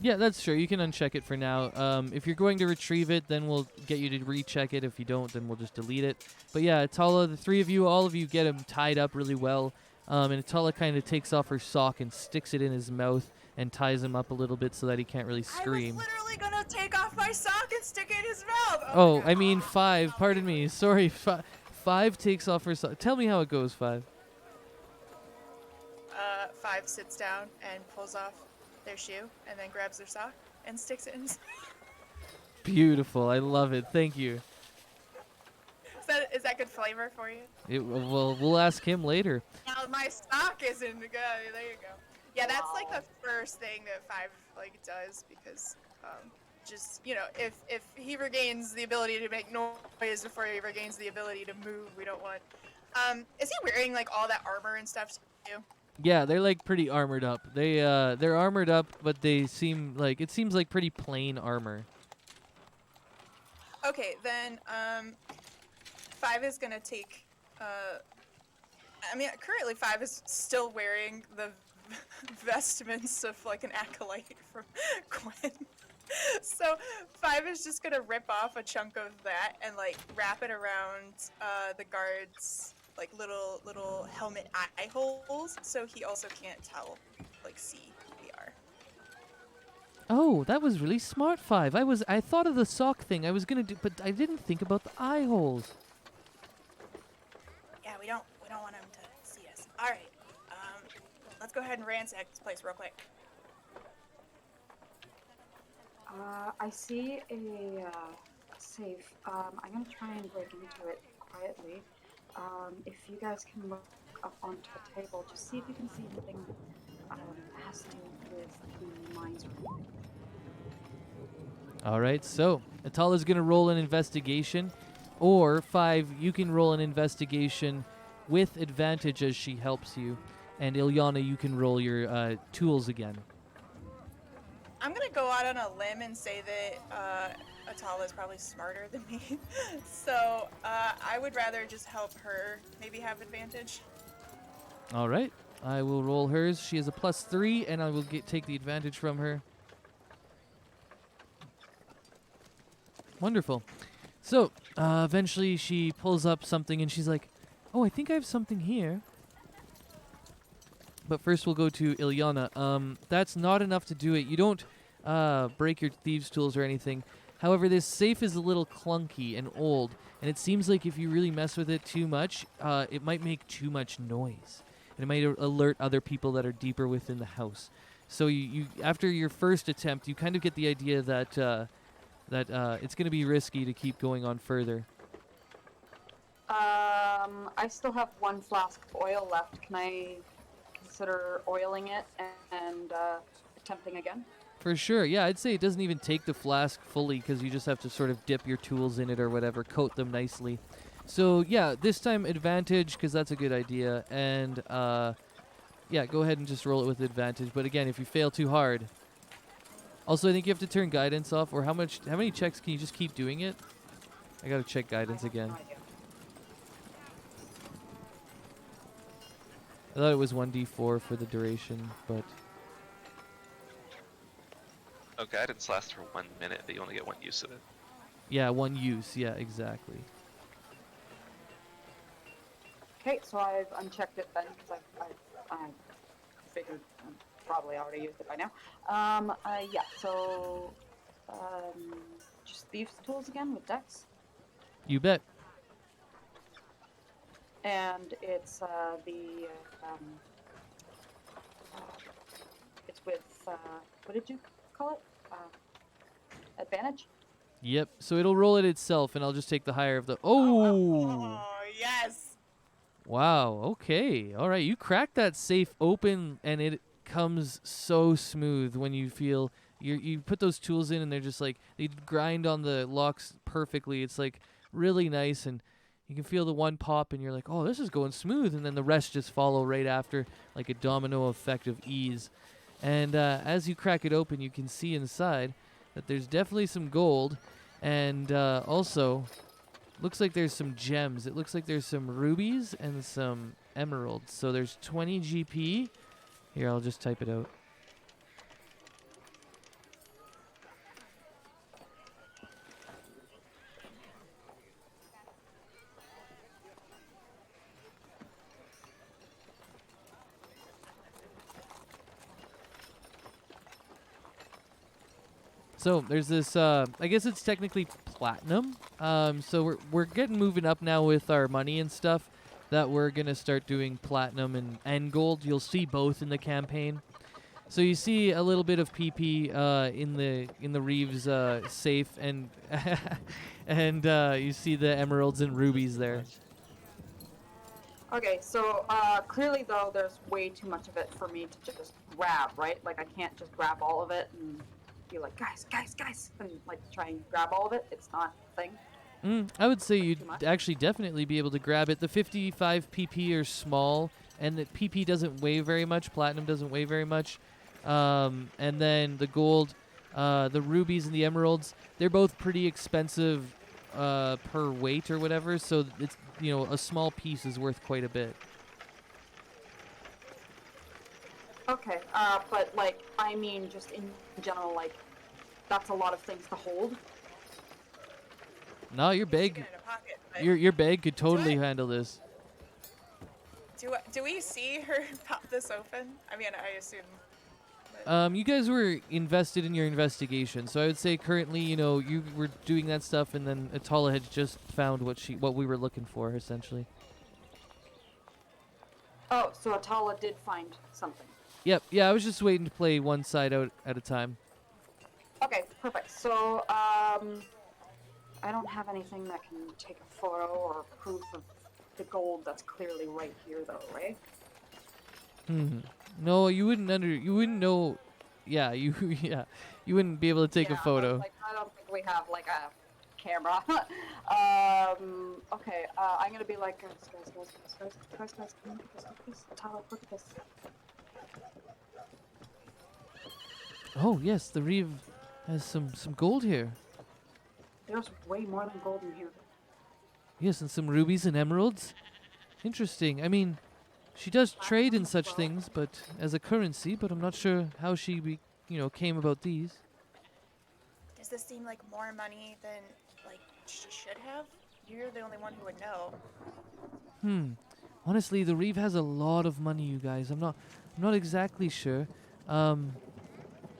Yeah, that's sure. You can uncheck it for now. If you're going to retrieve it, then we'll get you to recheck it. If you don't, then we'll just delete it. But yeah, Atala, the 3 of you, all of you get him tied up really well. And Atala kind of takes off her sock and sticks it in his mouth and ties him up a little bit so that he can't really scream. I was literally gonna take off my sock and stick it in his mouth. Oh, I mean 5. Pardon me. Sorry. 5 takes off her sock. Tell me how it goes, 5. 5 sits down and pulls off their shoe and then grabs their sock and sticks it in his Beautiful. I love it. Thank you. Is that good flavor for you? Well, we'll ask him later. Now my sock isn't good. There you go. Yeah, that's like the first thing that 5 does, because just if he regains the ability to make noise before he regains the ability to move, we don't want. Is he wearing like all that armor and stuff too? Yeah, they're like pretty armored up. They're armored up, but it seems like pretty plain armor. Okay, then Five is gonna take. I mean, currently Five is still wearing the vestments of like an acolyte from Gwen. So Five is just gonna rip off a chunk of that and like wrap it around the guard's like little helmet eye holes, so he also can't see who we are. Oh, that was really smart, Five. I thought of the sock thing. I was gonna do, but I didn't think about the eye holes. Yeah, we don't want him to see us. All right, let's go ahead and ransack this place real quick. I see a safe. I'm gonna try and break into it quietly. If you guys can look up onto the table, just see if you can see anything that has to do with the mines. All right, so Atala's going to roll an investigation, or Five, you can roll an investigation with advantage as she helps you, and Ilyana, you can roll your tools again. I'm gonna go out on a limb and say that Atala is probably smarter than me, so I would rather just help her maybe have advantage. All right, I will roll hers. She has a +3, and I will take the advantage from her. Wonderful. So, eventually she pulls up something and she's like, oh, I think I have something here. But first we'll go to Ilyana. That's not enough to do it. You don't break your thieves' tools or anything. However, this safe is a little clunky and old, and it seems like if you really mess with it too much, it might make too much noise. And it might alert other people that are deeper within the house. So you after your first attempt, you kind of get the idea that it's going to be risky to keep going on further. I still have 1 flask of oil left. Can I consider oiling it and attempting again? For sure, yeah, I'd say it doesn't even take the flask fully because you just have to sort of dip your tools in it or whatever, coat them nicely. So yeah, this time advantage because that's a good idea, and yeah, go ahead and just roll it with advantage. But again, if you fail too hard. Also, I think you have to turn guidance off, or how many checks can you just keep doing it? I gotta check guidance again. I thought it was 1d4 for the duration, but... Oh, guidance lasts for 1 minute, but you only get 1 use of it. Yeah, 1 use, yeah, exactly. Okay, so I've unchecked it then, because I figured probably already used it by now. Yeah, so just thieves' tools again with Dex. You bet. And it's it's with what did you call it? Advantage. Yep, so it'll roll it itself, and I'll just take the higher of the... Oh! Yes! Wow, okay. All right, you cracked that safe open, and it comes so smooth when you feel... You put those tools in, and they're just like... They grind on the locks perfectly. It's like really nice, and you can feel the one pop, and you're like, oh, this is going smooth, and then the rest just follow right after, like a domino effect of ease. And as you crack it open, you can see inside that there's definitely some gold, and also looks like there's some gems. It looks like there's some rubies and some emeralds. So there's 20 GP. Here, I'll just type it out. So there's this, I guess it's technically platinum. So we're getting moving up now with our money and stuff, that we're gonna start doing platinum and gold. You'll see both in the campaign. So you see a little bit of PP in the Reeves safe, and and you see the emeralds and rubies there. Okay, so clearly though, there's way too much of it for me to just grab, right? Like I can't just grab all of it and be like, guys, and like try and grab all of it. It's not a thing. I would say you'd actually definitely be able to grab it. The 55 PP are small, and the PP doesn't weigh very much. Platinum doesn't weigh very much. And then the gold, the rubies and the emeralds, they're both pretty expensive per weight or whatever, so it's, you know, a small piece is worth quite a bit. Okay, but like, I mean, just in general, like, that's a lot of things to hold. No, your You can stick bag, it in a pocket, but your bag could totally it. handle this. do we see her pop this open? I mean, I assume. But You guys were invested in your investigation, so I would say currently, you know, you were doing that stuff, and then Atala had just found what we were looking for, essentially. Oh, so Atala did find something. Yep, yeah, I was just waiting to play one side out at a time. Okay, perfect. So, I don't have anything that can take a photo or proof of the gold that's clearly right here, though, right? No, you wouldn't know. Yeah, yeah, you wouldn't be able to take a Yeah, photo. like, I don't think we have, like, a camera. Okay, I'm gonna be like, guys, come look at this, Atala, look at this. Oh yes, the Reeve has some gold here. There's way more than gold in here. Yes, and some rubies and emeralds. Interesting. I mean, she does trade in such things, but as a currency. But I'm not sure how she, came about these. does this seem like more money than like she should have? You're the only one who would know. Honestly, the Reeve has a lot of money, you guys. I'm not exactly sure. Let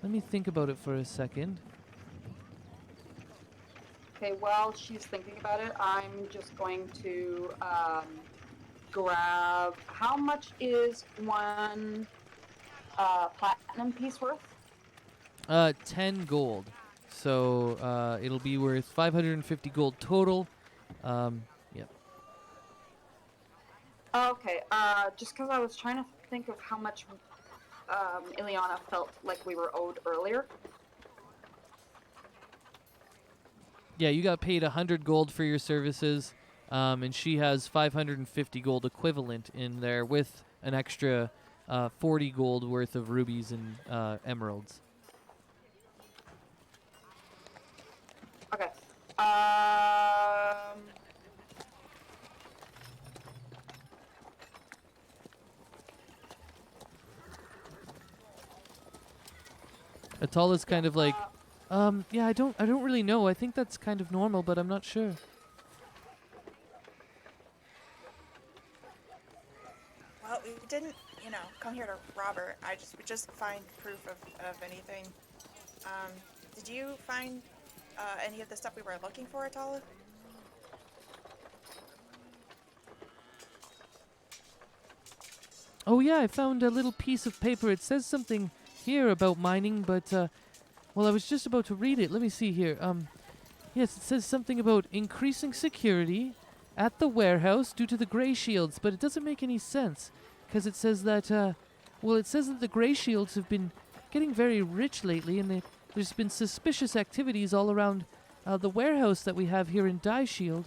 me think about it for a second. Okay, while she's thinking about it, I'm just going to grab. How much is one platinum piece worth? 10 gold. So it'll be worth 550 gold total. Yep. Okay, just because I was trying to think of how much Ileana felt like we were owed earlier. Yeah, you got paid 100 gold for your services, and she has 550 gold equivalent in there with an extra 40 gold worth of rubies and emeralds. Okay. Atala's kind of like, yeah, I don't really know. I think that's kind of normal, but I'm not sure. Well, we didn't, come here to rob her. We just find proof of anything. Did you find any of the stuff we were looking for at all? Oh yeah, I found a little piece of paper. It says something here about mining, but well, I was just about to read it. Let me see here. Yes, it says something about increasing security at the warehouse due to the Grey Shields, but it doesn't make any sense because it says that it says that the Grey Shields have been getting very rich lately, and there's been suspicious activities all around the warehouse that we have here in Die Shield.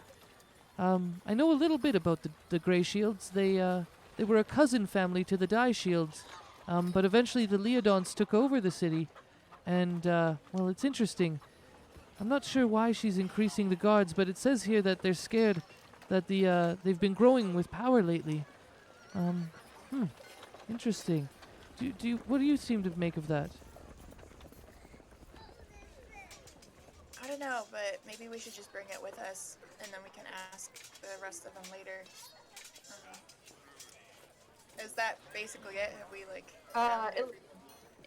I know a little bit about the Grey Shields. They were a cousin family to the Die Shields, but eventually the Leodons took over the city, and well, it's interesting. I'm not sure why she's increasing the guards, but it says here that they're scared that they've been growing with power lately. Interesting. What do you seem to make of that? I don't know, but maybe we should just bring it with us, and then we can ask the rest of them later. Is that basically it? Have we found everything?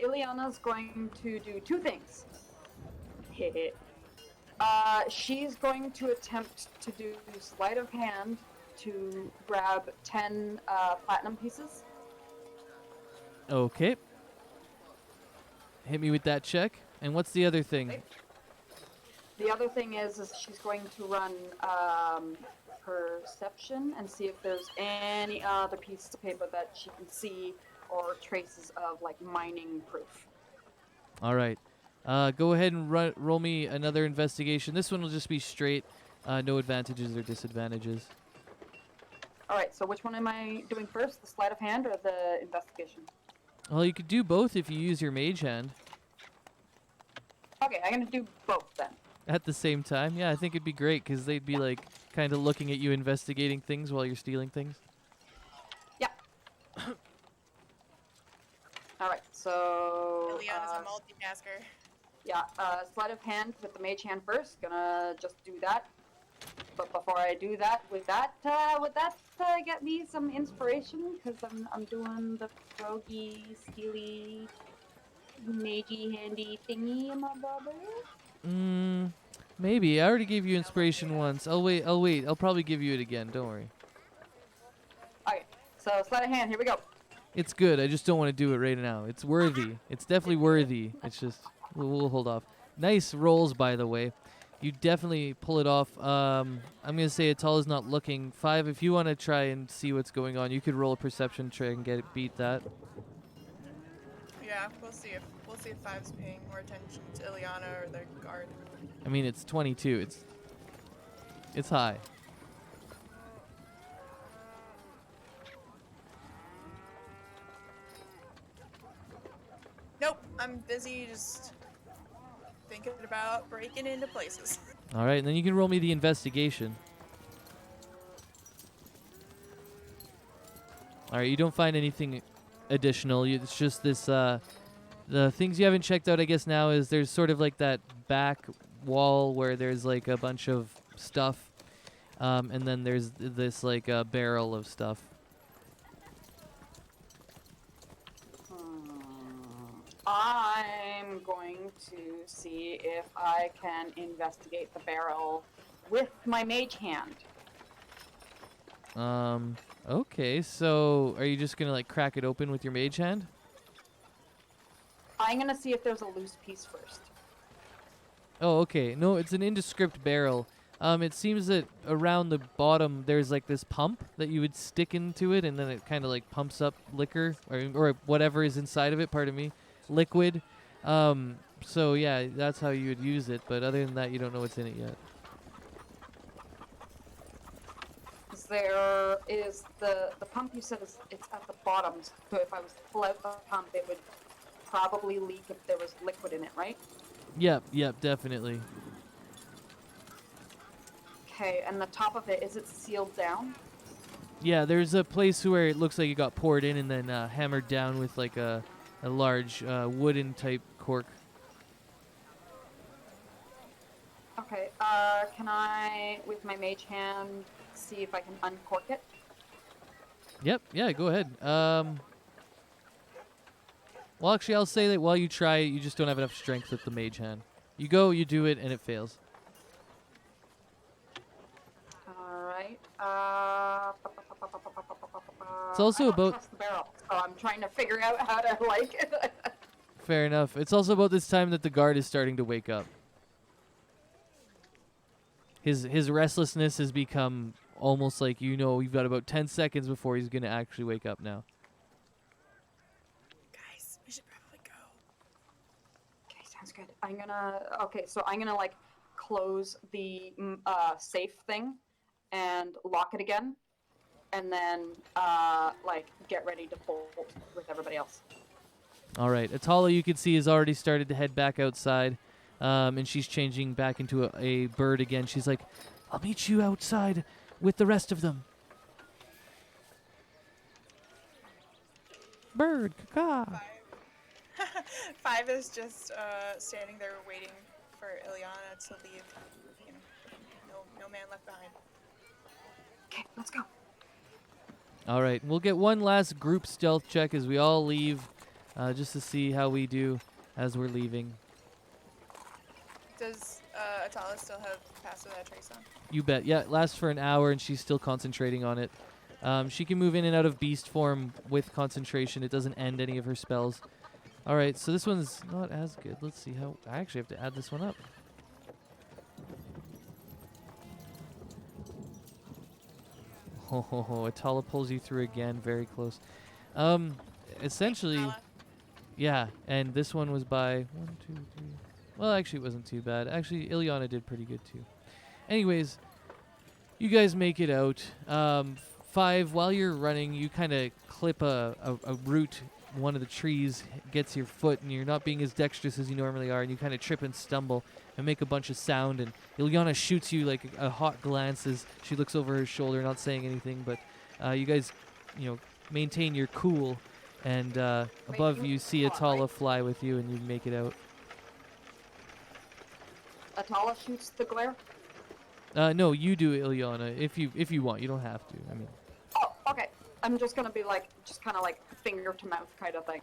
Ileana's going to do two things. She's going to attempt to do sleight of hand to grab 10 platinum pieces. Okay. Hit me with that check. And what's the other thing? Okay. The other thing is she's going to run perception and see if there's any other pieces of paper that she can see or traces of mining proof. All right. Go ahead and roll me another investigation. This one will just be straight. No advantages or disadvantages. All right, so which one am I doing first, the sleight of hand or the investigation? Well, you could do both if you use your mage hand. Okay, I'm going to do both then. at the same time. Yeah, I think it'd be great because they'd be like kind of looking at you investigating things while you're stealing things. Yeah. All right. So. Ileana's a multitasker. Yeah. Sleight of hand with the mage hand first. Gonna just do that. But before I do that, would that get me some inspiration? Because I'm doing the roguey, steely, magey, handy thingy, my bobber. Maybe. I already gave you inspiration once. I'll wait. I'll probably give you it again. Don't worry. Okay. So sleight of hand. Here we go. It's good. I just don't want to do it right now. It's worthy. It's definitely worthy. It's just we'll hold off. Nice rolls, by the way. You definitely pull it off. I'm gonna say Atala's not looking. 5. If you want to try and see what's going on, you could roll a perception check and beat that. Yeah, we'll see if Five's paying more attention to Ileana or the guard. I mean, it's 22. It's high. Nope, I'm busy just thinking about breaking into places. All right, and then you can roll me the investigation. All right, you don't find anything additional. It's just this. The things you haven't checked out, I guess, now is there's sort of like that back wall where there's like a bunch of stuff, and then there's this like barrel of stuff. I'm going to see if I can investigate the barrel with my mage hand. Okay, so are you just gonna like crack it open with your mage hand? I'm gonna see if there's a loose piece first. Oh, okay. No, it's an indescript barrel. It seems that around the bottom there's like this pump that you would stick into it, and then it kind of like pumps up liquor or whatever is inside of it. Pardon me, liquid. So yeah, that's how you would use it. But other than that, you don't know what's in it yet. There is the pump you said it's at the bottom. So if I was to pull out the pump, it would probably leak if there was liquid in it, right? Yep, definitely. Okay, and the top of it, is it sealed down? Yeah, there's a place where it looks like it got poured in and then hammered down with like a large wooden type cork. Okay, can I, with my mage hand, see if I can uncork it? Yep, yeah, go ahead. Well, actually, I'll say that while you try it, you just don't have enough strength with the mage hand. You go, you do it, and it fails. Alright, It's also I don't about... trust the barrel, so I'm trying to figure out how to, like... Fair enough. It's also about this time that the guard is starting to wake up. His restlessness has become almost like, you know, you've got about 10 seconds before he's going to actually wake up now. Guys, we should probably go. Okay, sounds good. So I'm gonna, like, close the safe thing and lock it again, and then, like, get ready to bolt with everybody else. All right. Atala, you can see, has already started to head back outside, and she's changing back into a bird again. She's like, I'll meet you outside with the rest of them. Bird, caca. Five is just standing there waiting for Ileana to leave. You know, no man left behind. Okay, let's go. All right. We'll get one last group stealth check as we all leave, just to see how we do as we're leaving. Does Atala still have Pass Without Trace on? You bet. Yeah, it lasts for an hour, and she's still concentrating on it. She can move in and out of beast form with concentration. It doesn't end any of her spells. All right, so this one's not as good. Let's see how... I actually have to add this one up. Oh, Atala pulls you through again. Very close. Essentially... Atala. Yeah, and this one was by 1, 2, 3... Well, actually, it wasn't too bad. Actually, Ileana did pretty good, too. Anyways, you guys make it out. 5, while you're running, you kind of clip a root one of the trees gets your foot, and you're not being as dexterous as you normally are, and you kind of trip and stumble and make a bunch of sound. And Ilyana shoots you like a hot glance as she looks over her shoulder, not saying anything. But you guys, maintain your cool. And above you see Atala fly with you, and you make it out. Atala shoots the glare? No, you do, Ilyana, if you want. You don't have to. I mean. Oh, okay. I'm just gonna be like, just kind of like finger to mouth kind of thing.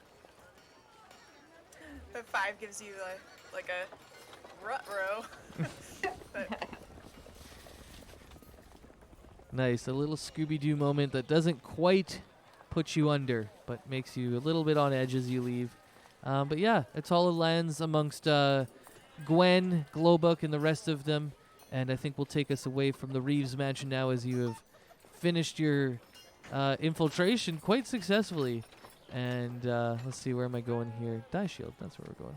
But 5 gives you like a rut-row. But Nice, a little Scooby-Doo moment that doesn't quite put you under, but makes you a little bit on edge as you leave. But yeah, Atala lands amongst Gwen, Glowbuck, and the rest of them, and I think will take us away from the Reeves mansion now as you have finished your infiltration quite successfully. And let's see, where am I going here? Die Shield, that's where we're going.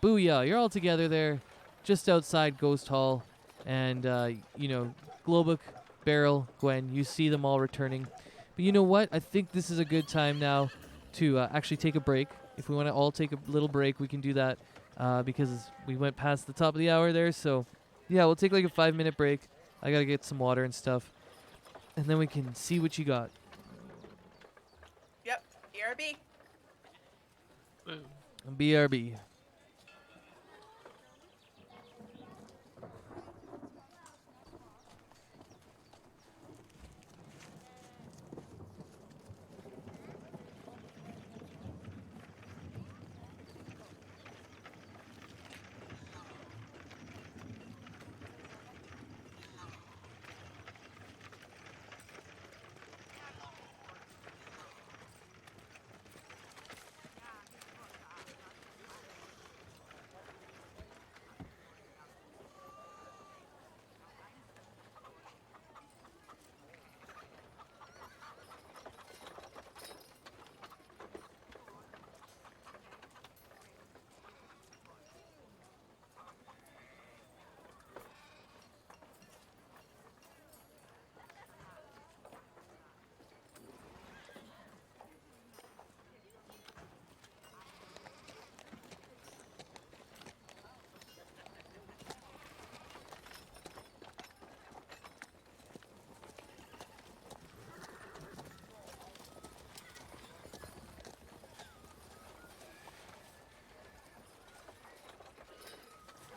Booyah, you're all together there, just outside Ghost Hall. And, Glowbuck, Beryl, Gwen, you see them all returning. But you know what? I think this is a good time now to actually take a break. If we want to all take a little break, we can do that because we went past the top of the hour there. So, yeah, we'll take like a 5-minute break. I got to get some water and stuff. And then we can see what you got. yep, ERB. Woo. BRB.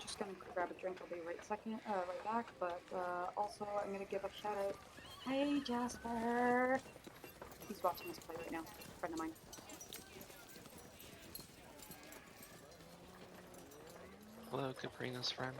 Just gonna grab a drink. I'll be right back. But also, I'm gonna give a shout out. Hey, Jasper. He's watching us play right now. Friend of mine. Hello, Caprina's friend.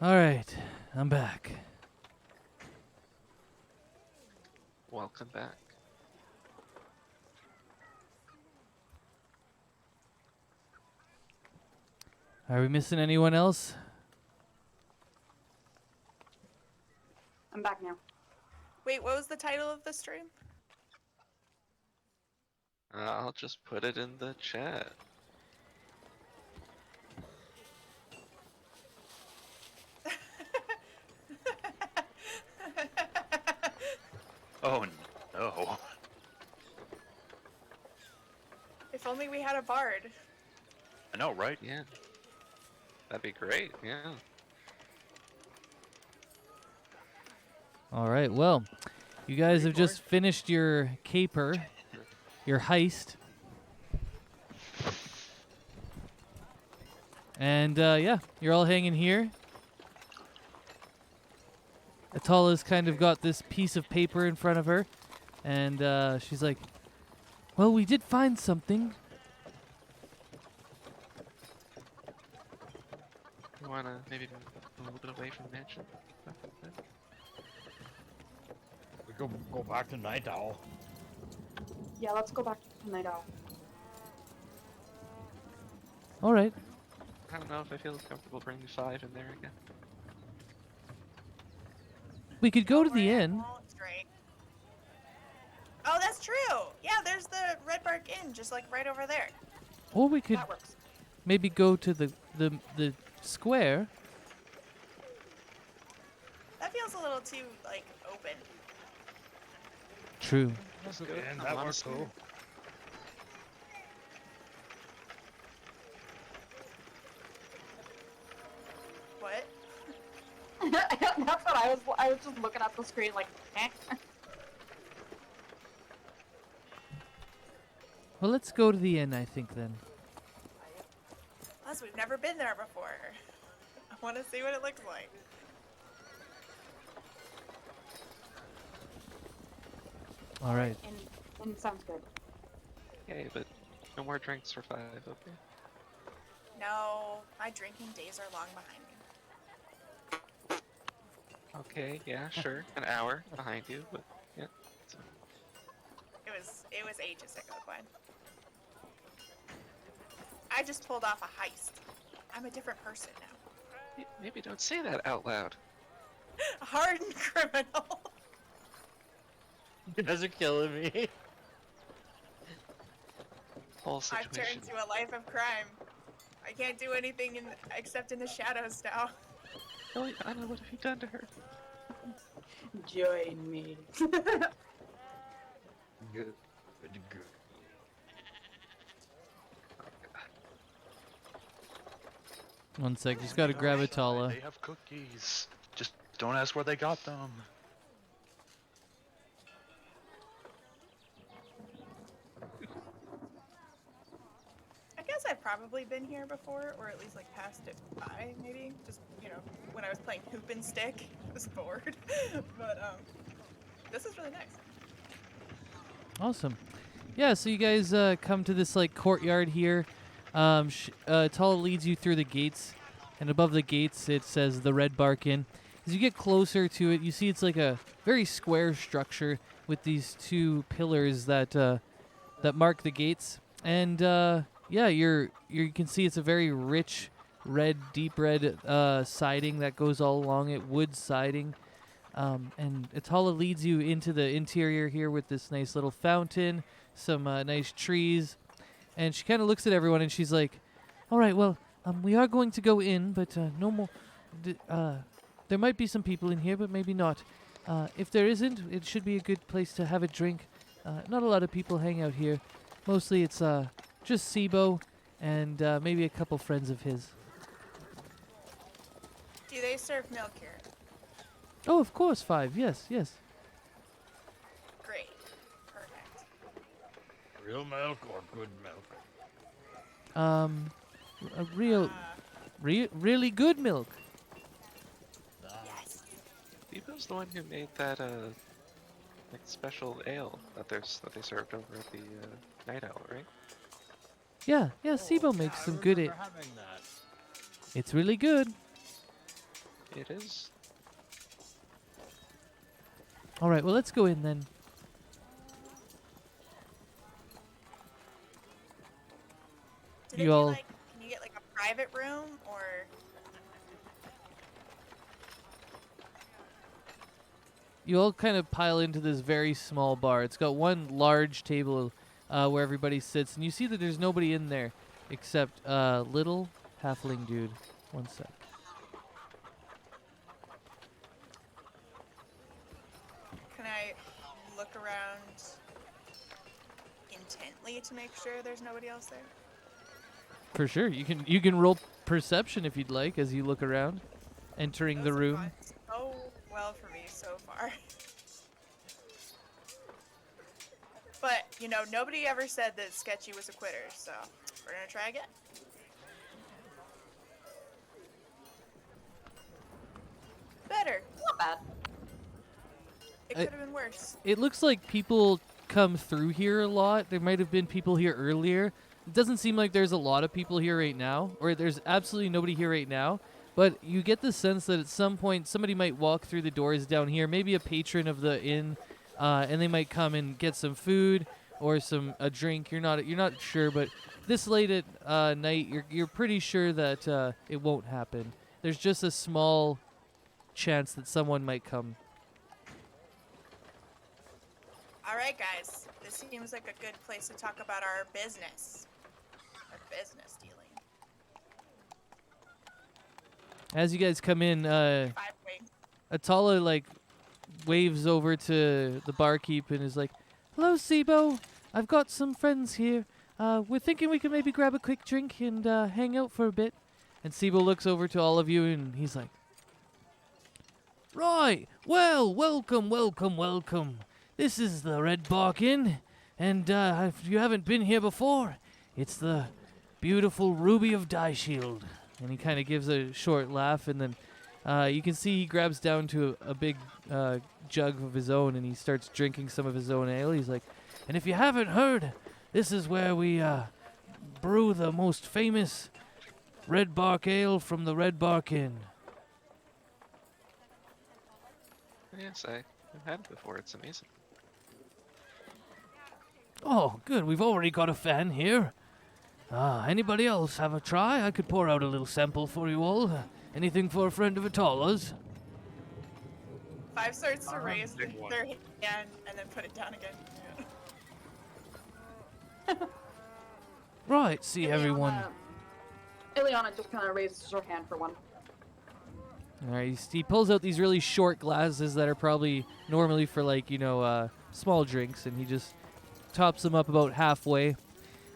All right, I'm back. Welcome back. Are we missing anyone else? I'm back now. Wait, what was the title of the stream? I'll just put it in the chat. Oh no. If only we had a bard. I know, right? Yeah. That'd be great, yeah. All right, well, you guys have just finished your caper, your heist. And yeah, you're all hanging here. Atala's kind of got this piece of paper in front of her, and she's like, well, we did find something. You wanna maybe move a little bit away from the mansion? We go back to Night Owl. Yeah, let's go back to Night Owl. All right. I don't know if I feel comfortable bringing 5 in there again. We could go to the Don't worry, I inn. won't drink. Oh, that's true. Yeah, there's the Red Bark Inn, just like right over there. Or we could That works. maybe go to the square. That feels a little too like open. True. That's go. And I'm that on works the too. What? That's what I was just looking at the screen like, eh. Well, let's go to the inn, I think, then. Plus, we've never been there before. I want to see what it looks like. All right. And sounds good. Okay, but no more drinks for 5, okay? No, my drinking days are long behind me. Okay, yeah, sure. An hour behind you, but yeah. So, It was ages ago, Gwen. I just pulled off a heist. I'm a different person now. maybe don't say that out loud. A hardened criminal. You guys are killing me. Whole I've situation. turned to a life of crime. I can't do anything except in the shadows now. Anna, what have you done to her? Join me. Good. Good. One sec, just gotta grab Atala. They have cookies. Just don't ask where they got them. I guess I've probably been here before, or at least like passed it by, maybe. Just, you know, when I was playing hoop and stick, I was bored. But this is really nice. Awesome. Yeah, so you guys come to this like courtyard here. Atala leads you through the gates, and above the gates it says the Red Bark Inn. As you get closer to it, you see it's like a very square structure with these 2 pillars that that mark the gates. And yeah, you can see it's a very rich red, deep red siding that goes all along it, wood siding. And Atala leads you into the interior here with this nice little fountain, some nice trees. And she kind of looks at everyone and she's like, all right, well, we are going to go in, but no more. There might be some people in here, but maybe not. If there isn't, it should be a good place to have a drink. Not a lot of people hang out here. Mostly it's just Sibo and maybe a couple friends of his. Do they serve milk here? Oh, of course, 5. Yes. Great. Perfect. Real milk or good milk? A really good milk. Yes. Debo's the one who made that like special ale that they served over at the Night Owl, right? Yeah, Sibo makes some good. Having that. It's really good. It is. All right, well, let's go in then. Do they You do all- like? Can you get like a private room or? You all kind of pile into this very small bar. It's got one large table where everybody sits, and you see that there's nobody in there except little halfling dude. One sec. Can I look around intently to make sure there's nobody else there? For sure, you can roll perception if you'd like as you look around, entering the Those have room. gone so well for me so far. But, you know, nobody ever said that Sketchy was a quitter, so we're gonna try again. Better. Not bad. It I- could have been worse. It looks like people come through here a lot. There might have been people here earlier. It doesn't seem like there's a lot of people here right now, or there's absolutely nobody here right now. But you get the sense that at some point somebody might walk through the doors down here, maybe a patron of the inn, and they might come and get some food or a drink. You're not sure, but this late at night, you're pretty sure that it won't happen. There's just a small chance that someone might come. All right, guys. This seems like a good place to talk about our business. Our business dealing. As you guys come in, 5 wings. Atala like waves over to the barkeep and is like, "Hello, Sibo. I've got some friends here. We're thinking we could maybe grab a quick drink and hang out for a bit." And Sibo looks over to all of you and he's like, "Right. Well, welcome, welcome, welcome. This is the Red Bark Inn, and if you haven't been here before, it's the beautiful Ruby of Dyshield." And he kind of gives a short laugh, and then you can see he grabs down to a big jug of his own, and he starts drinking some of his own ale. He's like, "And if you haven't heard, this is where we brew the most famous Red Bark Ale from the Red Bark Inn." Yes, I've had it before. It's amazing. "Oh, good. We've already got a fan here. Anybody else have a try? I could pour out a little sample for you all. Anything for a friend of Atala's?" 5 starts to raise big one. their hand and then put it down again. Right, see everyone. Ileana just kind of raises her hand for one. All right, he pulls out these really short glasses that are probably normally for small drinks, and he just tops them up about halfway.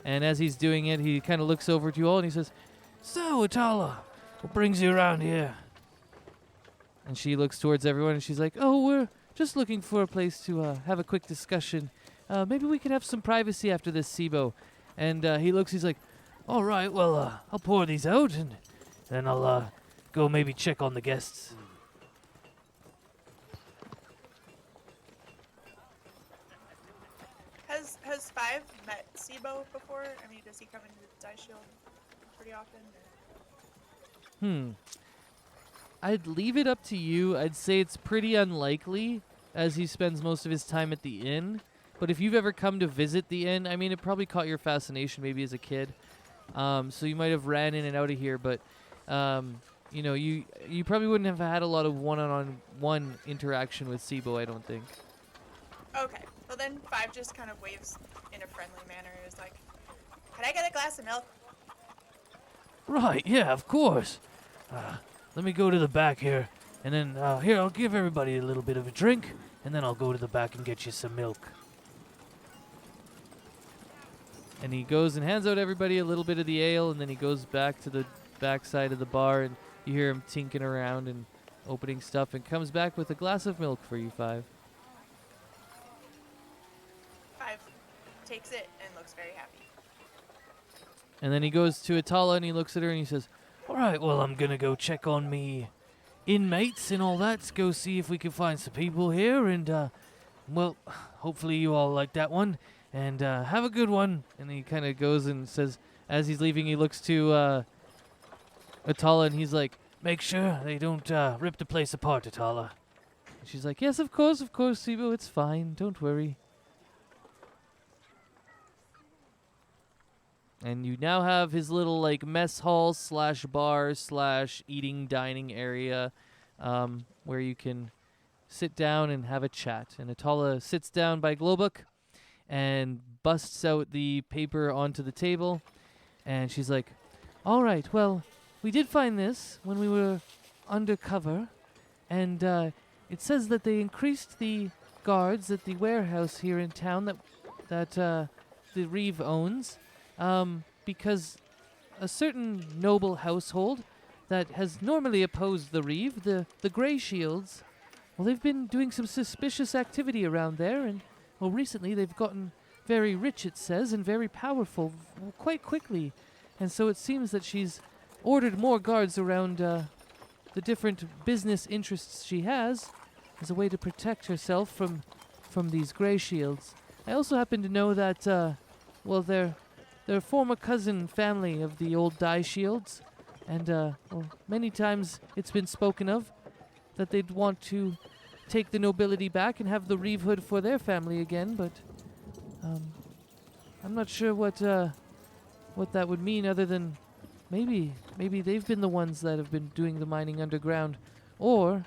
And as he's doing it, he kind of looks over to you all and he says, "So, Atala, what brings you around here?" And she looks towards everyone and she's like, "Oh, we're just looking for a place to have a quick discussion. Maybe we could have some privacy after this, Sibo." And he's like, "All right, well, I'll pour these out and then I'll go maybe check on the guests." Has 5 met Sibo before? I mean, does he come into the Dice Shield pretty often? Or? I'd leave it up to you. I'd say it's pretty unlikely, as he spends most of his time at the inn. But if you've ever come to visit the inn, I mean, it probably caught your fascination maybe as a kid. So you might have ran in and out of here, but you probably wouldn't have had a lot of one-on-one interaction with Sibo, I don't think. Okay. Well, then 5 just kind of waves in a friendly manner and is like, "Can I get a glass of milk?" Right, yeah, of course. Let me go to the back here, and then here, I'll give everybody a little bit of a drink, and then I'll go to the back and get you some milk. And he goes and hands out everybody a little bit of the ale, and then he goes back to the back side of the bar, and you hear him tinking around and opening stuff, and comes back with a glass of milk for you 5. 5 takes it and looks very happy. And then he goes to Atala and he looks at her and he says, "All right, well, I'm going to go check on me inmates and all that to go see if we can find some people here. And, well, hopefully you all like that one. And have a good one." And he kind of goes and says, as he's leaving, he looks to Atala and he's like, make sure they don't rip the place apart, Atala. She's like, yes, of course, Sibo, it's fine. Don't worry. And you now have his little like mess hall slash bar slash eating dining area, where you can sit down and have a chat. And Atala sits down by Globuk and busts out the paper onto the table. And she's like, all right, well, we did find this when we were undercover. And it says that they increased the guards at the warehouse here in town that the Reeve owns, because a certain noble household that has normally opposed the Reeve, the Grey Shields, well, they've been doing some suspicious activity around there, and, well, recently they've gotten very rich, it says, and very powerful quite quickly. And so it seems that she's ordered more guards around the different business interests she has as a way to protect herself from these Grey Shields. I also happen to know that, well, they're former cousin family of the old Die Shields, and, well, many times it's been spoken of that they'd want to take the nobility back and have the Reeve Hood for their family again, but I'm not sure what that would mean, other than maybe they've been the ones that have been doing the mining underground, or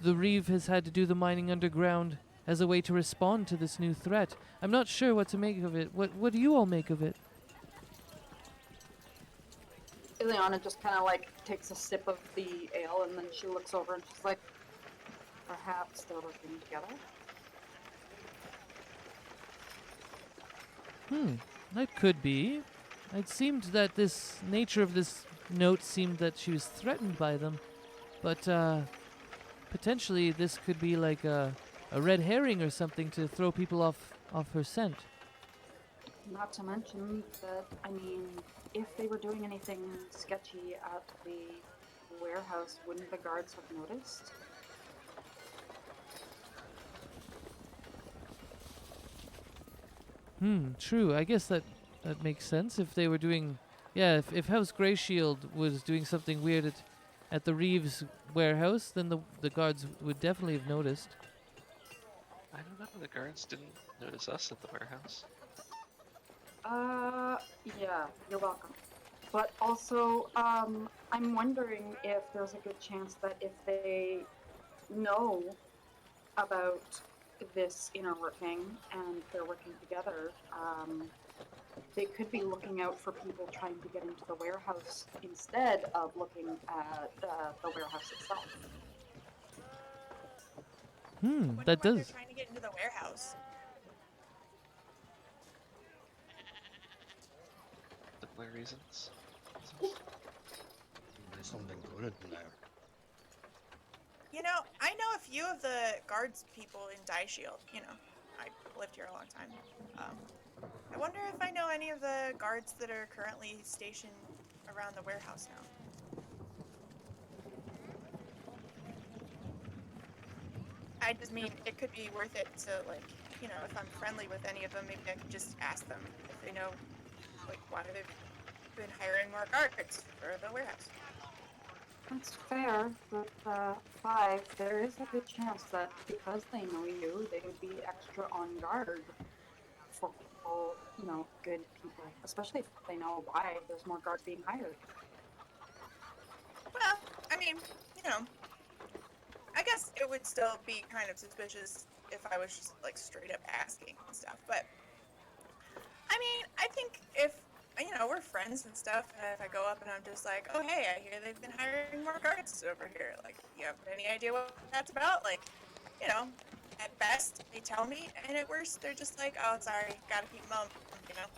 the Reeve has had to do the mining underground as a way to respond to this new threat. I'm not sure what to make of it. What do you all make of it? Ileana just kind of like takes a sip of the ale, and then she looks over and she's like, perhaps they're working together? That could be. It seemed that this nature of this note seemed that she was threatened by them, but potentially this could be like a red herring or something to throw people off her scent. Not to mention that, I mean, if they were doing anything sketchy at the warehouse, wouldn't the guards have noticed? True. I guess that makes sense. If they were doing, yeah, if House Greyshield was doing something weird at the Reeves warehouse, then the guards would definitely have noticed. I don't know. The guards didn't notice us at the warehouse. Yeah, you're welcome. But also, I'm wondering if there's a good chance that if they know about this inner working and they're working together, they could be looking out for people trying to get into the warehouse instead of looking at the warehouse itself. That does. They're trying to get into the warehouse. Similar reasons. There's something good in there. You know, I know a few of the guards people in Die Shield. You know, I lived here a long time. I wonder if I know any of the guards that are currently stationed around the warehouse now. I just mean, it could be worth it to, like, you know, if I'm friendly with any of them, maybe I could just ask them if they know, like, why they've been hiring more guards for the warehouse. That's fair, but 5, there is a good chance that because they know you, they would be extra on guard for people, you know, good people, especially if they know why there's more guards being hired. Well, I mean, you know, I guess it would still be kind of suspicious if I was just, like, straight up asking and stuff, but I mean, I think if, you know, we're friends and stuff, and if I go up and I'm just like, oh, hey, I hear they've been hiring more guards over here, like, you have any idea what that's about? Like, you know, at best, they tell me, and at worst, they're just like, oh, sorry, gotta keep mum, you know?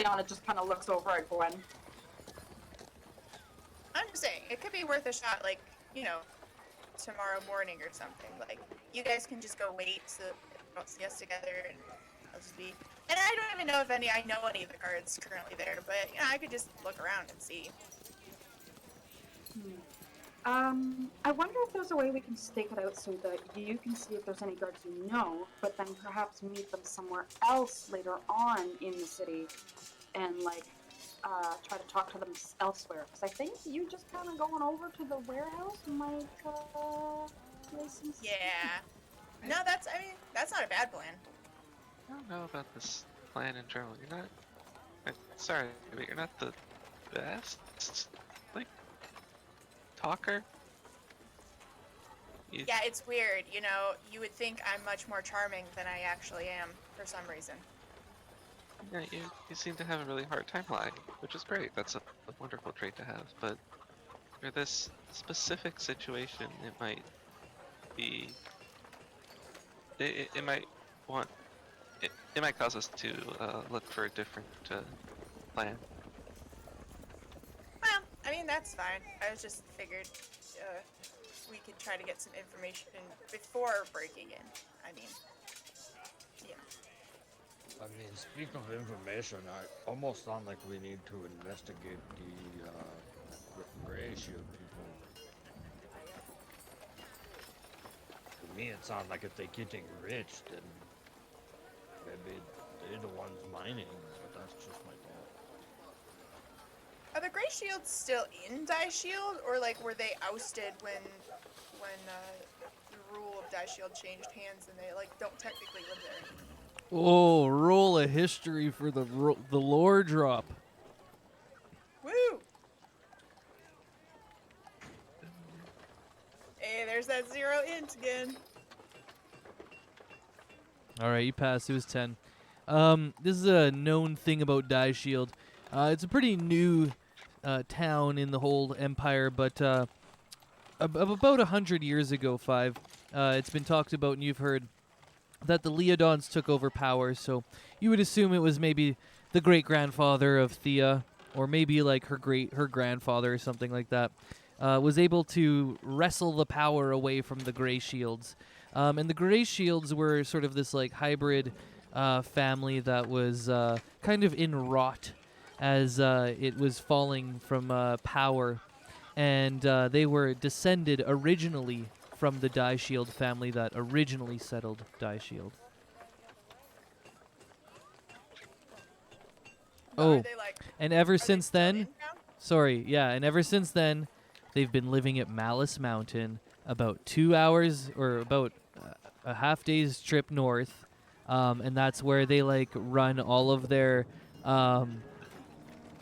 Ileana just kind of looks over at Gwen. I'm just saying, it could be worth a shot, like, you know, tomorrow morning or something. Like, you guys can just go wait so you don't see us together, and I'll just be... And I don't even know if I know any of the guards currently there, but, you know, I could just look around and see. I wonder if there's a way we can stake it out so that you can see if there's any guards you know, but then perhaps meet them somewhere else later on in the city and, like, try to talk to them elsewhere. Because I think you just kind of going over to the warehouse might raise some suspicion. Yeah. No, I mean, that's not a bad plan. I don't know about this plan in general. You're not. Sorry, but you're not the best, like, talker. Yeah, it's weird. You know, you would think I'm much more charming than I actually am for some reason. Yeah, you seem to have a really hard time lying, which is great. That's a wonderful trait to have. But for this specific situation, it might be. It might want. It might cause us to look for a different plan. Well, I mean, that's fine. I was just figured we could try to get some information before breaking in. I mean, yeah. I mean, speaking of information, I almost sound like we need to investigate the gray shield people. To me, it sounds like if they're getting rich, then maybe they're the ones mining, but that's just my thought. Are the Gray Shields still in Die Shield, or like were they ousted when the rule of Die Shield changed hands and they like don't technically live there anymore? Oh, roll a history for the lore drop. Woo! Hey, there's that 0 int again. All right, you passed. It was 10. This is a known thing about Die Shield. It's a pretty new town in the whole empire, but about 100 years ago, it's been talked about, and you've heard that the Leodons took over power. So you would assume it was maybe the great grandfather of Thea, or maybe like her grandfather or something like that, was able to wrestle the power away from the Gray Shields. And the Gray Shields were sort of this like hybrid family that was kind of in rot as it was falling from power. And they were descended originally from the Die Shield family that originally settled Die Shield. Are they, like, and ever are since they still then, in town? sorry, yeah, and ever since then, they've been living at Malice Mountain, about 2 hours or about a half day's trip north, and that's where they like run all of their.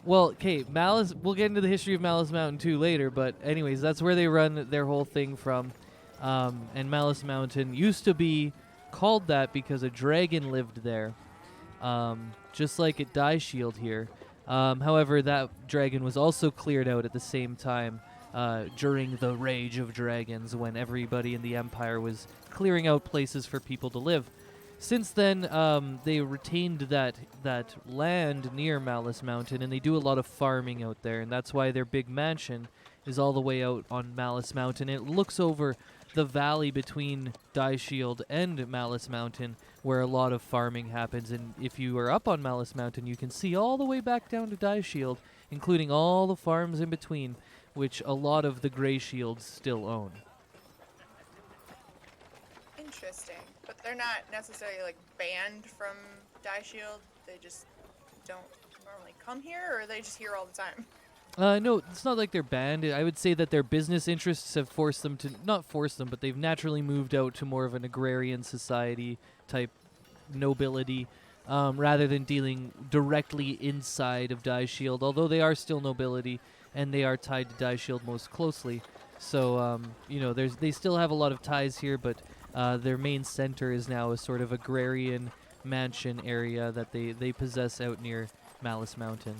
Well, okay, Malice. We'll get into the history of Malice Mountain too later, but anyways, that's where they run their whole thing from. And Malice Mountain used to be called that because a dragon lived there, just like at Die Shield here. However, that dragon was also cleared out at the same time during the Rage of Dragons, when everybody in the Empire was clearing out places for people to live. Since then, they retained that land near Malice Mountain, and they do a lot of farming out there, and that's why their big mansion is all the way out on Malice Mountain. It looks over the valley between Die Shield and Malice Mountain, where a lot of farming happens. And if you are up on Malice Mountain, you can see all the way back down to Die Shield, including all the farms in between, which a lot of the Gray Shields still own. Interesting. But they're not necessarily like banned from Die Shield. They just don't normally come here, or are they just here all the time? No, it's not like they're banned. I would say that their business interests have forced them to, not forced them, but they've naturally moved out to more of an agrarian society type nobility, rather than dealing directly inside of Die Shield, although they are still nobility and they are tied to Die Shield most closely. So, they still have a lot of ties here, but their main center is now a sort of agrarian mansion area that they possess out near Malice Mountain.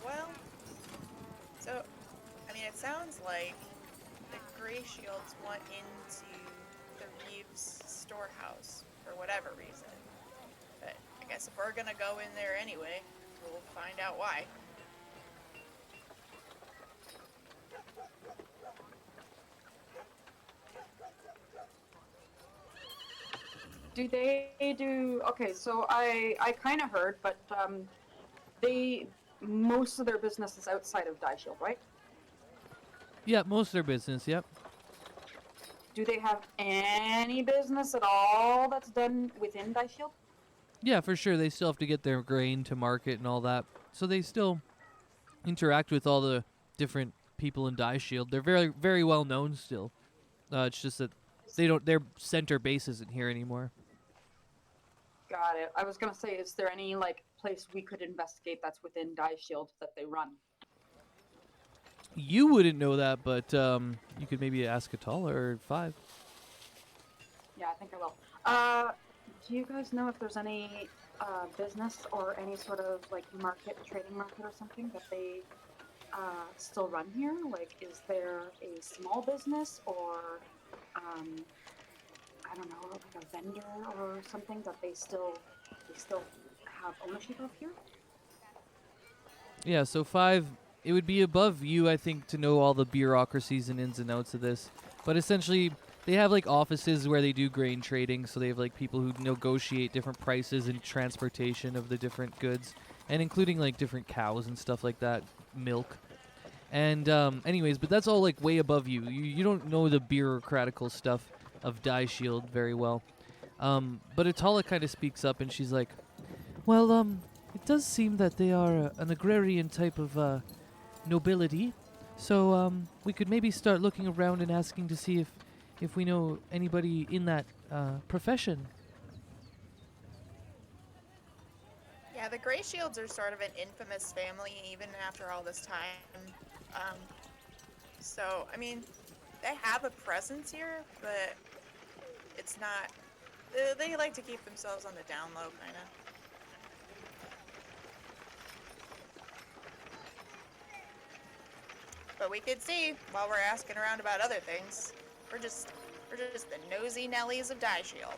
Well, so, I mean, it sounds like the Gray Shields want into the Reeves storehouse for whatever reason. But I guess if we're gonna go in there anyway, we'll find out why. Okay, so I kind of heard, but most of their business is outside of Die Shield, right? Yeah, most of their business, yep. do they have any business at all that's done within Dice Shield? Yeah, for sure. They still have to get their grain to market and all that. So they still interact with all the different people in Die Shield. They're very, very well known still. It's just that their center base isn't here anymore. Got it. I was gonna say, is there any like place we could investigate that's within Dice Shield that they run? You wouldn't know that, but you could maybe ask Atala or Five. Yeah, I think I will. Do you guys know if there's any business or any sort of like trading market or something that they still run here? Like, is there a small business or I don't know, like a vendor or something that they still have ownership of here? Yeah, so Five, it would be above you, I think, to know all the bureaucracies and ins and outs of this. But essentially, they have like offices where they do grain trading, so they have like people who negotiate different prices and transportation of the different goods, and including like different cows and stuff like that, milk. And anyways, but that's all like way above you. You don't know the bureaucratical stuff of Die Shield very well. But Atala kind of speaks up and she's like, well, it does seem that they are an agrarian type of nobility, so we could maybe start looking around and asking to see if we know anybody in that profession. Yeah, the Grey Shields are sort of an infamous family even after all this time. So, I mean, they have a presence here, but it's not... They like to keep themselves on the down low, kind of. But we could see while we're asking around about other things. We're just the nosy Nellies of Die Shield.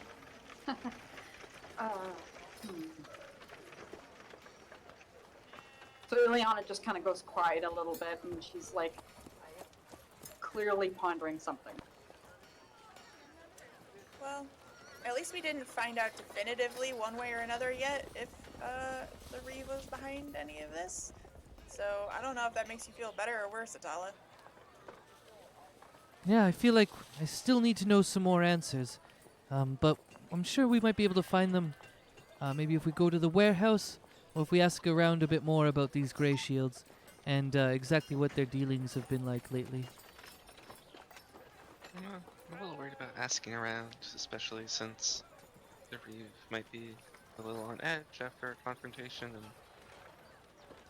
So Ileana just kind of goes quiet a little bit, and she's like clearly pondering something. Well, at least we didn't find out definitively one way or another yet if the Reeve was behind any of this. So I don't know if that makes you feel better or worse, Atala. Yeah, I feel like I still need to know some more answers. But I'm sure we might be able to find them. Maybe if we go to the warehouse, or if we ask around a bit more about these Grey Shields and exactly what their dealings have been like lately. I'm a little worried about asking around, especially since the Reeve might be a little on edge after a confrontation, and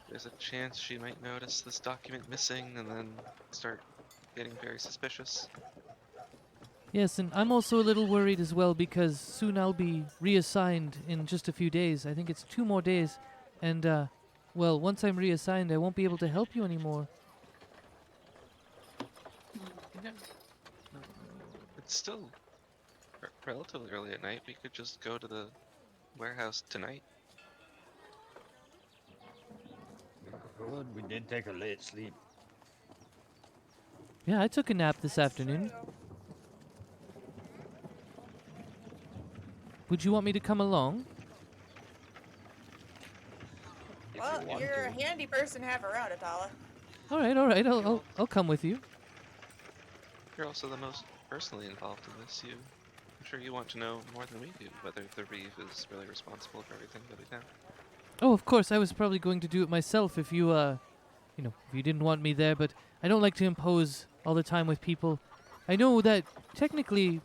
there's a chance she might notice this document missing and then start getting very suspicious. Yes, and I'm also a little worried as well because soon I'll be reassigned in just a few days. I think it's 2 more days. And, well, once I'm reassigned, I won't be able to help you anymore. Yeah. It's still relatively early at night. We could just go to the warehouse tonight. Good, we did take a late sleep. Yeah, I took a nap this afternoon. Would you want me to come along? Well, you're a handy person to have around, Atala. All right. I'll come with you. You're also the most personally involved in this. I'm sure you want to know more than we do whether the Reeve is really responsible for everything that we found. Oh, of course. I was probably going to do it myself if you, if you didn't want me there. But I don't like to impose all the time with people. I know that technically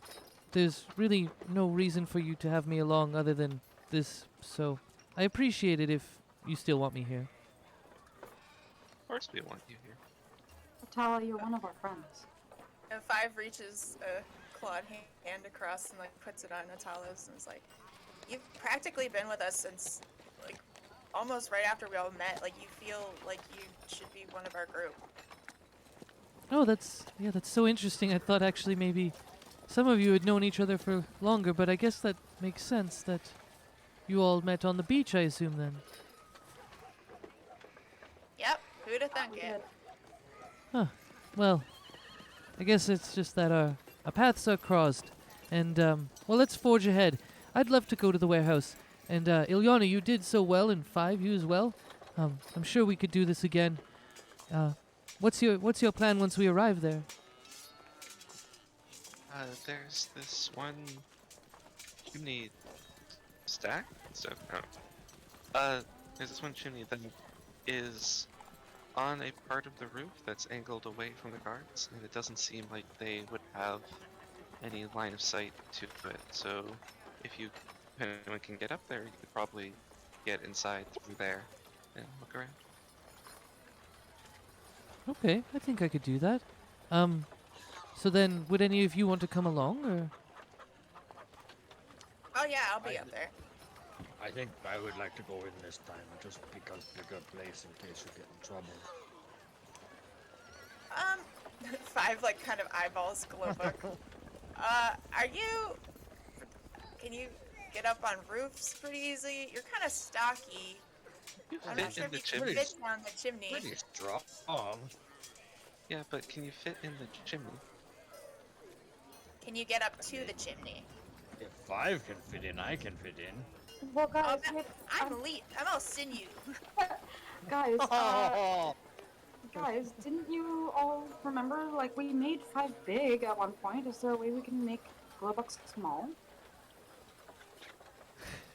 there's really no reason for you to have me along other than this. So I appreciate it if you still want me here. Of course we want you here. Atala, you're one of our friends. And Five reaches a clawed hand across and like puts it on Atala's and is like, "You've practically been with us since like almost right after we all met. Like you feel like you should be one of our group." Oh, that's so interesting. I thought actually maybe some of you had known each other for longer, but I guess that makes sense that you all met on the beach, I assume then. Yep, who'd have thunk it? Huh. Well, I guess it's just that our paths are crossed. And, well, let's forge ahead. I'd love to go to the warehouse. And, Ilyana, you did so well, and Five, you as well. I'm sure we could do this again. What's your plan once we arrive there? There's this one chimney stack? So, there's this one chimney that is on a part of the roof that's angled away from the guards, and it doesn't seem like they would have any line of sight to it. So, if anyone can get up there, you could probably get inside through there and look around. Okay, I think I could do that. So then, would any of you want to come along, or? Oh yeah, I'll be up there. I think I would like to go in this time, just because bigger place in case you get in trouble. 5 like kind of eyeballs Glowbook. Are you? Can you get up on roofs pretty easily? You're kind of stocky. You I'm fit not sure in the if you chimney. can fit down the chimney. Pretty strong. Yeah, but can you fit in the chimney? Can you get up to the chimney? If 5 can fit in, I can fit in. Well, Oh, guys, I'm elite. I'm all sinew. guys, guys, didn't you all remember? Like, we made 5 big at one point. Is there a way we can make Glowbucks small?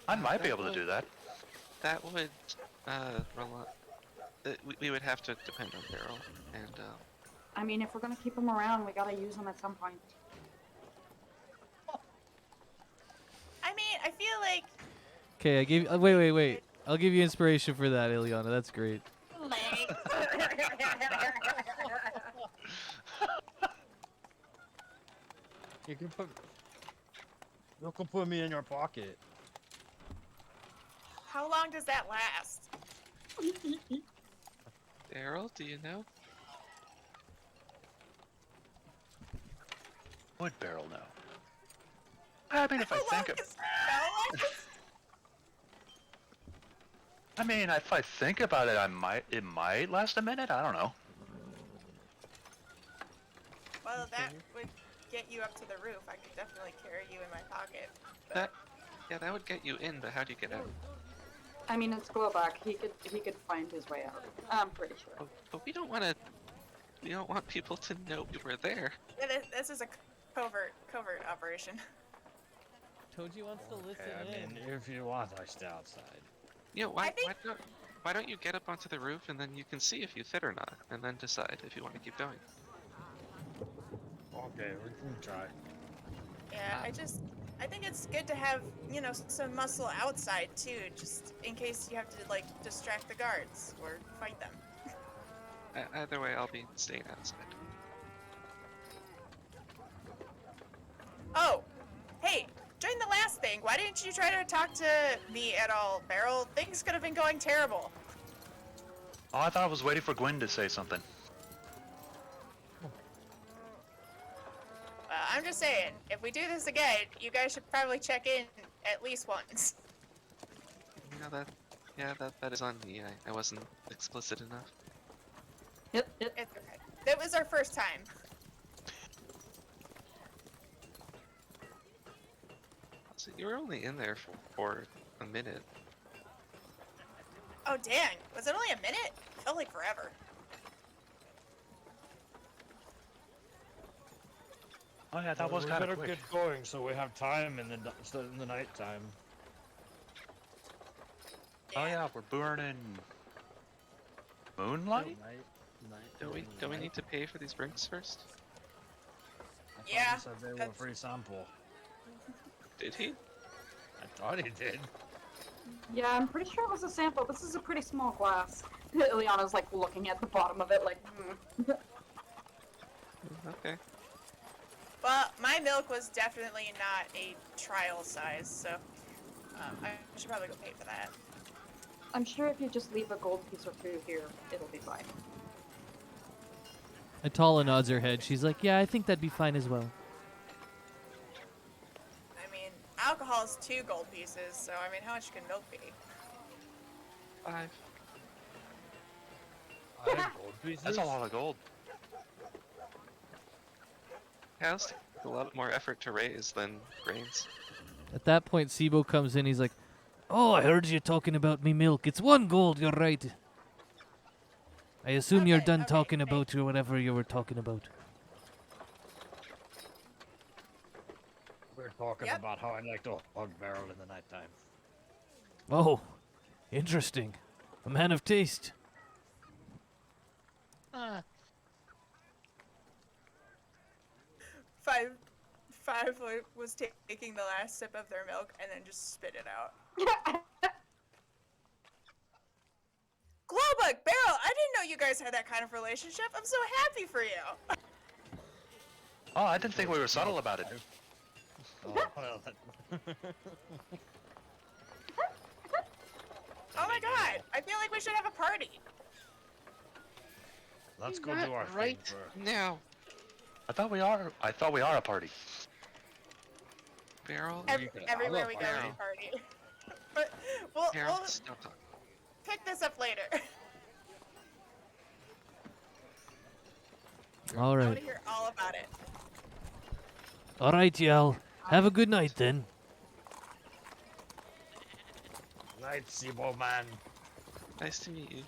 I might be able to do that. That would we would have to depend on Daryl, and I mean, if we're gonna keep them around, we gotta use them at some point. I mean, I feel like Okay, I gave. Wait. I'll give you inspiration for that, Ileana. That's great. You can put me in your pocket. how long does that last? Daryl, do you know? Would Barrel know? I mean, if I How long think of, does that last? I mean, if I think about it, it might last a minute. I don't know. Well, that would get you up to the roof. I could definitely carry you in my pocket. That would get you in, but how do you get out? I mean, it's Glowback. He could find his way out. I'm pretty sure. But we don't want to. We don't want people to know we were there. Yeah, this is a covert operation. Toji wants to listen I mean, if you want, I stay outside. You know, I think- why don't you get up onto the roof and then you can see if you fit or not, and then decide if you want to keep going. Okay, we can try. Yeah, I think it's good to have, some muscle outside too, just in case you have to like distract the guards or fight them. Either way, I'll be staying outside. Oh, hey, during the last thing, why didn't you try to talk to me at all, Beryl? Things could have been going terrible. Oh, I thought I was waiting for Gwen to say something. I'm just saying, if we do this again, you guys should probably check in at least once. That is on me. I wasn't explicit enough. Yep. It's okay. That was our first time. So you were only in there for a minute. Oh dang, was it only a minute? Felt like forever. Oh yeah, that was we kind of better quick. get going so we have time in the nighttime. Oh yeah, we're burning moonlight. Don't we need to pay for these drinks first? I thought Yeah, he said they were that's- free sample. Did he? I thought he did. Yeah, I'm pretty sure it was a sample. This is a pretty small glass. Ileana's like looking at the bottom of it like, Okay. Well, my milk was definitely not a trial size, so I should probably go pay for that. I'm sure if you just leave a gold piece or two here, it'll be fine. Atala nods her head. She's like, yeah, I think that'd be fine as well. I mean, alcohol is 2 gold pieces, so I mean, how much can milk be? 5. I have gold pieces. That's a lot of gold. Cows take a lot more effort to raise than grains. At that point, Sibo comes in. He's like, oh, I heard you talking about me milk. It's 1 gold, you're right. I assume you're Okay, done okay, talking okay. about whatever you were talking about. talking Yep. about how I like to hug Barrel in the nighttime. Oh, interesting. A man of taste. Five was taking the last sip of their milk and then just spit it out. Glowbug, Barrel, I didn't know you guys had that kind of relationship. I'm so happy for you. Oh, I didn't think we were subtle about it. Oh, well, Oh my god, I feel like we should have a party. let's go Not do our thing right first. now. I thought we are a party. Barrel. Everywhere we go, Barrel. we party. But we'll Barrel, stop talking. pick this up later. All I want right. to hear all about it. All right, y'all. Have a good night then. Night, Sibo man. Nice to meet you.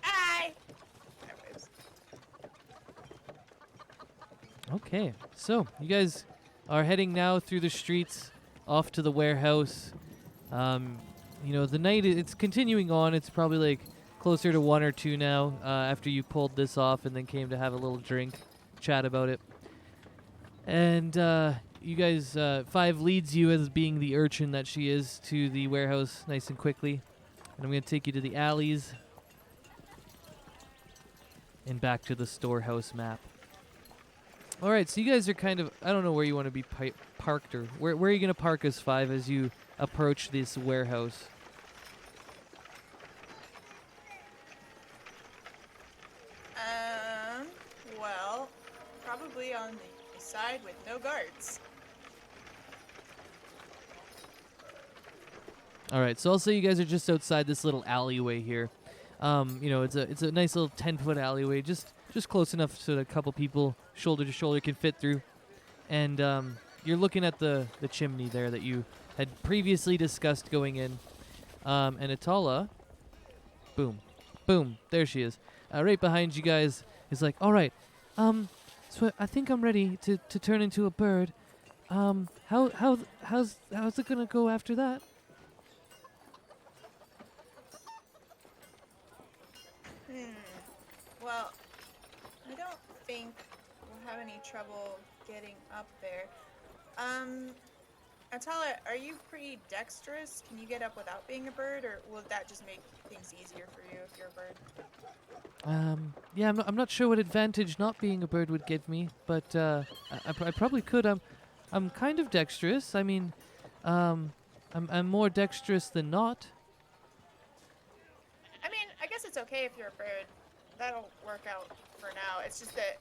Bye. Okay, so you guys are heading now through the streets off to the warehouse. You know, the night it's continuing on. It's probably like closer to 1 or 2 now after you pulled this off and then came to have a little drink, chat about it. And you guys, Five leads you as being the urchin that she is to the warehouse nice and quickly. And I'm going to take you to the alleys and back to the storehouse map. All right, so you guys are kind of, I don't know where you want to be parked or where are you going to park as Five as you approach this warehouse? Well, probably on the side with no guards. All right, so I'll say you guys are just outside this little alleyway here. You know, it's a nice little 10-foot alleyway, just close enough so that a couple people shoulder to shoulder can fit through. And you're looking at the chimney there that you had previously discussed going in. And Atala, boom, there she is, right behind you guys. Is like, all right, so I think I'm ready to turn into a bird. How's it gonna go after that? Well, I don't think we'll have any trouble getting up there. Atala, are you pretty dexterous? Can you get up without being a bird, or will that just make things easier for you if you're a bird? Yeah, I'm not sure what advantage not being a bird would give me, but I probably could. I'm kind of dexterous. I mean, I'm more dexterous than not. I mean, I guess it's okay if you're a bird. That'll work out for now. It's just that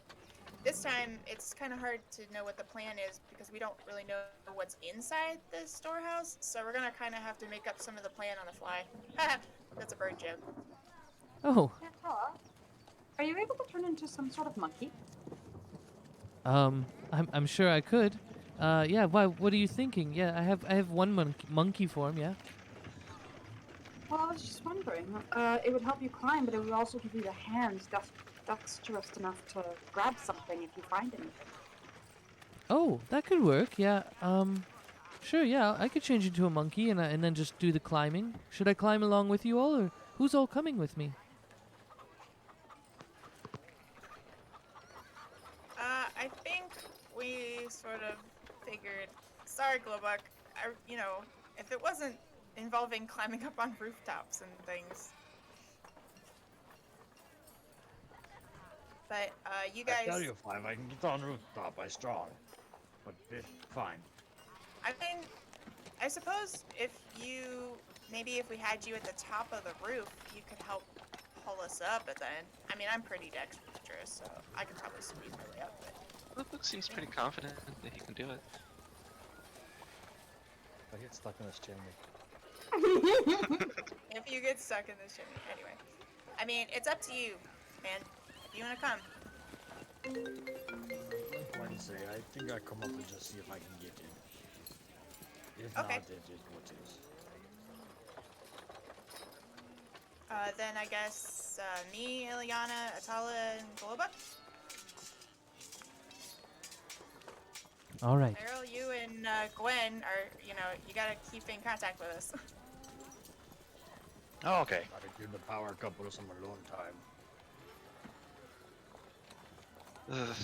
this time it's kind of hard to know what the plan is because we don't really know what's inside the storehouse. So we're gonna kind of have to make up some of the plan on the fly. That's a bird joke. Oh, Atala, are you able to turn into some sort of monkey? I'm sure I could. Yeah. Why? What are you thinking? Yeah, I have one monkey form. Yeah. Well, I was just wondering. It would help you climb, but it would also give you the hands dexterous enough to grab something if you find anything. Oh, that could work. Yeah. Sure. Yeah, I could change into a monkey and then just do the climbing. Should I climb along with you all, or who's all coming with me? I think we sort of figured. Sorry, Glowbuck. If it wasn't involving climbing up on rooftops and things. But you guys. I tell you, Five, I can get on rooftop. I'm strong, but fine. I mean, I suppose if we had you at the top of the roof, you could help pull us up. But then, I mean, I'm pretty dexterous, so I could probably squeeze my way up. But Glowbug seems pretty confident that he can do it. I get stuck in this chimney. if you get stuck in this chimney, anyway. I mean, it's up to you, man. If you wanna come. Wednesday, I think I come up and just see if I can get in. If Okay. not, it is what it is. Then I guess me, Ileana, Atala, and Glowbuck. All right. Meryl, you and Gwen are, you gotta keep in contact with us. Oh, okay. Gotta give the power couple some alone time. Ugh.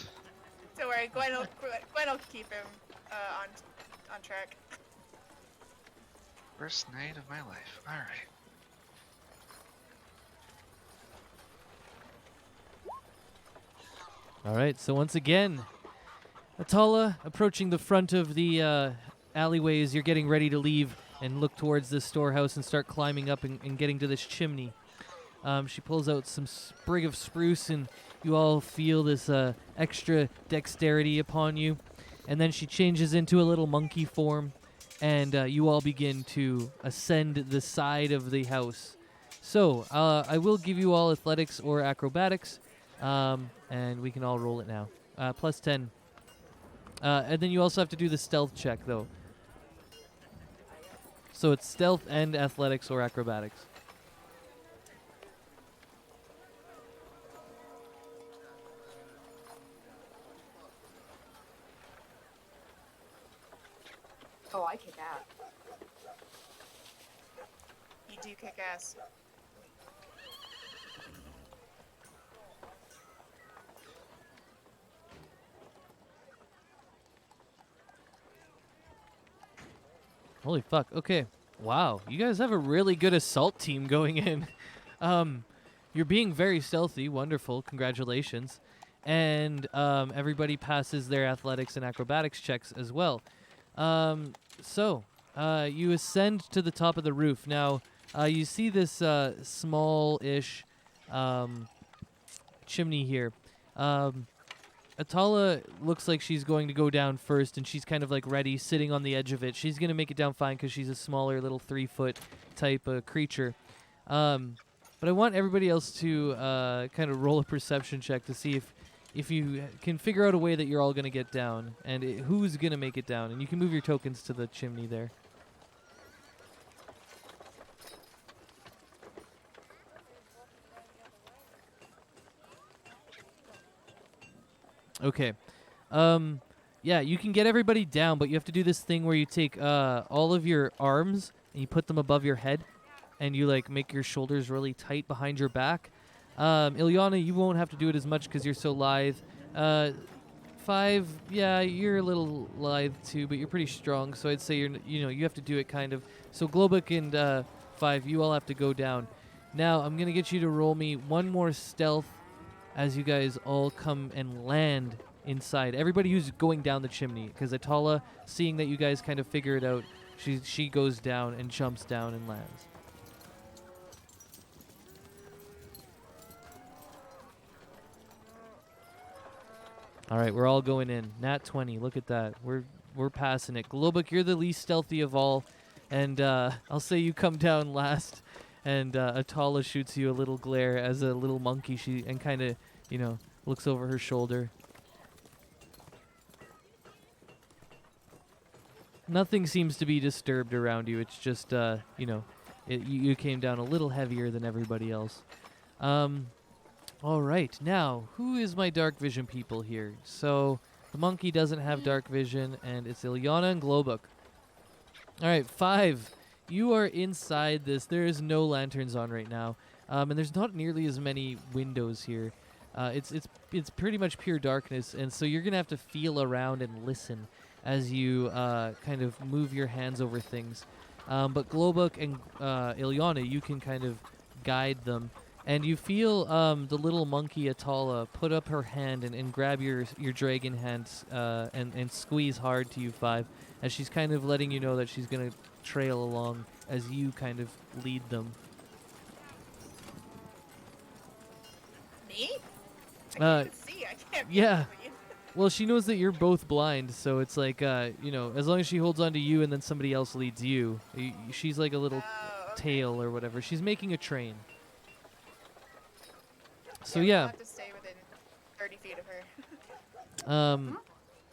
Don't worry, Gwen will keep him on track. Worst night of my life. All right. All right. So once again, Atala approaching the front of the alleyways. You're getting ready to leave and look towards the storehouse and start climbing up and getting to this chimney. She pulls out some sprig of spruce, and you all feel this extra dexterity upon you. And then she changes into a little monkey form, and you all begin to ascend the side of the house. So I will give you all athletics or acrobatics, and we can all roll it now. Plus 10. And then you also have to do the stealth check, though. So it's stealth and athletics or acrobatics. Oh, I kick ass. You do kick ass. Holy fuck. Okay. Wow. You guys have a really good assault team going in. You're being very stealthy. Wonderful. Congratulations. And everybody passes their athletics and acrobatics checks as well. So you ascend to the top of the roof. Now, you see this small-ish chimney here. Atala looks like she's going to go down first, and she's kind of like ready, sitting on the edge of it. She's going to make it down fine because she's a smaller little 3-foot type creature. But I want everybody else to kind of roll a perception check to see if you can figure out a way that you're all going to get down, and who's going to make it down. And you can move your tokens to the chimney there. Okay. Yeah, you can get everybody down, but you have to do this thing where you take all of your arms and you put them above your head, and you like make your shoulders really tight behind your back. Ilyana, you won't have to do it as much because you're so lithe. 5, yeah, you're a little lithe too, but you're pretty strong, so I'd say you have to do it kind of. So Globuk and 5, you all have to go down. Now I'm gonna get you to roll me one more stealth as you guys all come and land inside. Everybody who's going down the chimney, because Atala, seeing that you guys kind of figure it out, she goes down and jumps down and lands. All right, we're all going in. Nat 20, look at that. We're passing it. Globuk, you're the least stealthy of all, and I'll say you come down last. And Atala shoots you a little glare as a little monkey. And kind of, looks over her shoulder. Nothing seems to be disturbed around you. It's just, you came down a little heavier than everybody else. All right, now, who is my dark vision people here? So, the monkey doesn't have dark vision, and it's Ilyana and Globuk. All right, 5. You are inside this. There is no lanterns on right now, and there's not nearly as many windows here. It's pretty much pure darkness, and so you're gonna have to feel around and listen as you kind of move your hands over things. But Globuk and Ilyana, you can kind of guide them, and you feel the little monkey Atala put up her hand and grab your dragon hands and squeeze hard to you 5, as she's kind of letting you know that she's gonna trail along as you kind of lead them. Me? I can't see. I can't yeah. see. Well, she knows that you're both blind, so it's like, as long as she holds on to you and then somebody else leads you, she's like a little tail or whatever. She's making a train. So We'll yeah. have to stay within 30 feet of her.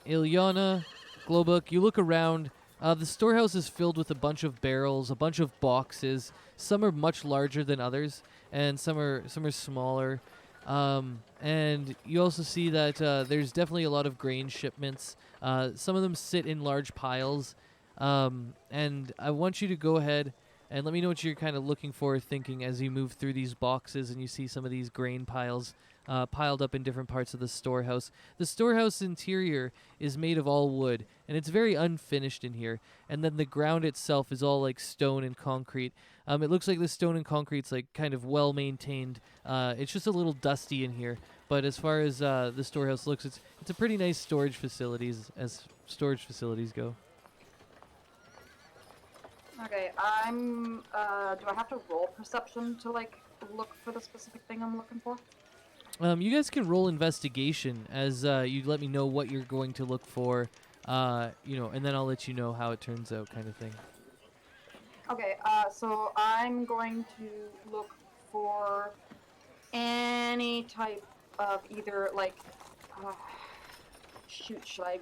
Ilyana, Globuk, you look around. The storehouse is filled with a bunch of barrels, a bunch of boxes. Some are much larger than others, and some are smaller. And you also see that there's definitely a lot of grain shipments. Some of them sit in large piles. And I want you to go ahead and let me know what you're kind of looking for, thinking as you move through these boxes and you see some of these grain piles piled up in different parts of the storehouse. The storehouse interior is made of all wood, and it's very unfinished in here. And then the ground itself is all like stone and concrete. It looks like the stone and concrete's like kind of well maintained. It's just a little dusty in here. But as far as the storehouse looks, it's a pretty nice storage facilities as storage facilities go. Okay, I'm. Do I have to roll perception to like look for the specific thing I'm looking for? You guys can roll investigation as you let me know what you're going to look for, and then I'll let you know how it turns out, kind of thing. Okay, so I'm going to look for any type of either like. Shoot, should I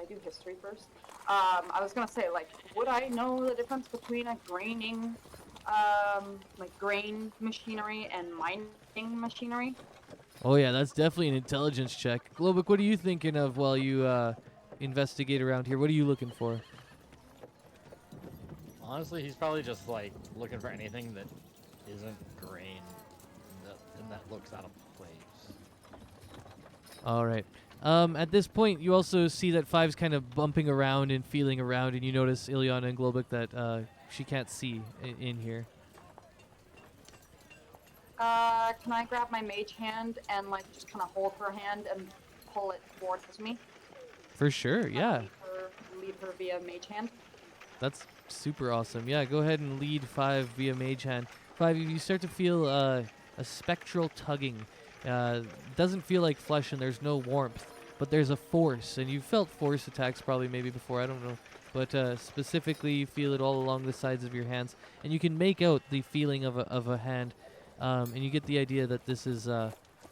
do history first? I was gonna say, like, would I know the difference between a graining, like grain machinery and mining machinery? Oh yeah, that's definitely an intelligence check. Globik, what are you thinking of while you investigate around here? What are you looking for? Honestly, he's probably just like looking for anything that isn't grain and that looks out of place. All right. At this point, you also see that Five's kind of bumping around and feeling around, and you notice Ilyana and Globik that she can't see in here. Can I grab my mage hand and like just kind of hold her hand and pull it towards me? For sure, yeah. Lead her via mage hand. That's super awesome. Yeah, go ahead and lead Five via mage hand. Five, you start to feel a spectral tugging. Doesn't feel like flesh and there's no warmth, but there's a force, and you've felt force attacks probably maybe before, I don't know. But specifically, you feel it all along the sides of your hands, and you can make out the feeling of a hand, and you get the idea that this is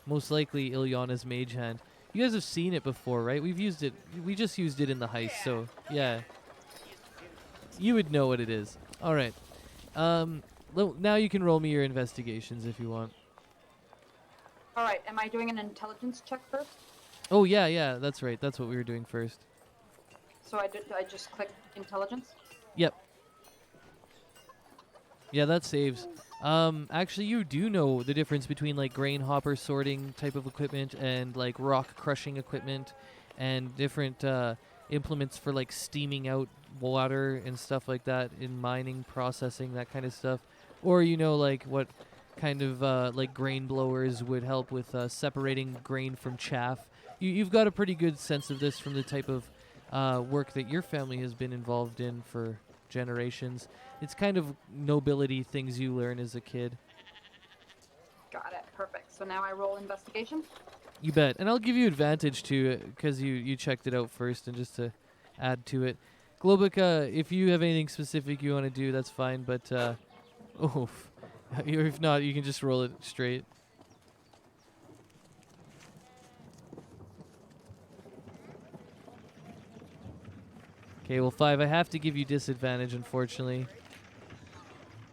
most likely Ilyana's mage hand. You guys have seen it before, right? We've used it. We just used it in the heist, so yeah. You would know what it is. All right. Now you can roll me your investigations if you want. All right, am I doing an intelligence check first? Oh yeah, that's right. That's what we were doing first. So I just click intelligence? Yep. Yeah, that saves. Actually, you do know the difference between like grain hopper sorting type of equipment and like rock crushing equipment, and different implements for like steaming out water and stuff like that in mining, processing, that kind of stuff. Or like what kind of like grain blowers would help with separating grain from chaff. You've got a pretty good sense of this from the type of work that your family has been involved in for generations. It's kind of nobility things you learn as a kid. Got it, perfect. So now I roll investigation? You bet. And I'll give you advantage too, because you checked it out first, and just to add to it. Globik, if you have anything specific you want to do, that's fine, but if not, you can just roll it straight. Okay, well, 5, I have to give you disadvantage, unfortunately.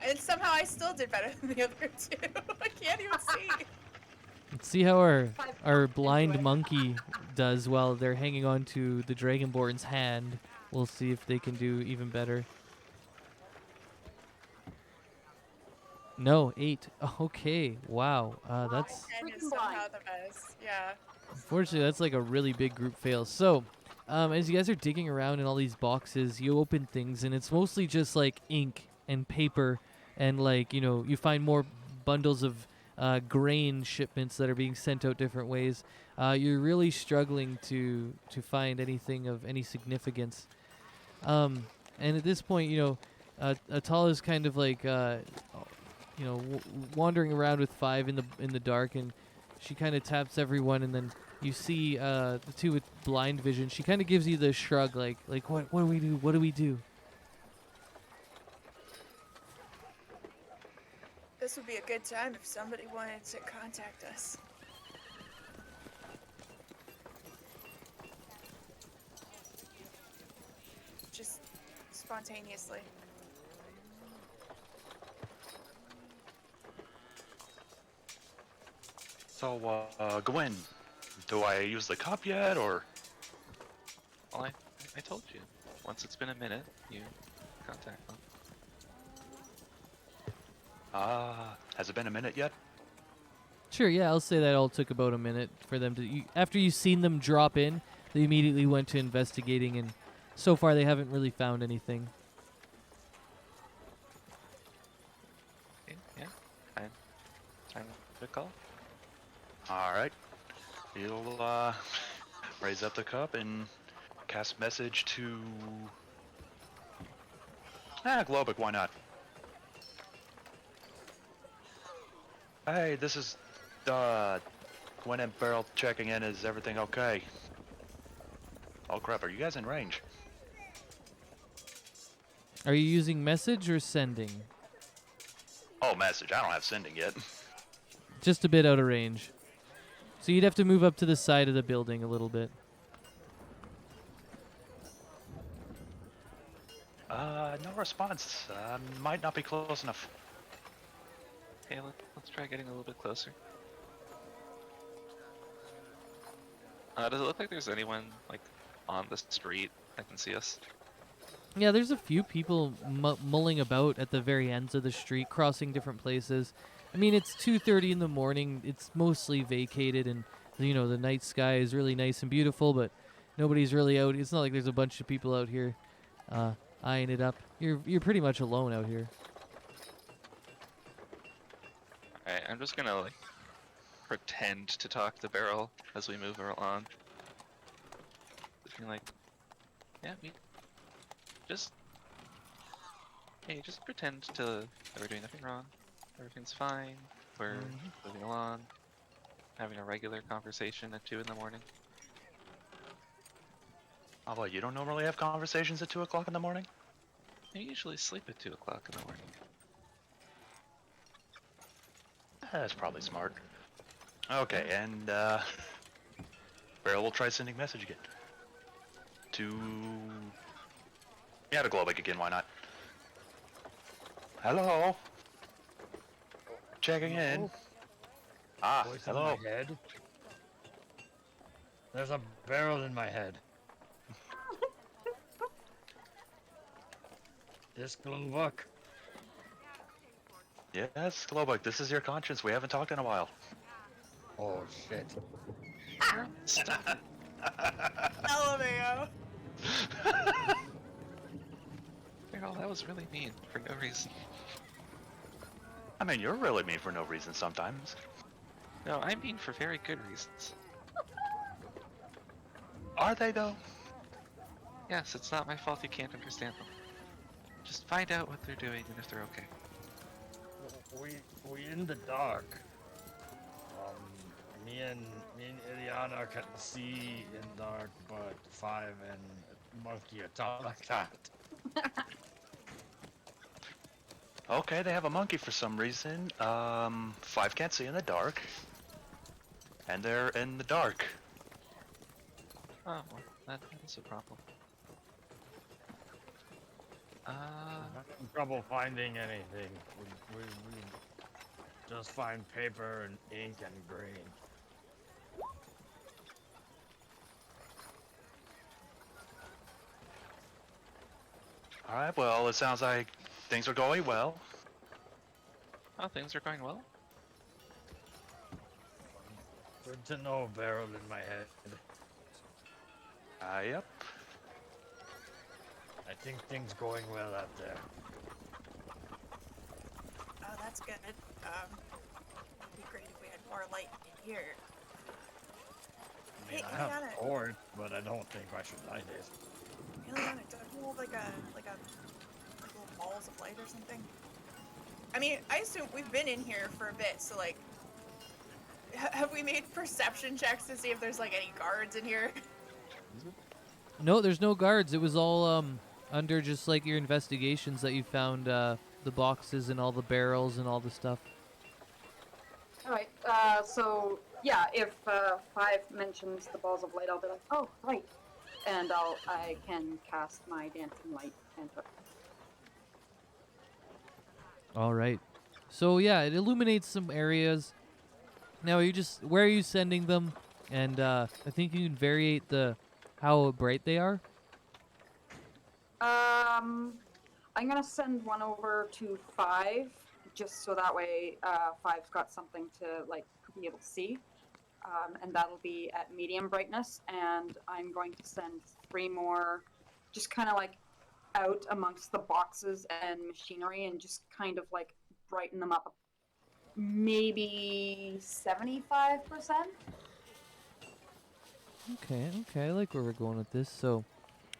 And somehow I still did better than the other two. I can't even see. Let's see how our blind monkey does while they're hanging on to the Dragonborn's hand. We'll see if they can do even better. No, 8. Okay, wow. That's... 10 is somehow the best. Yeah. Unfortunately, that's like a really big group fail. So, as you guys are digging around in all these boxes, you open things, and it's mostly just like ink and paper, and like, you find more bundles of grain shipments that are being sent out different ways. You're really struggling to find anything of any significance. And at this point, Atal is kind of like, wandering around with 5 in the dark, and she kind of taps everyone, and then you see the two with blind vision. She kind of gives you the shrug, like what do we do? What do we do? This would be a good time if somebody wanted to contact us. Just spontaneously. So, Gwen, do I use the cup yet, or? Well, I told you. Once it's been a minute, you contact them. Has it been a minute yet? Sure, yeah, I'll say that all took about a minute for them to. After you seen them drop in, they immediately went to investigating, and so far they haven't really found anything. Yeah. Time to call. Alright. He'll, raise up the cup and cast message to... Globic, why not? Hey, this is, Gwen and Beryl checking in. Is everything okay? Oh crap, are you guys in range? Are you using message or sending? Oh, message. I don't have sending yet. Just a bit out of range. So you'd have to move up to the side of the building a little bit. No response. Might not be close enough. Hey, let's try getting a little bit closer. Does it look like there's anyone, like, on the street that can see us? Yeah, there's a few people mulling about at the very ends of the street, crossing different places. I mean, it's 2:30 in the morning. It's mostly vacated, and you know the night sky is really nice and beautiful, but nobody's really out. It's not like there's a bunch of people out here eyeing it up. You're pretty much alone out here. Alright, I'm just gonna, like, pretend to talk to Beryl as we move her along. Being like, yeah, just pretend that we're doing nothing wrong. Everything's fine. We're moving along, having a regular conversation at 2 in the morning. Oh, well, you don't normally have conversations at 2 o'clock in the morning? I usually sleep at 2 o'clock in the morning. That's probably smart. Okay, and, Beryl will try sending message again. To... Yeah, to Globic again, why not? Hello? Checking in. Ah, Voice hello. in my head. There's a barrel in my head. This Globuck. Yes, Globic, this is your conscience. We haven't talked in a while. Oh shit. Stop. LMAO. Beryl, that was really mean for no reason. I mean, you're really mean for no reason sometimes. No, I mean for very good reasons. Are they, though? Yes, it's not my fault you can't understand them. Just find out what they're doing and if they're okay. We in the dark. Me and Ileana can see in dark, but Five and Monkey are tall like that. Okay, they have a monkey for some reason. Five can't see in the dark. And they're in the dark. Oh, well, that's a problem. Having trouble finding anything. We just find paper and ink and green. Alright, well, it sounds like things are going well. Oh, things are going well. Good to know, barrel in my head. Yep. I think things going well out there. Oh, that's good. It'd be great if we had more light in here. I mean, Hey, I have Ileana. torch, but I don't think I should light it. Ileana, don't you have like little balls of light or something? I mean, I assume we've been in here for a bit, so like, have we made perception checks to see if there's like any guards in here? No, there's no guards. It was all under just like your investigations that you found the boxes and all the barrels and all the stuff. Alright, so, yeah, if Five mentions the balls of light, I'll be like, oh, right. And I can cast my dancing light cantrip. All right. So yeah, it illuminates some areas. Now, are you just where are you sending them? And I think you can variate the how bright they are. I'm gonna send one over to 5, just so that way 5's got something to like be able to see, and that'll be at medium brightness. And I'm going to send 3 more, just kind of like out amongst the boxes and machinery, and just kind of like brighten them up, maybe 75%. Okay, okay, I like where we're going with this. So,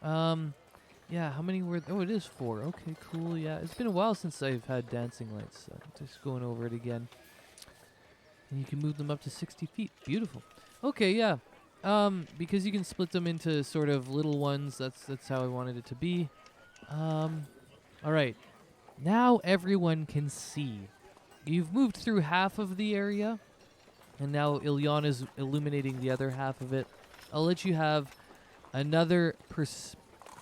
yeah, how many were? Oh, it is 4. Okay, cool. Yeah, it's been a while since I've had dancing lights. So just going over it again. And you can move them up to 60 feet. Beautiful. Okay, yeah. Because you can split them into sort of little ones. That's how I wanted it to be. All right. Now everyone can see. You've moved through half of the area, and now Ilyana's illuminating the other half of it. I'll let you have another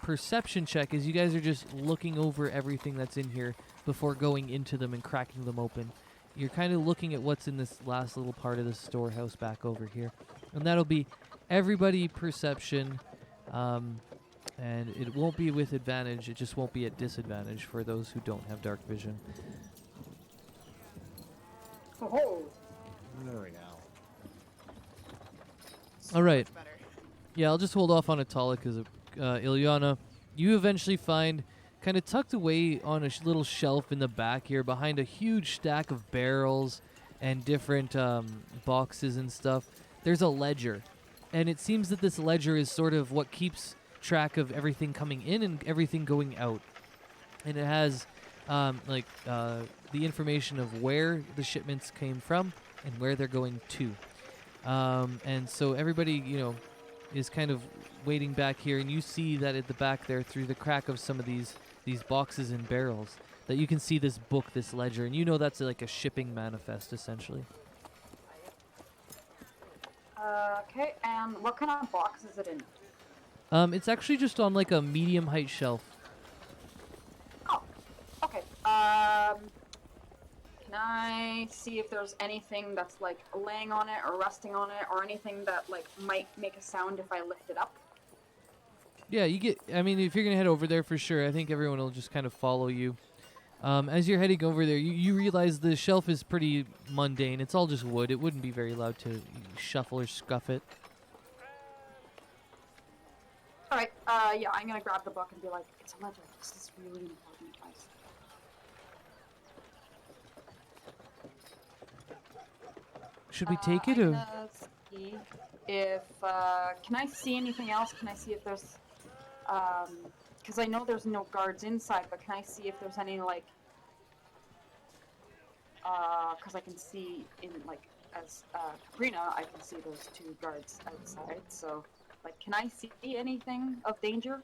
perception check as you guys are just looking over everything that's in here before going into them and cracking them open. You're kind of looking at what's in this last little part of the storehouse back over here. And that'll be everybody perception, and it won't be with advantage. It just won't be at disadvantage for those who don't have dark vision. Oh, There we go. All right. Much better. Yeah, I'll just hold off on Atala because Ilyana, you eventually find kind of tucked away on a little shelf in the back here behind a huge stack of barrels and different boxes and stuff. There's a ledger. And it seems that this ledger is sort of what keeps track of everything coming in and everything going out. And it has the information of where the shipments came from and where they're going to. And so everybody, is kind of waiting back here, and you see that at the back there, through the crack of some of these boxes and barrels, that you can see this book, this ledger, and you know that's like a shipping manifest, essentially. okay. And what kind of box is it in? It's actually just on like a medium height shelf. Oh, okay. Can I see if there's anything that's like laying on it or resting on it, or anything that like might make a sound if I lift it up? Yeah, if you're gonna head over there for sure, I think everyone will just kind of follow you. As you're heading over there, you realize the shelf is pretty mundane. It's all just wood. It wouldn't be very loud to shuffle or scuff it. All right. Yeah, I'm gonna grab the book and be like, "It's a ledger. This is really important advice." Should we take it, I'm or? gonna see if can I see anything else? Can I see if there's because I know there's no guards inside, but can I see if there's any like because I can see in like as Caprina, I can see those 2 guards outside. So like, can I see anything of danger?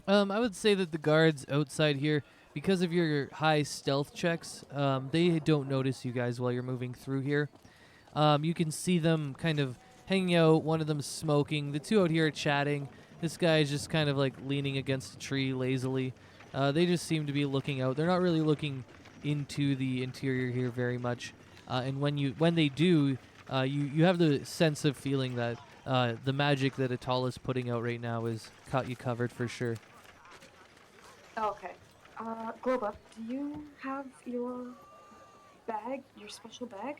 I would say that the guards outside here, because of your high stealth checks, they don't notice you guys while you're moving through here. You can see them kind of hanging out. One of them smoking. The 2 out here are chatting. This guy is just kind of like leaning against a tree lazily. They just seem to be looking out. They're not really looking into the interior here very much. And when they do, you have the sense of feeling that the magic that Atala's putting out right now is caught you covered for sure. Okay. Globa, do you have your bag, your special bag?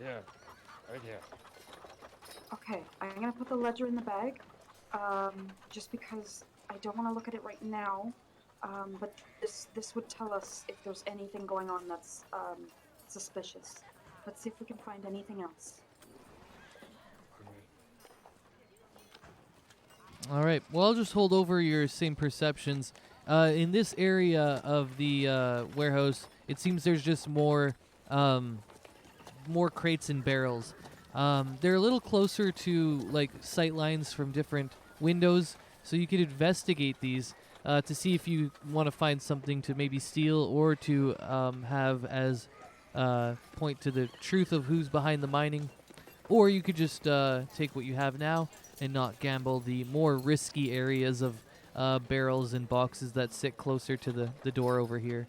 Yeah, right here. Okay, I'm gonna put the ledger in the bag, just because I don't want to look at it right now. But this would tell us if there's anything going on that's suspicious. Let's see if we can find anything else. All right. Well, I'll just hold over your same perceptions. In this area of the warehouse, it seems there's just more crates and barrels. They're a little closer to like sight lines from different windows, so you could investigate these to see if you want to find something to maybe steal or to have as point to the truth of who's behind the mining. Or you could just take what you have now and not gamble the more risky areas of barrels and boxes that sit closer to the door over here.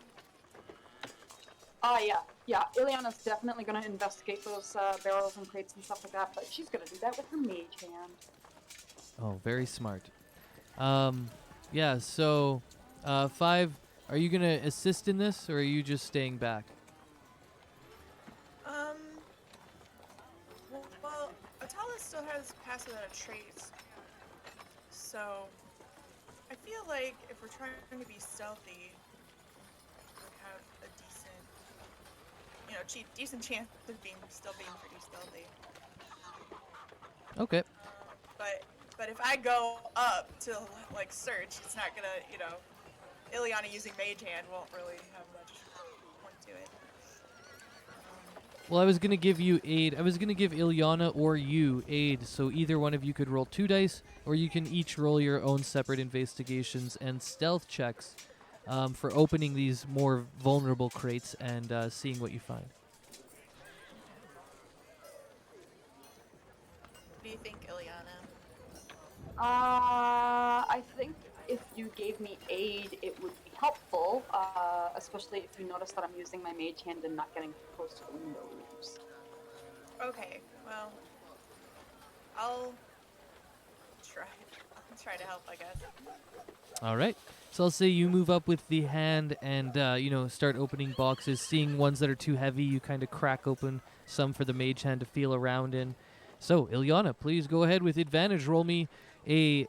Yeah. Ileana's definitely gonna investigate those barrels and crates and stuff like that, but she's gonna do that with her mage hand. Oh, very smart. Yeah, so, Five, are you going to assist in this, or are you just staying back? Well, Atala still has passive out of traits, so I feel like if we're trying to be stealthy, we have a decent, decent chance of still being pretty stealthy. Okay. But if I go up to like search, it's not gonna, Ileana using Mage Hand won't really have much point to it. Well, I was going to give you aid. I was going to give Ilyana or you aid, so either one of you could roll 2 dice, or you can each roll your own separate investigations and stealth checks for opening these more vulnerable crates and seeing what you find. What do you think, Ileana? I think if you gave me aid, it would be helpful, especially if you notice that I'm using my mage hand and not getting close to the windows. Okay, well, I'll try. I'll try to help, I guess. All right. So I'll say you move up with the hand and, start opening boxes. Seeing ones that are too heavy, you kind of crack open some for the mage hand to feel around in. So, Ilyana, please go ahead with advantage. Roll me a,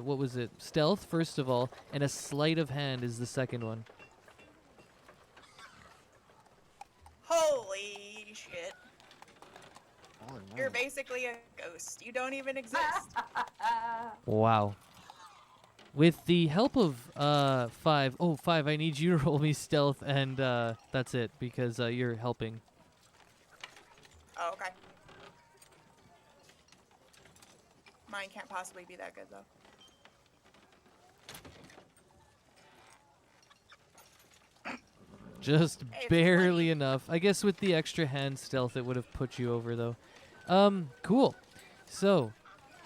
what was it? Stealth, first of all, and a sleight of hand is the second one. Holy shit. Oh, no. You're basically a ghost. You don't even exist. Wow. With the help of Five, Five, I need you to roll me stealth, and that's it, because you're helping. Oh, okay. Mine can't possibly be that good, though. Just Hey, it's barely 20. enough. I guess with the extra hand stealth, it would have put you over, though. Cool. So,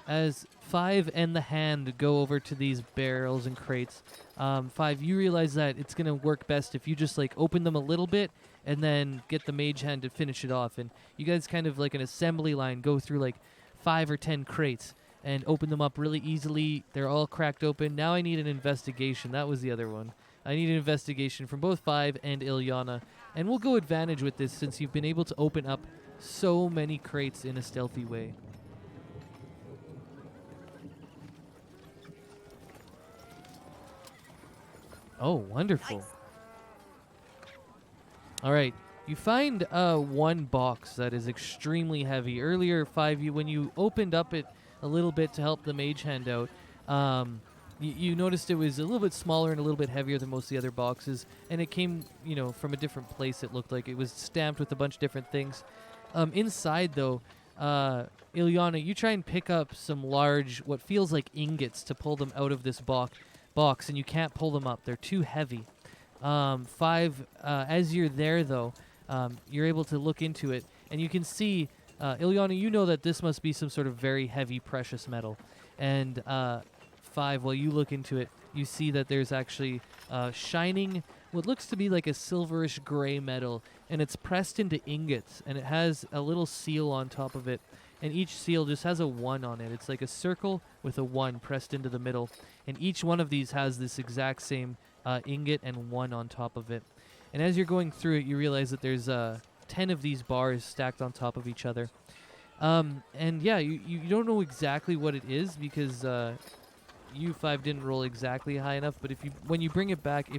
as Five and the hand go over to these barrels and crates, Five, you realize that it's going to work best if you just, open them a little bit and then get the mage hand to finish it off. And you guys kind of like an assembly line go through, 5 or 10 crates and open them up really easily. They're all cracked open. Now I need an investigation. That was the other one. I need an investigation from both Five and Ilyana. And we'll go advantage with this since you've been able to open up so many crates in a stealthy way. Oh, wonderful. Nice. All right. You find one box that is extremely heavy. Earlier, Five, when you opened up it a little bit to help the mage hand out, you noticed it was a little bit smaller and a little bit heavier than most of the other boxes, and it came, from a different place. It looked like it was stamped with a bunch of different things. Inside, though, Ilyana, you try and pick up some large, what feels like ingots, to pull them out of this box, and you can't pull them up. They're too heavy. Five, as you're there, though, you're able to look into it, and you can see, Ilyana, you know that this must be some sort of very heavy, precious metal. And Five, while you look into it, you see that there's actually shining, what looks to be like a silverish gray metal, and it's pressed into ingots, and it has a little seal on top of it. And each seal just has a 1 on it. It's like a circle with a 1 pressed into the middle. And each one of these has this exact same ingot and 1 on top of it. And as you're going through it, you realize that there's 10 of these bars stacked on top of each other. And yeah, you don't know exactly what it is because you Five didn't roll exactly high enough. But when you bring it back,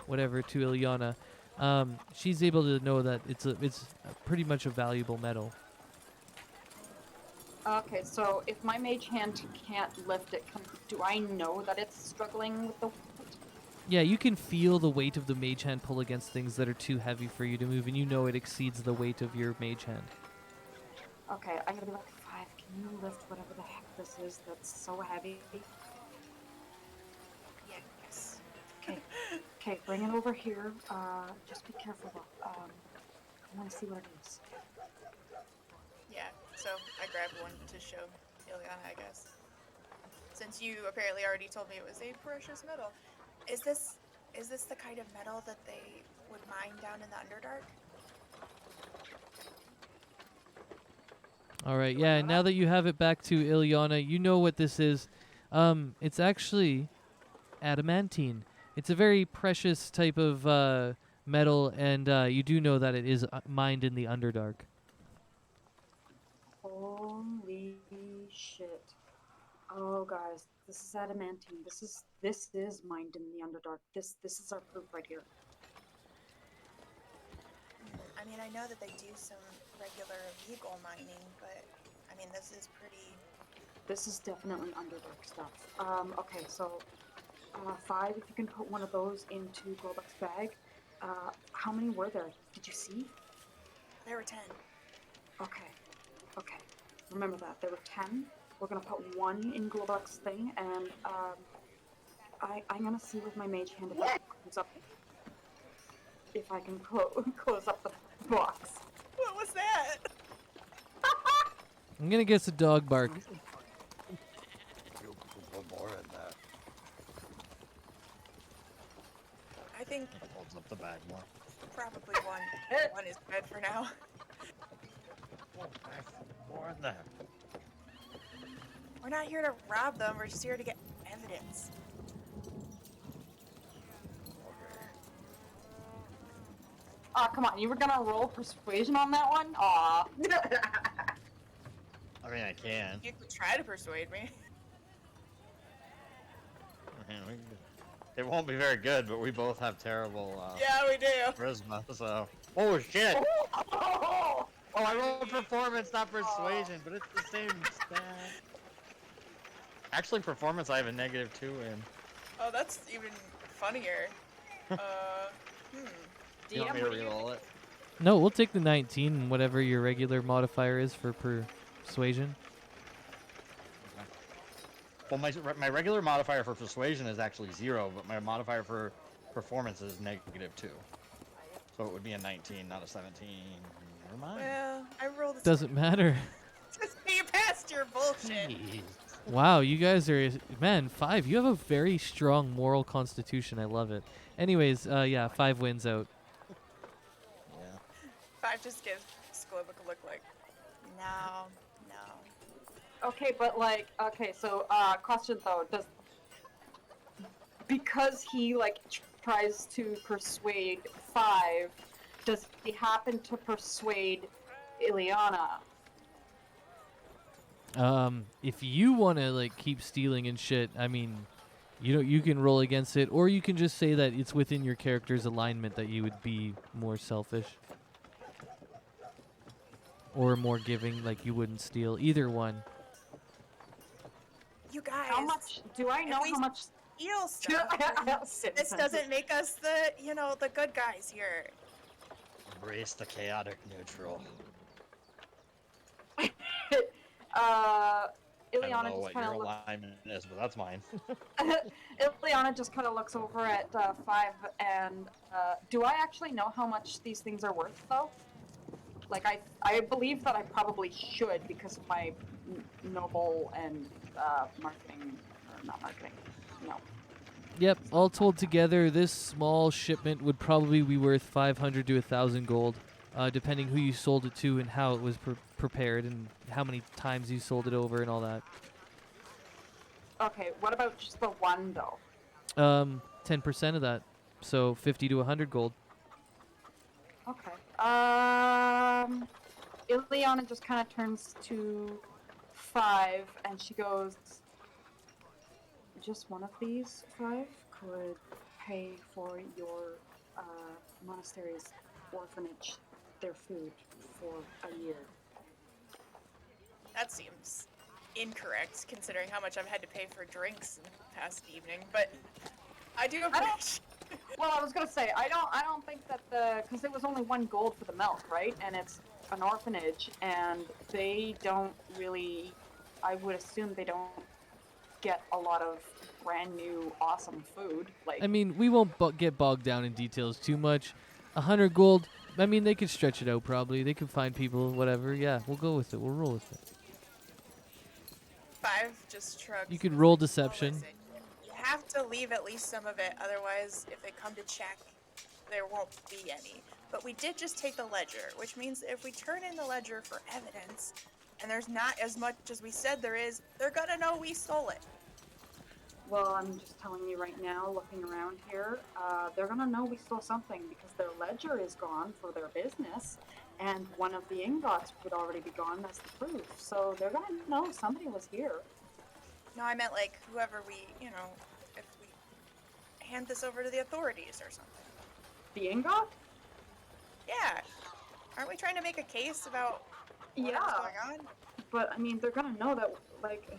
whatever, to Ilyana, she's able to know that it's pretty much a valuable metal. Okay, so if my mage hand can't lift it, do I know that it's struggling with the weight? Yeah, you can feel the weight of the mage hand pull against things that are too heavy for you to move, and you know it exceeds the weight of your mage hand. Okay, I'm gonna be like, Five, can you lift whatever the heck this is that's so heavy? Yes. Okay, bring it over here. Just be careful though. I wanna see what it is. Yeah, so I grabbed one to show Ileana, I guess. Since you apparently already told me it was a precious metal. Is is this the kind of metal that they would mine down in the Underdark? All right, yeah. Now that you have it back to Ilyana, you know what this is. It's actually adamantine. It's a very precious type of metal, and you do know that it is mined in the Underdark. Holy shit. Oh guys, this is adamantine. This is mined in the Underdark. This is our proof right here. I mean, I know that they do some regular legal mining, but I mean, this is pretty. This is definitely Underdark stuff. Okay, so 5, if you can put one of those into Globek's bag. How many were there? Did you see? There were 10. Okay. Remember that. There were 10. We're gonna put 1 in Globek's thing, and I'm gonna see with my mage hand if I can close up. If I can close up the box. What was that? I'm gonna guess a dog bark. You put more in there. I think It holds up the bag more. probably one. One is good for now. More in there. We're not here to rob them. We're just here to get evidence. Aw, come on. You were gonna roll persuasion on that one? Aw. I mean, I can. You could try to persuade me. I mean, it won't be very good, but we both have terrible Yeah, we do. charisma, so. Oh shit! Oh, I rolled performance, not persuasion, but it's the same stat. Actually, performance I have a -2 in. Oh, that's even funnier. You want me to reroll it? No, we'll take the 19 and whatever your regular modifier is for persuasion. Well, my regular modifier for persuasion is actually 0, but my modifier for performance is -2. So it would be a 19, not a 17. Never mind. Well, I rolled a Doesn't matter. You passed your bullshit. Jeez. Wow, you guys are, man, 5. You have a very strong moral constitution. I love it. Anyways, yeah, 5 wins out. Yeah. 5 just gives Globek a look like, no. Okay, but like, okay, so question though, because he like tries to persuade 5, does he happen to persuade Ilyana? If you want to like keep stealing and shit, I mean, you can roll against it, or you can just say that it's within your character's alignment that you would be more selfish or more giving, like you wouldn't steal. Either one. You guys. How much do I know? How much? Steal stuff. This doesn't make us the good guys here. Embrace the chaotic neutral. I don't Ilyana know just what kind your of looks. alignment is, but that's mine. Ilyana just kind of looks over at 5 and do I actually know how much these things are worth though? Like I believe that I probably should because of my noble and marketing, or not marketing, no. Yep, all told together, this small shipment would probably be worth 500 to 1,000 gold, depending who you sold it to and how it was prepared and how many times you sold it over and all that. Okay, what about just the one though? 10% of that, so 50 to 100 gold. Okay. Ilyana just kind of turns to 5 and she goes, just one of these 5 could pay for your monastery's orphanage, their food for a year. That seems incorrect, considering how much I've had to pay for drinks in the past evening. But I do appreciate. Well, I was gonna say I don't think that because it was only 1 gold for the milk, right? And it's an orphanage, and they don't really. I would assume they don't get a lot of brand new awesome food. Like I mean, we won't get bogged down in details too much. 100 gold, I mean, they could stretch it out probably. They could find people, whatever. Yeah, we'll go with it. We'll roll with it. 5 just shrugs. You could roll "Oh, deception. listen, you have to leave at least some of it, otherwise, if they come to check, there won't be any. But we did just take the ledger, which means if we turn in the ledger for evidence, and there's not as much as we said there is, they're gonna know we stole it. Well, I'm just telling you right now, looking around here, they're gonna know we stole something because their ledger is gone for their business, and one of the ingots would already be gone as the proof. So they're gonna know somebody was here. No, I meant like whoever we, if we hand this over to the authorities or something. The ingot? Yeah. Aren't we trying to make a case about whatever's Yeah. going on? But I mean, they're gonna know that, like,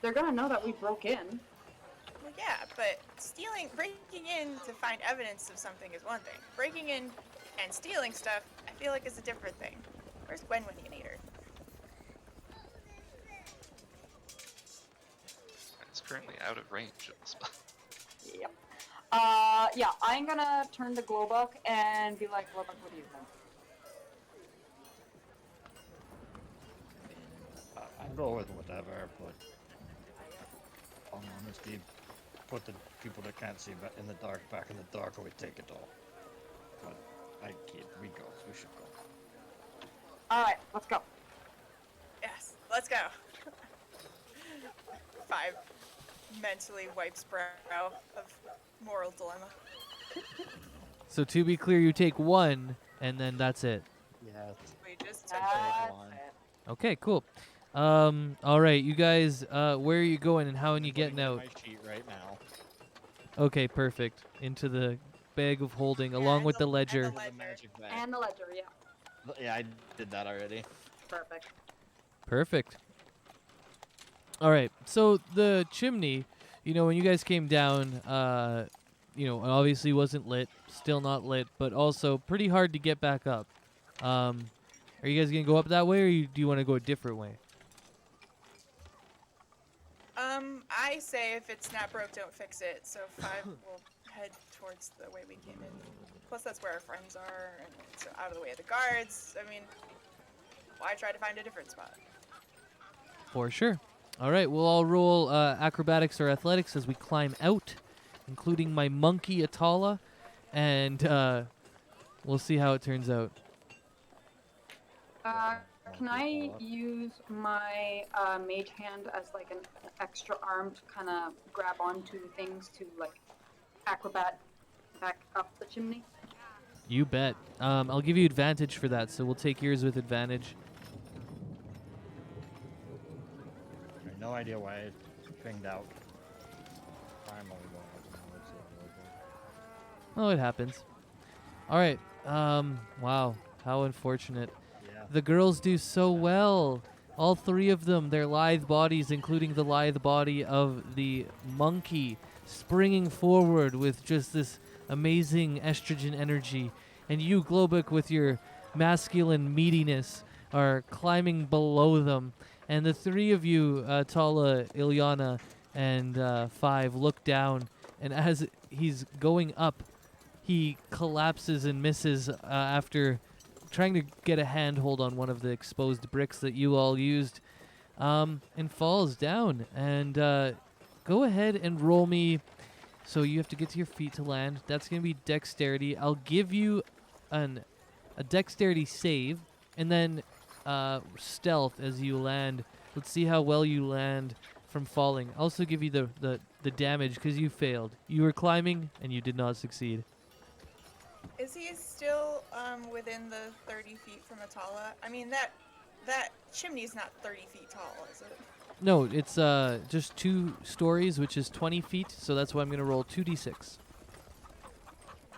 they're gonna know that we broke in. Well, yeah, but breaking in to find evidence of something is one thing. Breaking in and stealing stuff, I feel like is a different thing. Where's Gwen when you need her? It's currently out of range of the spot. Yep. Yeah, I'm gonna turn to Glowbuck and be like, Glowbuck, what do you think? I'd go with whatever, but on honesty, put the people that can't see in the dark back in the dark, or we take it all. But we should go. Alright, let's go. Yes, let's go. 5 mentally wipes brow of moral dilemma. So to be clear, you take 1, and then that's it. Yeah. We just took That's one. it. Okay, cool. All right, you guys, where are you going and how are you getting out? My sheet right now. Okay, perfect. Into the bag of holding, along and with the the ledger. ledger. The magic bag. And the ledger, yeah. Yeah, I did that already. Perfect. Perfect. All right, so the chimney, when you guys came down, it obviously wasn't lit, still not lit, but also pretty hard to get back up. Are you guys gonna go up that way, or do you want to go a different way? I say if it's not broke, don't fix it. So 5 will head towards the way we came in. Plus, that's where our friends are, and it's out of the way of the guards. I mean, why try to find a different spot? For sure. All right, we'll all roll acrobatics or athletics as we climb out, including my monkey Atala, and we'll see how it turns out. Can I use my mage hand as like an extra arm to kind of grab onto things to like acrobat back up the chimney? You bet. I'll give you advantage for that, so we'll take yours with advantage. I have no idea why it pinged out. I'm only going up now, let's see how it goes. Oh, it happens. All right. Wow. How unfortunate. Yeah. The girls do so well. All 3 of them, their lithe bodies, including the lithe body of the monkey, springing forward with just this amazing estrogen energy. And you, Globuk, with your masculine meatiness, are climbing below them. And the 3 of you, Tala, Ilyana, and 5, look down. And as he's going up, he collapses and misses after trying to get a handhold on one of the exposed bricks that you all used, and falls down. And go ahead and roll me. So you have to get to your feet to land. That's going to be dexterity. I'll give you a dexterity save, and then stealth as you land. Let's see how well you land from falling. I'll also give you the damage because you failed. You were climbing, and you did not succeed. Is he still within the 30 feet from Atala? I mean, that chimney's not 30 feet tall, is it? No, it's just 2 stories, which is 20 feet, so that's why I'm going to roll 2d6.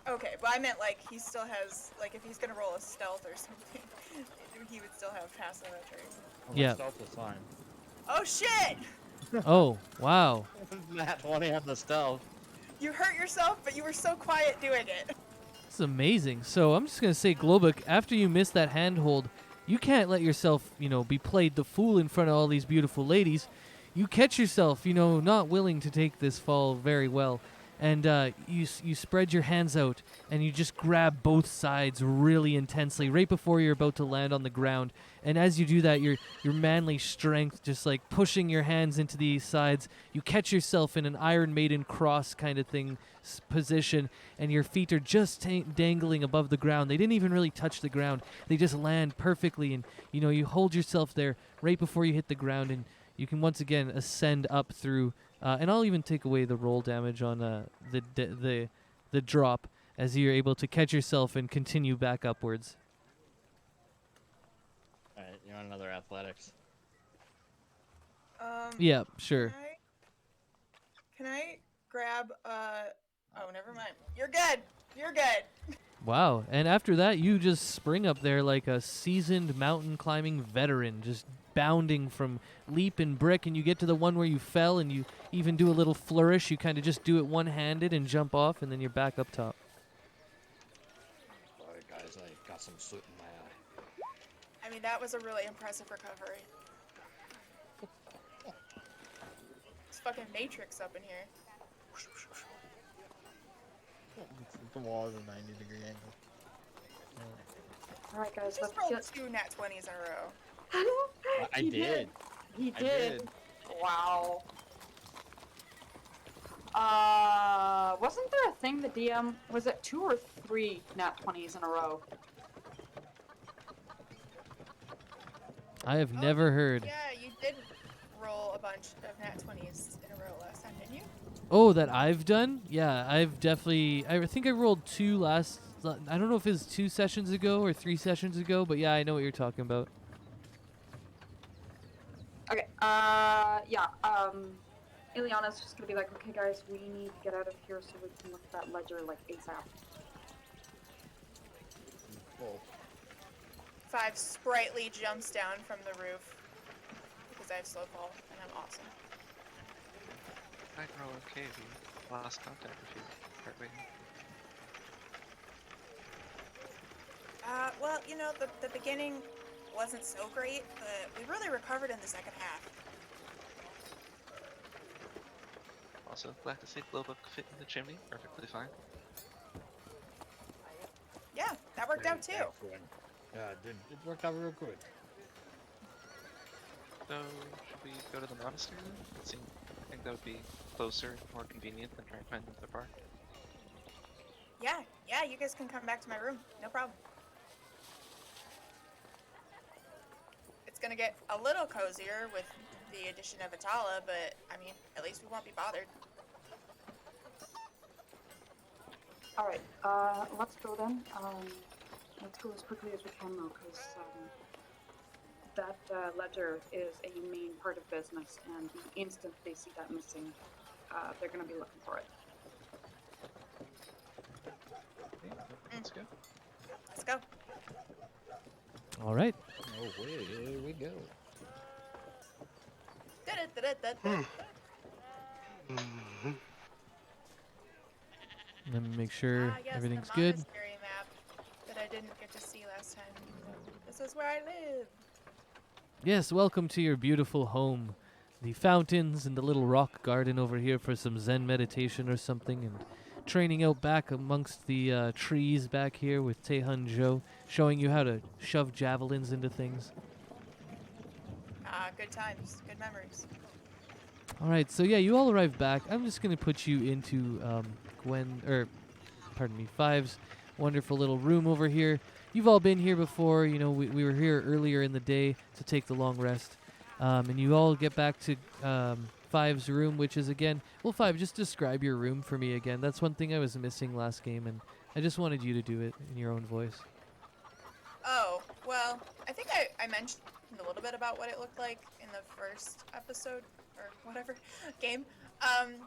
Okay, but I meant like he still has, like if he's gonna roll a stealth or something, he would still have passed that trace. Oh, Yeah. Stealth is fine. Oh shit! Oh, wow. Nat 20 on the stealth. You hurt yourself, but you were so quiet doing it. This is amazing. So I'm just going to say, Globuk, after you miss that handhold, you can't let yourself, be played the fool in front of all these beautiful ladies. You catch yourself, not willing to take this fall very well. and you spread your hands out, and you just grab both sides really intensely right before you're about to land on the ground. And as you do that, your manly strength just like pushing your hands into these sides, you catch yourself in an Iron Maiden cross kind of thing position, and your feet are just dangling above the ground. They didn't even really touch the ground. They just land perfectly, and you hold yourself there right before you hit the ground, and you can once again ascend up through. And I'll even take away the roll damage on the drop as you're able to catch yourself and continue back upwards. All right, you want another athletics? Yeah, sure. Can I grab oh, never mind. You're good. You're good. Wow. And after that, you just spring up there like a seasoned mountain climbing veteran, just bounding from leap and brick, and you get to the one where you fell, and you even do a little flourish. You kind of just do it one-handed and jump off, and then you're back up top. Sorry, guys, I got some soot in my eye. I mean, that was a really impressive recovery. It's fucking Matrix up in here. The wall is a 90-degree angle. All right, guys, Just let's rolled get. 2 nat 20s in a row. I He did. He I did. did. Wow. Wasn't there a thing the DM was it 2 or 3 nat 20s in a row? I have never heard. Yeah, you did roll a bunch of nat 20s in a row last time, didn't you? Oh, that I've done? Yeah, I've definitely. I think I rolled 2 last. I don't know if it was 2 sessions ago or 3 sessions ago, but yeah, I know what you're talking about. Okay. Yeah. Ileana's just gonna be like, okay, guys, we need to get out of here so we can look at that ledger like ASAP. Well, 5 sprightly jumps down from the roof because I have slow fall and I'm awesome. I'd roll okay if you lost contact with you partway. Well, the beginning wasn't so great, but we really recovered in the second half. Also, glad to see Globa could fit in the chimney perfectly fine. Yeah, that worked out too. excellent. Yeah, it worked out real good. So, should we go to the monastery then? I think that would be closer, more convenient than trying to find another park. Yeah, you guys can come back to my room. No problem. It's gonna get a little cozier with the addition of Atala, but I mean, at least we won't be bothered. All right. Let's go then. Let's go as quickly as we can though, because that ledger is a main part of business, and the instant they see that missing, they're gonna be looking for it. Let's go. Let's go. All right. Oh, here we go. Da-da-da-da-da-da. Let me make sure Yes, everything's the good. monastery map that I didn't get to see last time. This is where I live. Yes, welcome to your beautiful home. The fountains and the little rock garden over here for some Zen meditation or something, and training out back amongst the trees back here with Taehun Joe, showing you how to shove javelins into things. Good times, good memories. All right, so yeah, you all arrive back. I'm just going to put you into Five's wonderful little room over here. You've all been here before. We were here earlier in the day to take the long rest. And you all get back to Five's room, which is again... Well, Five, just describe your room for me again. That's one thing I was missing last game, and I just wanted you to do it in your own voice. Oh, well, I think I mentioned a little bit about what it looked like in the first episode, or whatever, game.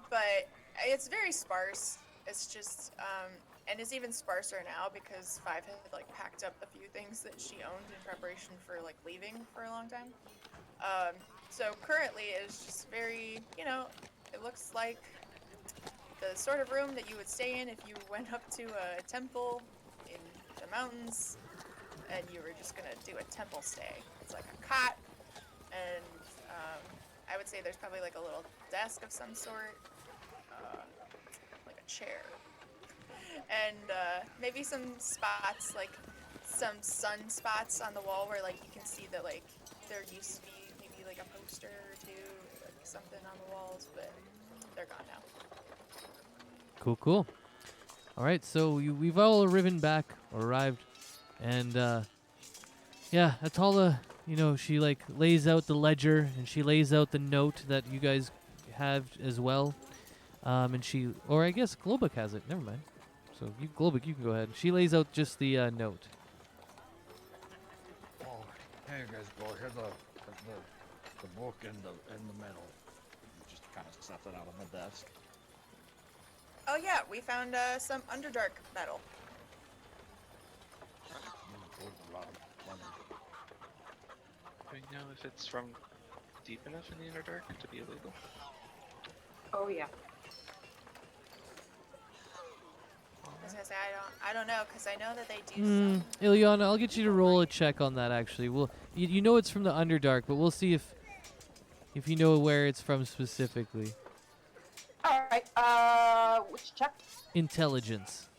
But it's very sparse. It's just, and it's even sparser now because Five had, packed up a few things that she owned in preparation for, leaving for a long time. So currently it's just very, it looks like the sort of room that you would stay in if you went up to a temple in the mountains and you were just gonna do a temple stay. It's like a cot, and I would say there's probably a little desk of some sort, like a chair. And maybe some spots, like some sun spots on the wall where like you can see that like there used to be maybe like a poster or two, like something on the walls, but they're gone now. Cool, cool. All right, so we've all arrived, and yeah, Atala, she like lays out the ledger and she lays out the note that you guys have as well, and or I guess Globuk has it. Never mind. So Globuk, you can go ahead. She lays out just the note. Oh, here you guys go. Here's the book and the medal. Just kind of sets it out on the desk. Oh yeah, we found some Underdark metal. Do we know if it's from deep enough in the Underdark to be illegal? Oh yeah. I was gonna say I don't know, because I know that they do some. Ilyana, I'll get you to roll a check on that. Actually, you know it's from the Underdark, but we'll see if you know where it's from specifically. All right. Which check? Intelligence.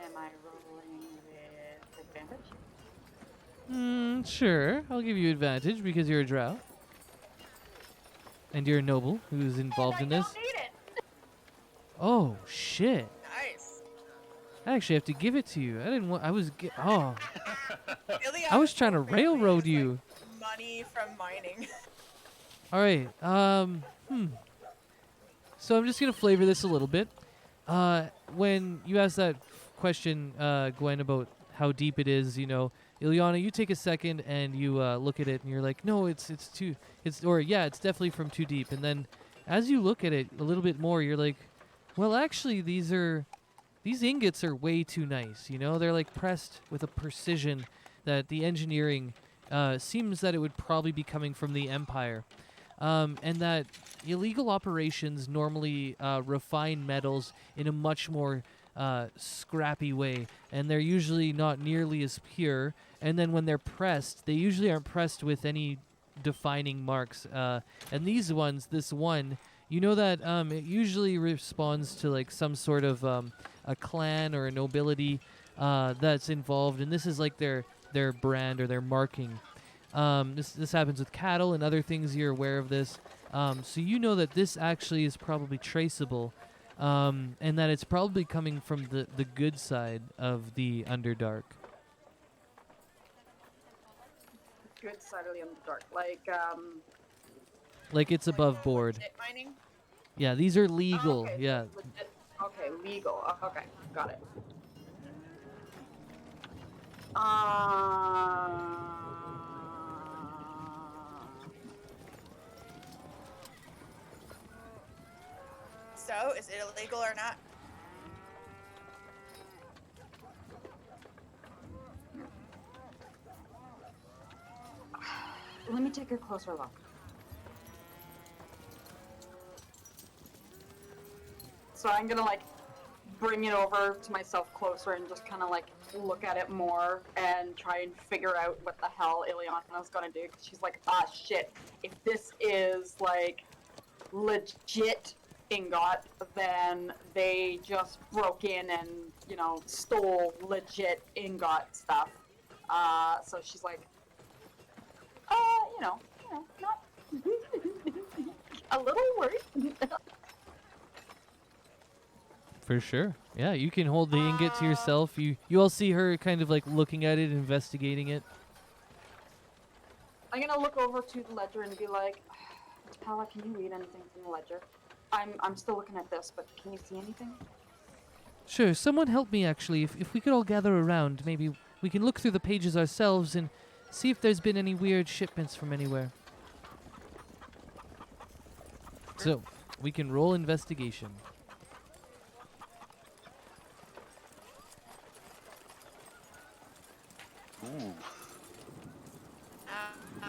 Am I rolling with advantage? Sure. I'll give you advantage because you're a drow. And you're a noble who's involved in this. I don't need it. Oh, shit. Nice. I actually have to give it to you. I didn't want... I was Ileana I was trying to apparently railroad is, you. Like, money from mining. All right. So I'm just going to flavor this a little bit. When you asked that question, Gwen, about how deep it is, Ilyana, you take a second and you look at it and you're like, no, it's definitely from too deep. And then as you look at it a little bit more, you're like, well, actually, these ingots are way too nice. They're like pressed with a precision that the engineering seems that it would probably be coming from the Empire. And that illegal operations normally refine metals in a much more scrappy way, and they're usually not nearly as pure. And then when they're pressed, they usually aren't pressed with any defining marks. And this one, that it usually responds to like some sort of a clan or a nobility that's involved, and this is like their brand or their marking. This happens with cattle and other things. You're aware of this, so you know that this actually is probably traceable, and that it's probably coming from the good side of the Underdark. Good side of the Underdark, Like it's above board. Legit mining? Yeah, these are legal. Okay, so Yeah. it's legit. Okay, legal. Okay, got it. So, is it illegal or not? Let me take a closer look. So I'm gonna bring it over to myself closer and just kind of look at it more and try and figure out what the hell Ileana's gonna do. 'Cause she's like, ah, shit. If this is legit ingot, then they just broke in and stole legit ingot stuff. So she's like, not a little worried. For sure. Yeah, you can hold the ingot to yourself. You all see her kind of looking at it, investigating it. I'm gonna look over to the ledger and be like, Paula, can you read anything from the ledger? I'm still looking at this, but can you see anything? Sure, someone help me actually. If we could all gather around, maybe we can look through the pages ourselves and see if there's been any weird shipments from anywhere. So, we can roll investigation. Ooh.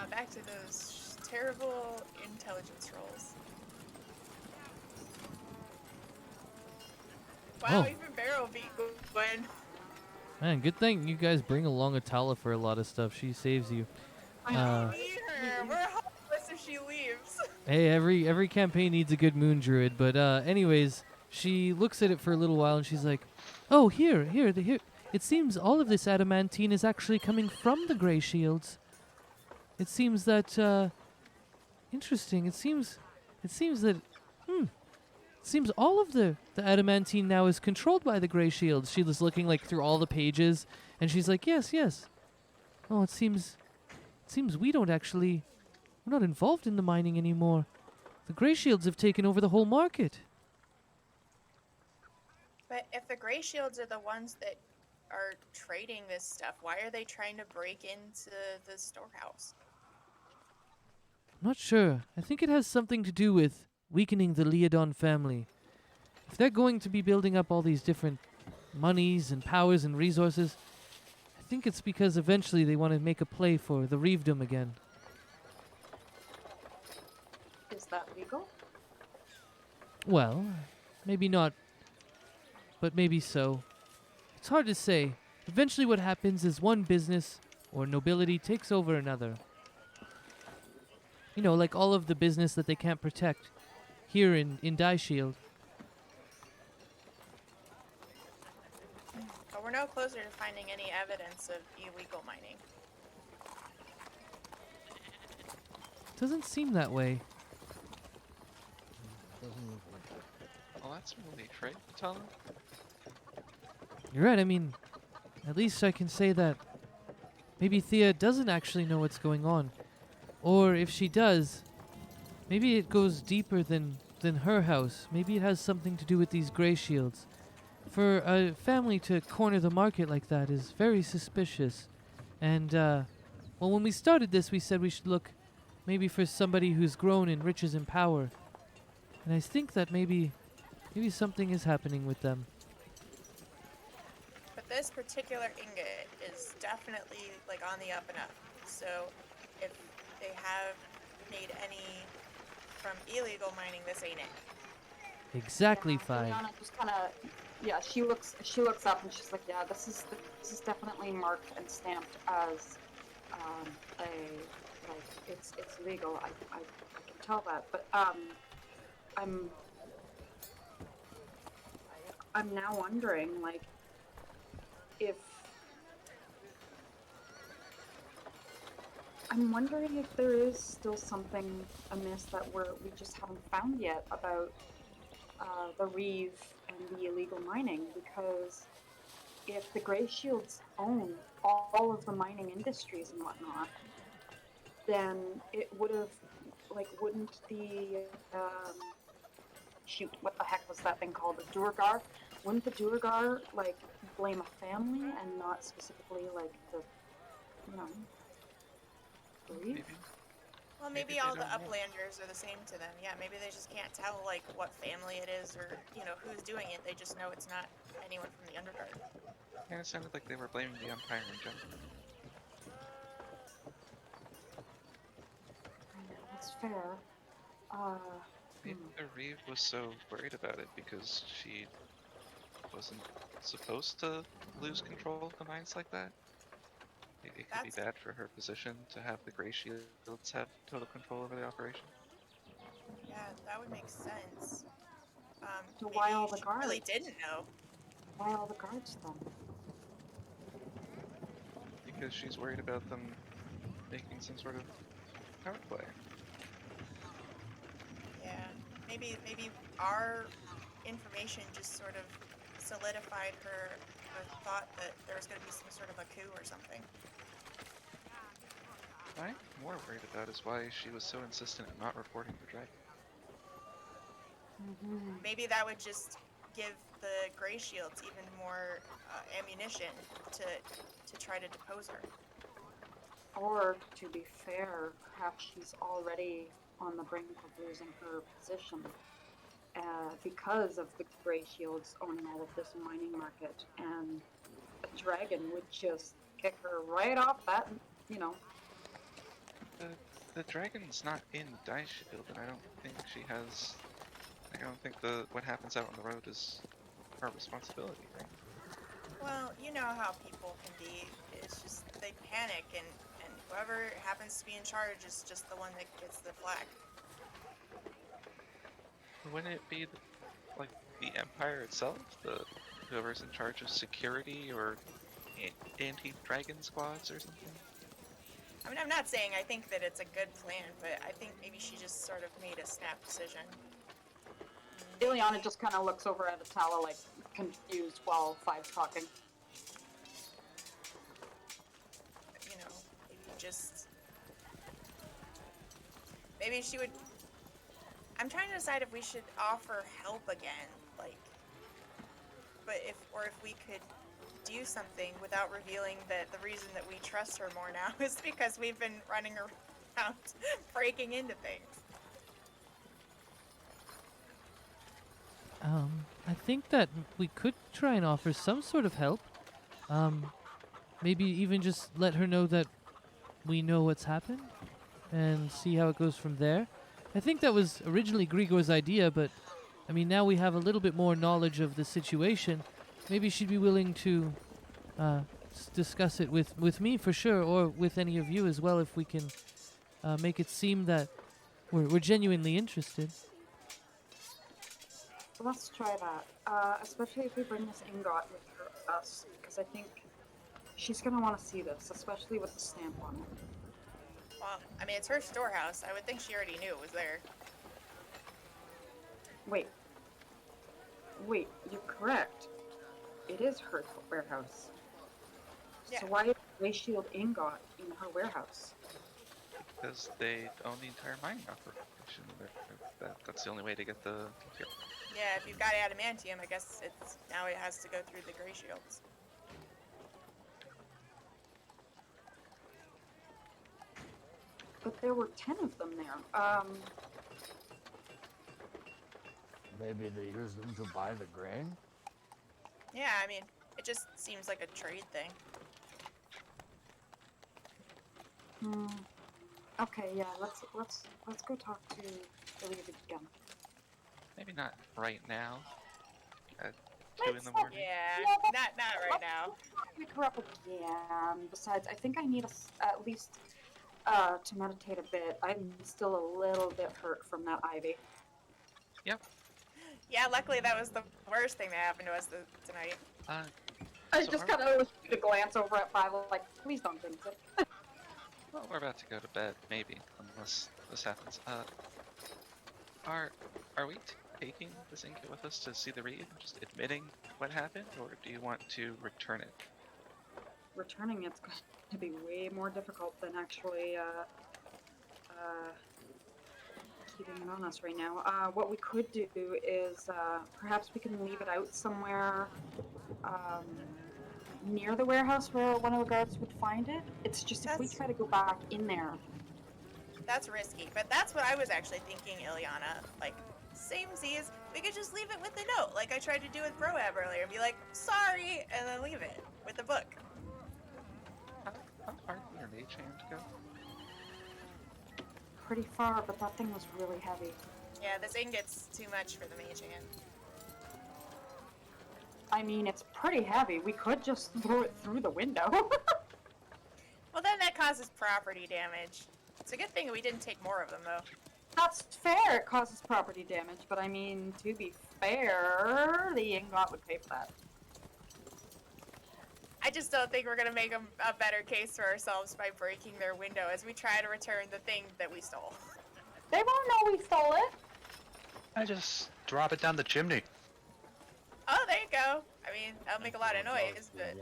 Back to those terrible intelligence rolls. Wow, Oh. even Barrow beat Gwen. Man, good thing you guys bring along Atala for a lot of stuff. She saves you. I need her. We're hopeless if she leaves. Hey, every campaign needs a good moon druid, but anyways, she looks at it for a little while and she's like, "Oh, here. It seems all of this adamantine is actually coming from the Grey Shields. It seems that interesting. It seems that it seems all of the adamantine now is controlled by the Grey Shields." She was looking like through all the pages and she's like, "Yes. Oh, it seems we're not involved in the mining anymore. The Grey Shields have taken over the whole market." But if the Gray Shields are the ones that are trading this stuff, why are they trying to break into the storehouse? I'm not sure. I think it has something to do with weakening the Leodon family. If they're going to be building up all these different monies and powers and resources, I think it's because eventually they want to make a play for the Reevdom again. Is that legal? Well, maybe not, but maybe so. It's hard to say. Eventually what happens is one business or nobility takes over another. You know, like all of the business that they can't protect here in Die Shield. But we're no closer to finding any evidence of illegal mining. Doesn't seem that way. Doesn't look like it. Well, that's relief, right, Atala? You're right. I mean, at least I can say that maybe Thea doesn't actually know what's going on. Or if she does, maybe it goes deeper than her house. Maybe it has something to do with these Grey Shields. For a family to corner the market like that is very suspicious. And, well, when we started this, we said we should look maybe for somebody who's grown in riches and power. And I think that maybe something is happening with them. But this particular ingot is definitely like on the up and up. So if they have made any from illegal mining, this ain't it. Exactly, Yeah, Five. Juliana just kind of, yeah, she looks up and she's like, yeah, this is definitely marked and stamped as a like it's legal. I can tell that, but I'm now wondering like if there is still something amiss that we just haven't found yet about the Reeve and the illegal mining, because if the Grey Shields own all of the mining industries and whatnot, then it would have, like, wouldn't the, shoot, what the heck was that thing called? The Durgar? Wouldn't the Durgar, like, blame a family and not specifically, like, the, you know, the Reeve? Maybe. Well, Maybe maybe they all the don't know. uplanders are the same to them. Yeah, maybe they just can't tell like what family it is or who's doing it. They just know it's not anyone from the Underdark. Yeah, it sounded like they were blaming the Empire in general. I know, that's fair. Maybe the Reeve was so worried about it because she wasn't supposed to lose control of the mines like that. It could be That's- bad for her position to have the Grey Shields have total control over the operation. Yeah, that would make sense. So why Maybe all the she really guards? didn't know. Why all the guards then? Because she's worried about them making some sort of power play. Yeah, maybe our information just sort of solidified her thought that there was going to be some sort of a coup or something. What I'm more worried about is why she was so insistent in not reporting the dragon. Maybe that would just give the Grey Shields even more ammunition to try to depose her. Or, to be fair, perhaps she's already on the brink of losing her position because of the Grey Shields owning all of this mining market, and a dragon would just kick her right off that, The dragon's not in Die Shield, and I don't think she has. I don't think what happens out on the road is her responsibility, right? Well, you know how people can be. It's just they panic, and whoever happens to be in charge is just the one that gets the flag. Wouldn't it be like the Empire itself, whoever's in charge of security or anti-dragon squads or something? I mean, I'm not saying I think that it's a good plan, but I think maybe she just sort of made a snap decision. Ileana just kind of looks over at Atala, like, confused while Five's talking. You know, maybe she would. I'm trying to decide if we should offer help again, like, if we could do something without revealing that the reason that we trust her more now is because we've been running around breaking into things. I think that we could try and offer some sort of help. Maybe even just let her know that we know what's happened and see how it goes from there. I think that was originally Grigor's idea, but I mean, now we have a little bit more knowledge of the situation. Maybe she'd be willing to discuss it with me for sure, or with any of you as well, if we can make it seem that we're genuinely interested. Let's try that, especially if we bring this ingot with us, because I think she's going to want to see this, especially with the stamp on it. Well, I mean, it's her storehouse. I would think she already knew it was there. Wait, you're correct. It is her warehouse. Yeah. So why is Gray Shield ingot in her warehouse? Because they own the entire mining operation. That's the only way to get the material. Yeah, if you've got adamantium, I guess now it has to go through the gray shields. But there were 10 of them there. Maybe they use them to buy the grain? Yeah, I mean, it just seems like a trade thing. Okay, yeah, let's go talk to Ilya again. Maybe not right now. At 2 in the not- morning. Yeah, not right now. Pick her up again. Besides, I think I need at least to meditate a bit. I'm still a little bit hurt from that ivy. Yep. Yeah, luckily that was the worst thing that happened to us tonight. I So just are- kind of shoot a glance over at Five, like, please don't jinx it. Well, we're about to go to bed, maybe, unless this happens. Are we taking this ingot with us to see the read, just admitting what happened, or do you want to return it? Returning it's going to be way more difficult than actually keeping it on us right now. What we could do is perhaps we can leave it out somewhere near the warehouse where one of the guards would find it. It's just if we try to go back in there. That's risky, but that's what I was actually thinking, Ileana. Like, samesies, we could just leave it with a note, like I tried to do with Broab earlier, and be like, sorry, and then leave it with the book. How far can your mage hand go? Pretty far, but that thing was really heavy. Yeah, this ingot's too much for the mage hand. I mean, it's pretty heavy. We could just throw it through the window. Well, then that causes property damage. It's a good thing we didn't take more of them, though. That's fair. It causes property damage, but I mean, to be fair, the ingot would pay for that. I just don't think we're gonna make a better case for ourselves by breaking their window as we try to return the thing that we stole. They won't know we stole it. I just drop it down the chimney. Oh, there you go. I mean, that'll make a lot of noise, but...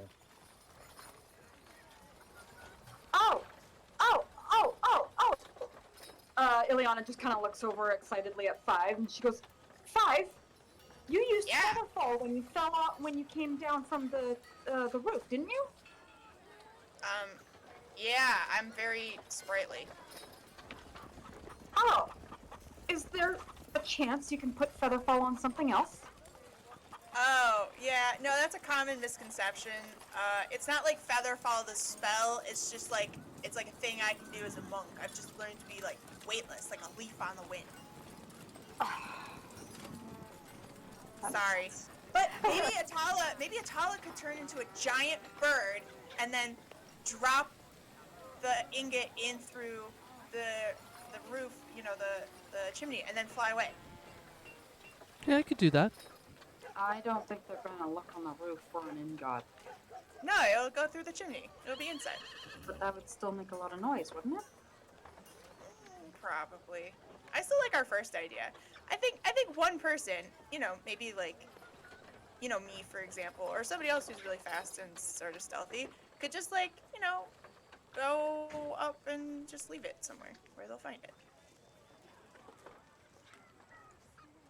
Ileana just kind of looks over excitedly at Five, and she goes, Five, you used Featherfall when you fell off, when you came down from the roof, didn't you? Yeah, I'm very sprightly. Oh, is there a chance you can put Featherfall on something else? Oh, yeah, no, that's a common misconception. It's not like Featherfall the spell, it's just like, it's like a thing I can do as a monk. I've just learned to be, like, weightless, like a leaf on the wind. Sorry. But maybe Atala could turn into a giant bird and then drop the ingot in through the roof, you know, the chimney, and then fly away. Yeah, I could do that. I don't think they're gonna look on the roof for an ingot, No, it'll go through the chimney. It'll be inside. but that would still make a lot of noise, wouldn't it? Probably. I still like our first idea. I think one person, you know, maybe like, you know, me for example, or somebody else who's really fast and sort of stealthy, could just like, you know, go up and just leave it somewhere where they'll find it.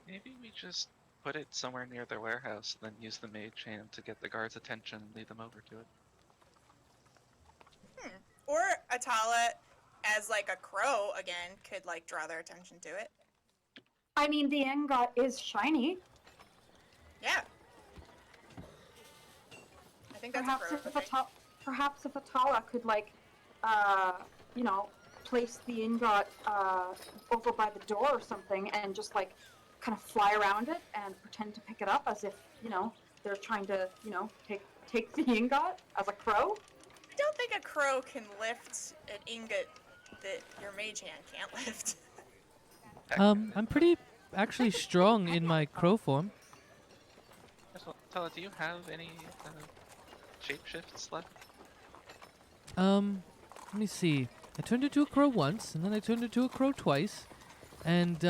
Maybe we just put it somewhere near their warehouse, then use the mage hand to get the guards' attention and lead them over to it. Or Atala, as like a crow again, could like draw their attention to it. I mean, the ingot is shiny. Yeah. I think that's Perhaps a crow if thing. perhaps if Atala could like, you know, place the ingot over by the door or something, and just like kind of fly around it and pretend to pick it up as if, you know, they're trying to, you know, take the ingot as a crow. I don't think a crow can lift an ingot that your mage hand can't lift. I'm pretty actually strong in my crow form. Tala, do you have any shapeshifts left? Let me see. I turned into a crow once, and then I turned into a crow twice, and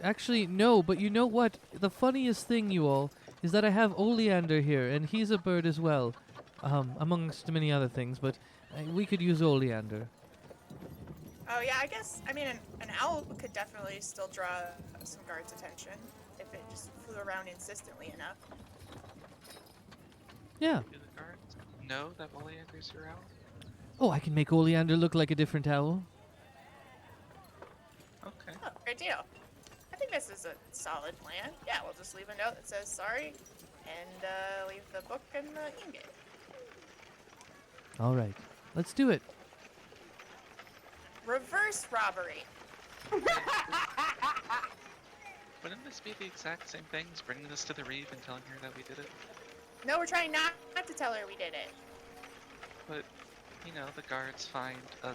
actually no. But you know what? The funniest thing, you all, is that I have Oleander here, and he's a bird as well, amongst many other things. But we could use Oleander. Oh yeah, I guess, I mean, an owl could definitely still draw some guards' attention if it just flew around insistently enough. Yeah. Do the guards know that Oleander's your owl? Oh, I can make Oleander look like a different owl. Okay. Oh, great deal. I think this is a solid plan. Yeah, we'll just leave a note that says sorry, and leave the book and the ingot. All right, let's do it. Reverse robbery. Wouldn't this be the exact same thing as bringing this to the Reeve and telling her that we did it? No, we're trying not to tell her we did it. But, you know, the guards find a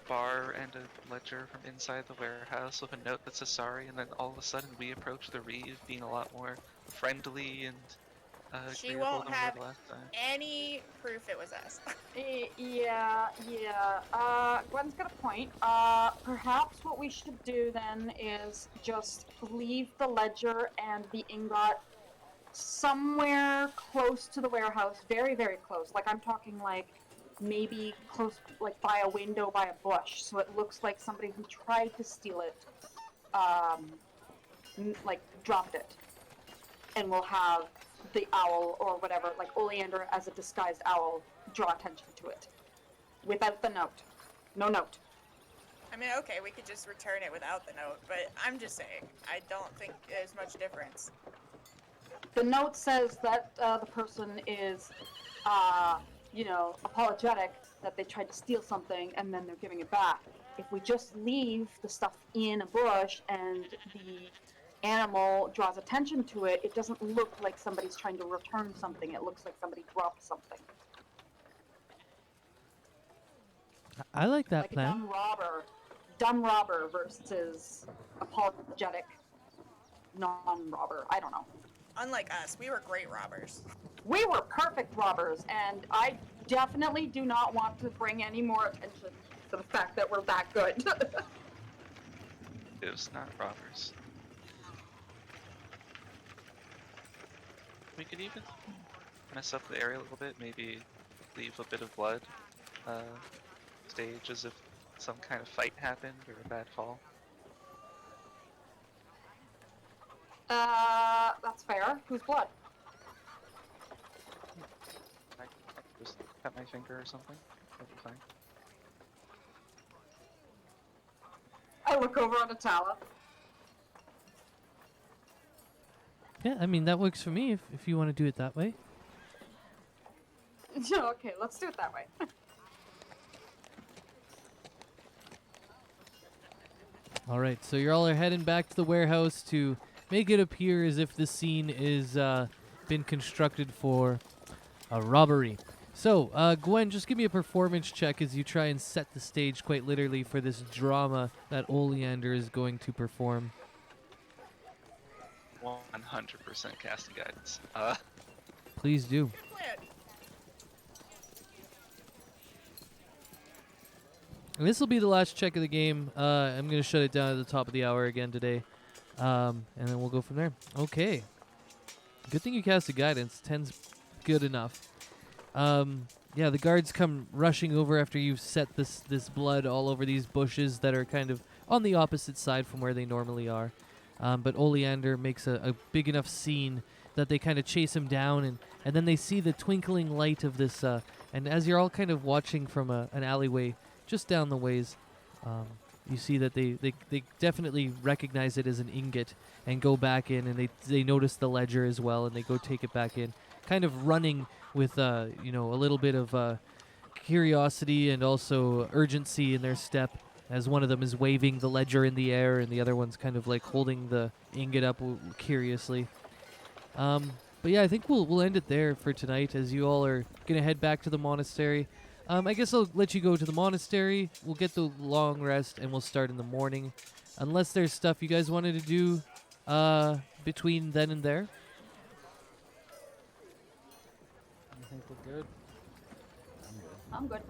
bar and a ledger from inside the warehouse with a note that says sorry, and then all of a sudden we approach the Reeve being a lot more friendly and She agreeable won't than have we were last time. any proof it was us. Yeah. Gwen's got a point. Perhaps what we should do then is just leave the ledger and the ingot somewhere close to the warehouse, very, very close. Like, I'm talking like maybe close, like by a window, by a bush, so it looks like somebody who tried to steal it, like dropped it. And we'll have the owl or whatever, like Oleander as a disguised owl, draw attention to it. Without the note. No note. I mean, okay, we could just return it without the note, but I'm just saying, I don't think there's much difference. The note says that the person is, you know, apologetic that they tried to steal something and then they're giving it back. If we just leave the stuff in a bush and the animal draws attention to it, it doesn't look like somebody's trying to return something. It looks like somebody dropped something. I like that Like plan. a dumb robber versus apologetic non-robber. I don't know. Unlike us, we were great robbers. We were perfect robbers, and I definitely do not want to bring any more attention to the fact that we're that good. It was not robbers. We could even mess up the area a little bit, maybe leave a bit of blood stage as if some kind of fight happened or a bad fall. That's fair. Whose blood? I just cut my finger or something. That'd be fine. I look over on Atala. Yeah, I mean, that works for me if you want to do it that way. Okay, let's do it that way. All right, so you're all are heading back to the warehouse to make it appear as if the scene is been constructed for a robbery. So, Gwen, just give me a performance check as you try and set the stage quite literally for this drama that Oleander is going to perform. 100% casting guidance. Please do. Good plan. And this will be the last check of the game. I'm going to shut it down at the top of the hour again today. And then we'll go from there. Okay. Good thing you cast a guidance. 10's good enough. Yeah, the guards come rushing over after you've set this blood all over these bushes that are kind of on the opposite side from where they normally are. But Oleander makes a big enough scene that they kind of chase him down, and then they see the twinkling light of this. And as you're all kind of watching from an alleyway just down the ways, you see that they definitely recognize it as an ingot and go back in, and they notice the ledger as well, and they go take it back in, kind of running with a little bit of curiosity and also urgency in their step, as one of them is waving the ledger in the air and the other one's kind of like holding the ingot up curiously. But yeah, I think we'll end it there for tonight, as you all are gonna head back to the monastery. I guess I'll let you go to the monastery. We'll get the long rest and we'll start in the morning, unless there's stuff you guys wanted to do between then and there. I think we're good. I'm good.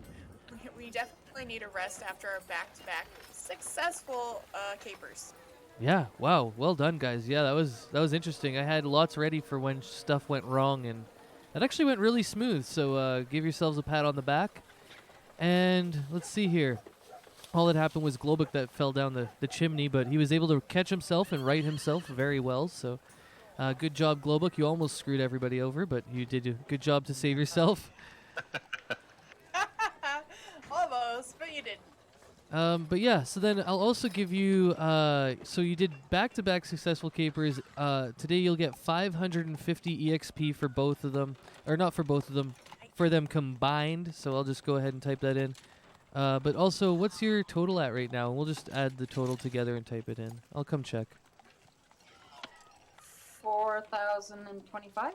We definitely need a rest after our back-to-back successful capers. Yeah, wow, well done, guys. Yeah, that was interesting. I had lots ready for when stuff went wrong, and that actually went really smooth. So give yourselves a pat on the back. And let's see here. All that happened was Globuk that fell down the chimney, but he was able to catch himself and right himself very well. So good job, Globuk. You almost screwed everybody over, but you did a good job to save yourself. Almost, but you didn't. But yeah, so then I'll also give you, so you did back-to-back successful capers. Today you'll get 550 EXP for both of them, or not for both of them, for them combined. So I'll just go ahead and type that in. But also, what's your total at right now? We'll just add the total together and type it in. I'll come check. 4,025.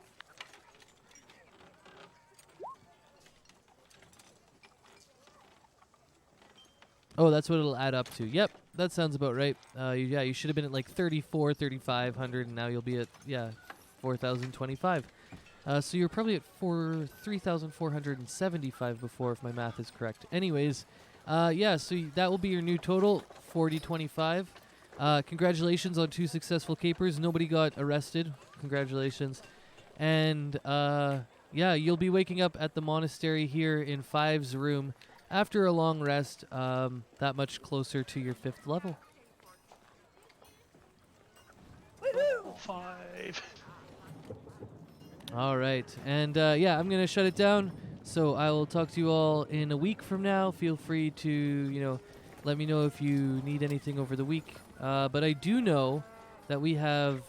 Oh, that's what it'll add up to. Yep, that sounds about right. Yeah, you should have been at like 3,500, and now you'll be at 4,025. So you're probably at 3,475 before, if my math is correct. Anyways, yeah, so that will be your new total, 4,025. Congratulations on 2 successful capers. Nobody got arrested. Congratulations. And yeah, you'll be waking up at the monastery here in 5's room after a long rest, that much closer to your 5th level. Woohoo! 5. All right, and yeah, I'm gonna shut it down. So I will talk to you all in a week from now. Feel free to, let me know if you need anything over the week. But I do know that we have,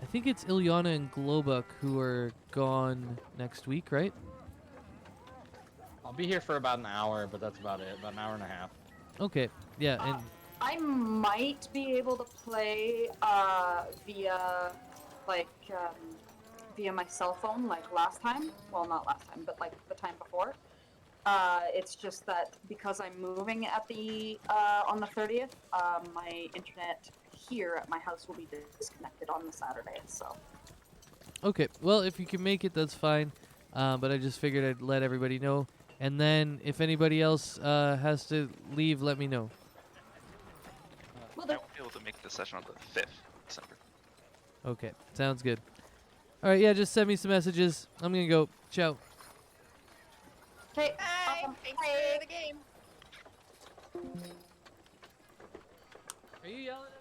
I think it's Ilyana and Globuk who are gone next week, right? I'll be here for about an hour, but that's about it. About an hour and a half. Okay, yeah, and I might be able to play via via my cell phone like last time. Well, not last time, but like the time before. It's just that because I'm moving at the on the 30th, my internet here at my house will be disconnected on the Saturday. So. okay, well, if you can make it, that's fine. But I just figured I'd let everybody know. And then if anybody else has to leave, let me know. Will I do. won't be able to make the session on the 5th December. Okay, sounds good. All right, yeah, just send me some messages. I'm going to go. Ciao. Okay. Bye. Awesome. Thanks Bye. for the game. Are you yelling at